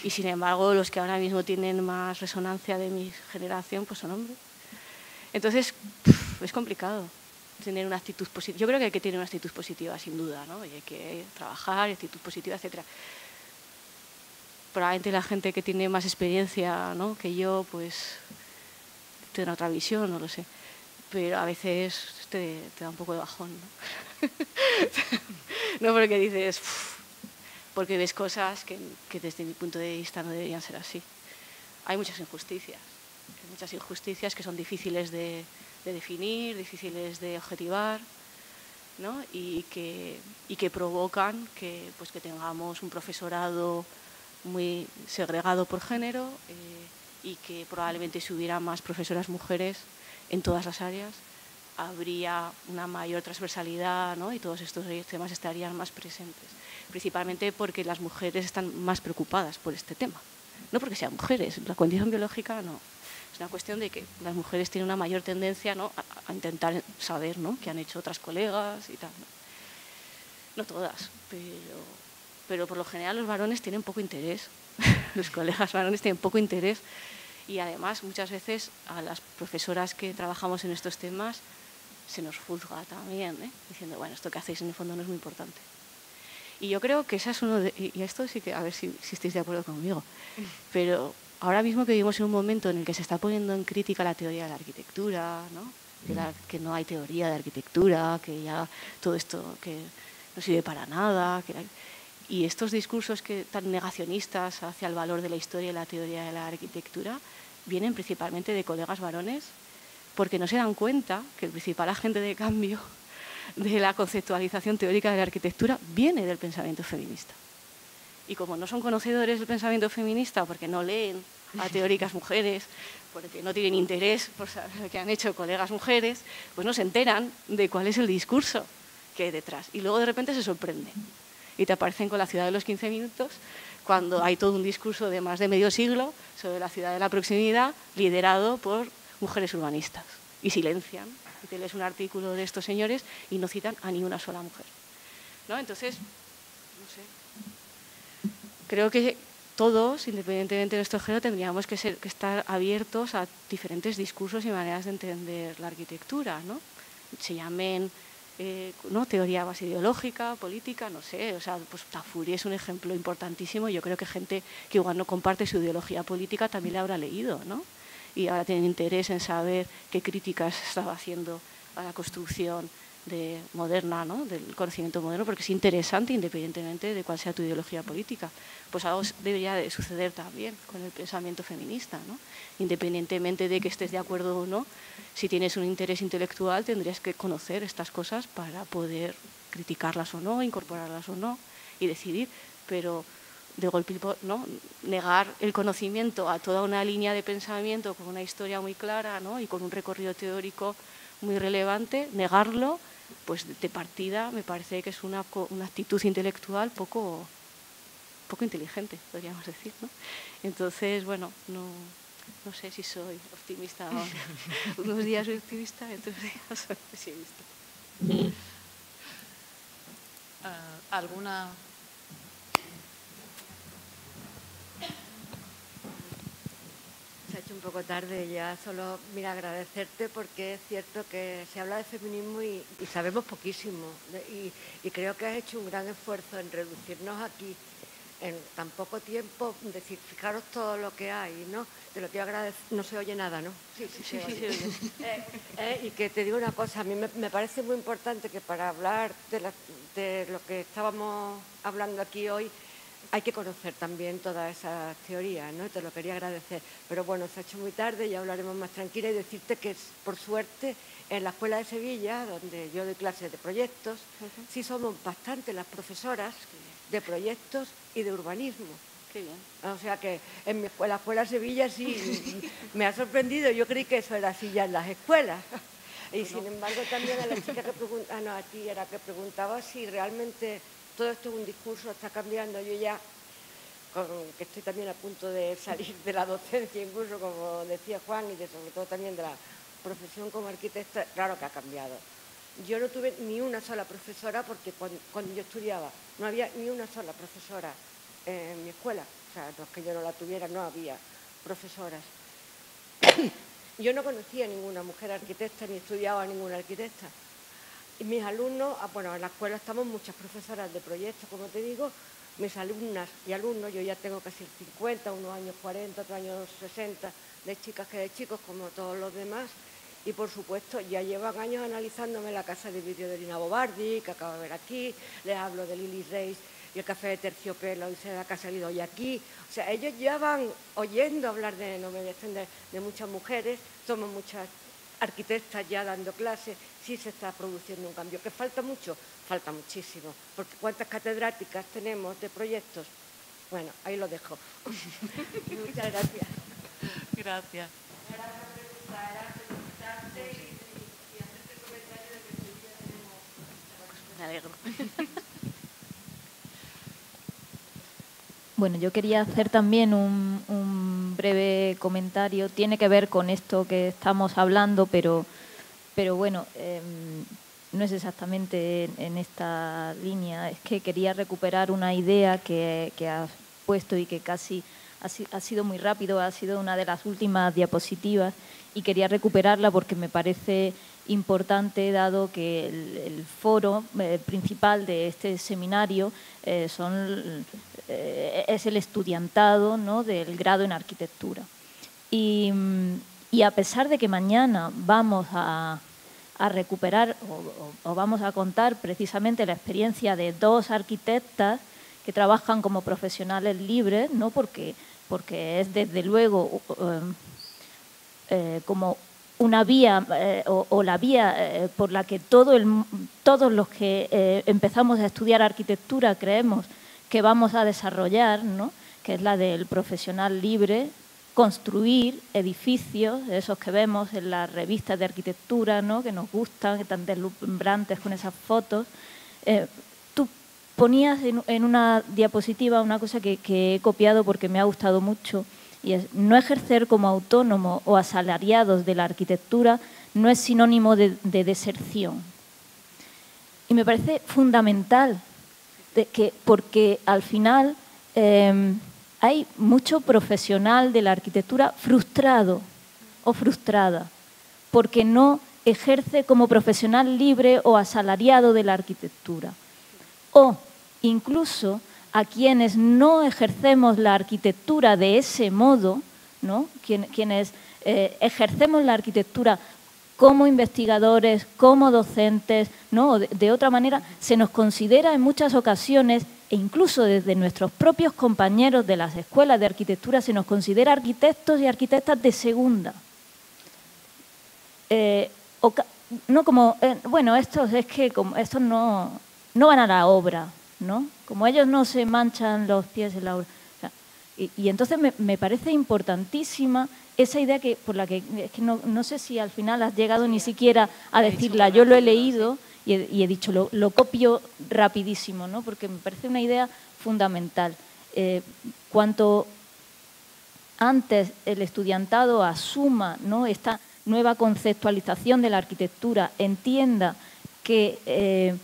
Y sin embargo los que ahora mismo tienen más resonancia de mi generación pues son hombres. Entonces es complicado tener una actitud positiva. Yo creo que hay que tener una actitud positiva, sin duda, ¿no? Y hay que trabajar, actitud positiva, etcétera. Probablemente la gente que tiene más experiencia, ¿no?, que yo, pues tiene otra visión, no lo sé. Pero a veces te da un poco de bajón, ¿no? No, porque dices, porque ves cosas que desde mi punto de vista no deberían ser así. Hay muchas injusticias que son difíciles de definir, difíciles de objetivar, ¿no? y que provocan que tengamos un profesorado muy segregado por género y que probablemente si hubiera más profesoras mujeres en todas las áreas habría una mayor transversalidad, ¿no? Y todos estos temas estarían más presentes, principalmente porque las mujeres están más preocupadas por este tema, no porque sean mujeres, la condición biológica no. Es una cuestión de que las mujeres tienen una mayor tendencia, ¿no?, a intentar saber, ¿no?, qué han hecho otras colegas y tal, ¿no? No todas, pero por lo general los varones tienen poco interés. Los colegas varones tienen poco interés y además muchas veces a las profesoras que trabajamos en estos temas se nos juzga también, diciendo, bueno, esto que hacéis en el fondo no es muy importante. Y yo creo que esa es uno de... Y esto sí que, a ver si estáis de acuerdo conmigo, pero ahora mismo que vivimos en un momento en el que se está poniendo en crítica la teoría de la arquitectura, ¿no?, que no hay teoría de arquitectura, que ya todo esto que no sirve para nada, y estos discursos tan negacionistas hacia el valor de la historia y la teoría de la arquitectura vienen principalmente de colegas varones porque no se dan cuenta que el principal agente de cambio de la conceptualización teórica de la arquitectura viene del pensamiento feminista. Y como no son conocedores del pensamiento feminista porque no leen a teóricas mujeres, porque no tienen interés por saber lo que han hecho colegas mujeres, pues no se enteran de cuál es el discurso que hay detrás. Y luego de repente se sorprenden y te aparecen con La ciudad de los 15 minutos, cuando hay todo un discurso de más de medio siglo sobre la ciudad de la proximidad, liderado por mujeres urbanistas. Y silencian. Y te lees un artículo de estos señores y no citan a ni una sola mujer, ¿no? Entonces, no sé. Creo que todos, independientemente de nuestro género, tendríamos que estar abiertos a diferentes discursos y maneras de entender la arquitectura, ¿no? Se llamen ¿no? teoría base ideológica, política, no sé. O sea, pues Tafuri es un ejemplo importantísimo. Yo creo que gente que igual no comparte su ideología política también la habrá leído, ¿no? Y ahora tienen interés en saber qué críticas estaba haciendo a la construcción moderna, ¿no? Del conocimiento moderno, porque es interesante independientemente de cuál sea tu ideología política. Pues algo debería de suceder también con el pensamiento feminista, ¿no? Independientemente de que estés de acuerdo o no, si tienes un interés intelectual tendrías que conocer estas cosas para poder criticarlas o no, incorporarlas o no y decidir, pero de golpe, ¿no? Negar el conocimiento a toda una línea de pensamiento con una historia muy clara, ¿no? Y con un recorrido teórico muy relevante, negarlo, pues de partida me parece que es una actitud intelectual poco inteligente, podríamos decir, ¿no? Entonces, bueno, no sé si soy optimista ahora. Unos días soy optimista, otros días soy pesimista. ¿Alguna...? Se ha hecho un poco tarde ya, solo mira agradecerte porque es cierto que se habla de feminismo y sabemos poquísimo y creo que has hecho un gran esfuerzo en reducirnos aquí en tan poco tiempo, decir, fijaros todo lo que hay, ¿no? Te lo quiero agradecer. No se oye nada, ¿no? Sí, se oye. Y que te digo una cosa, a mí me parece muy importante que para hablar de lo que estábamos hablando aquí hoy, hay que conocer también todas esas teorías, ¿no? Te lo quería agradecer. Pero bueno, se ha hecho muy tarde, ya hablaremos más tranquila y decirte que, por suerte, en la Escuela de Sevilla, donde yo doy clases de proyectos, sí somos bastante las profesoras de proyectos y de urbanismo. Qué bien. O sea que en la Escuela de Sevilla sí me ha sorprendido. Yo creí que eso era así ya en las escuelas. Y sin embargo también a la chica que preguntaba, no, a ti era que preguntaba si realmente todo esto es un discurso, está cambiando. Yo ya, que estoy también a punto de salir de la docencia, incluso como decía Juan, y sobre todo también de la profesión como arquitecta, claro que ha cambiado. Yo no tuve ni una sola profesora, porque cuando yo estudiaba no había ni una sola profesora en mi escuela. O sea, no es que yo no la tuviera, no había profesoras. Yo no conocía a ninguna mujer arquitecta, ni estudiaba a ninguna arquitecta. Y mis alumnos, bueno, en la escuela estamos muchas profesoras de proyectos, como te digo, mis alumnas y alumnos, yo ya tengo casi 50, unos años 40, otros años 60, de chicas que de chicos, como todos los demás, y por supuesto ya llevan años analizándome la casa de vídeo de Lina Bobardi, que acabo de ver aquí, les hablo de Lily Reis y el café de terciopelo y seda que ha salido hoy aquí. O sea, ellos ya van oyendo hablar de, no me voy a extender, de muchas mujeres, somos muchas arquitectas ya dando clases, sí se está produciendo un cambio. ¿Que falta mucho? Falta muchísimo, porque ¿cuántas catedráticas tenemos de proyectos? Bueno, ahí lo dejo. Muchas gracias. Gracias. Me alegro. Bueno, yo quería hacer también un breve comentario. Tiene que ver con esto que estamos hablando, pero bueno, no es exactamente en esta línea. Es que quería recuperar una idea que has puesto y que casi ha sido muy rápido, ha sido una de las últimas diapositivas y quería recuperarla porque me parece importante, dado que el foro principal de este seminario es el estudiantado, ¿no?, del grado en arquitectura. Y a pesar de que mañana vamos a recuperar o vamos a contar precisamente la experiencia de dos arquitectas que trabajan como profesionales libres, ¿no?, porque es desde luego como una vía o la vía por la que todos los que empezamos a estudiar arquitectura creemos que vamos a desarrollar, ¿no?, que es la del profesional libre, construir edificios, esos que vemos en las revistas de arquitectura, ¿no?, que nos gustan, que tan deslumbrantes con esas fotos. Tú ponías en una diapositiva una cosa que he copiado porque me ha gustado mucho, y es: no ejercer como autónomo o asalariados de la arquitectura no es sinónimo de deserción. Y me parece fundamental, porque al final hay mucho profesional de la arquitectura frustrado o frustrada porque no ejerce como profesional libre o asalariado de la arquitectura. O incluso a quienes no ejercemos la arquitectura de ese modo, ¿no?, quienes ejercemos la arquitectura como investigadores, como docentes, ¿no?, de otra manera, se nos considera en muchas ocasiones, e incluso desde nuestros propios compañeros de las escuelas de arquitectura, se nos considera arquitectos y arquitectas de segunda. No como, bueno, estos no van a la obra, ¿no? Como ellos no se manchan los pies en la obra. O sea, y entonces me parece importantísima esa idea por la que es que no sé si al final has llegado ni siquiera a decirla. Yo lo he leído y he dicho, lo copio rapidísimo, ¿no?, porque me parece una idea fundamental. Cuanto antes el estudiantado asuma, ¿no?, esta nueva conceptualización de la arquitectura, entienda que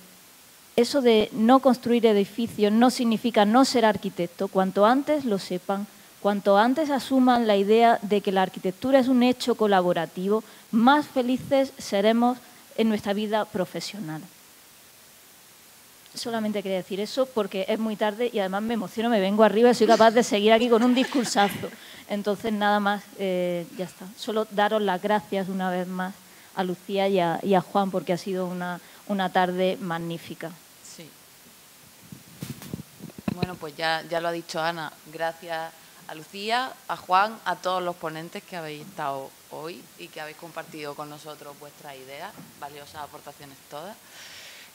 eso de no construir edificios no significa no ser arquitecto, cuanto antes lo sepan, cuanto antes asuman la idea de que la arquitectura es un hecho colaborativo, más felices seremos en nuestra vida profesional. Solamente quería decir eso porque es muy tarde y además me emociono, me vengo arriba y soy capaz de seguir aquí con un discursazo. Entonces, nada más, ya está. Solo daros las gracias una vez más a Lucía y a Juan, porque ha sido una tarde magnífica. Sí. Bueno, pues ya lo ha dicho Ana. Gracias a Lucía, a Juan, a todos los ponentes que habéis estado hoy y que habéis compartido con nosotros vuestras ideas, valiosas aportaciones todas.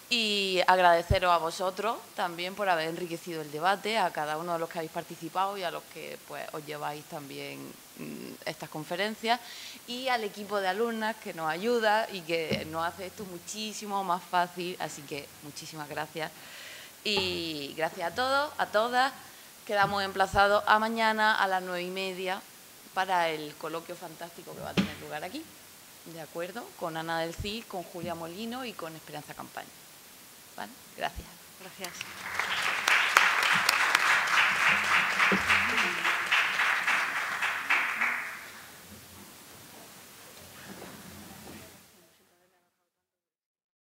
Y agradeceros a vosotros también por haber enriquecido el debate, a cada uno de los que habéis participado y a los que pues os lleváis también estas conferencias, y al equipo de alumnas que nos ayuda y que nos hace esto muchísimo más fácil. Así que muchísimas gracias. Y gracias a todos, a todas. Quedamos emplazados a mañana a las 9:30 para el coloquio fantástico que va a tener lugar aquí, ¿de acuerdo? Con Ana del Cid, con Julia Molino y con Esperanza Campaña. ¿Vale? Gracias. Gracias.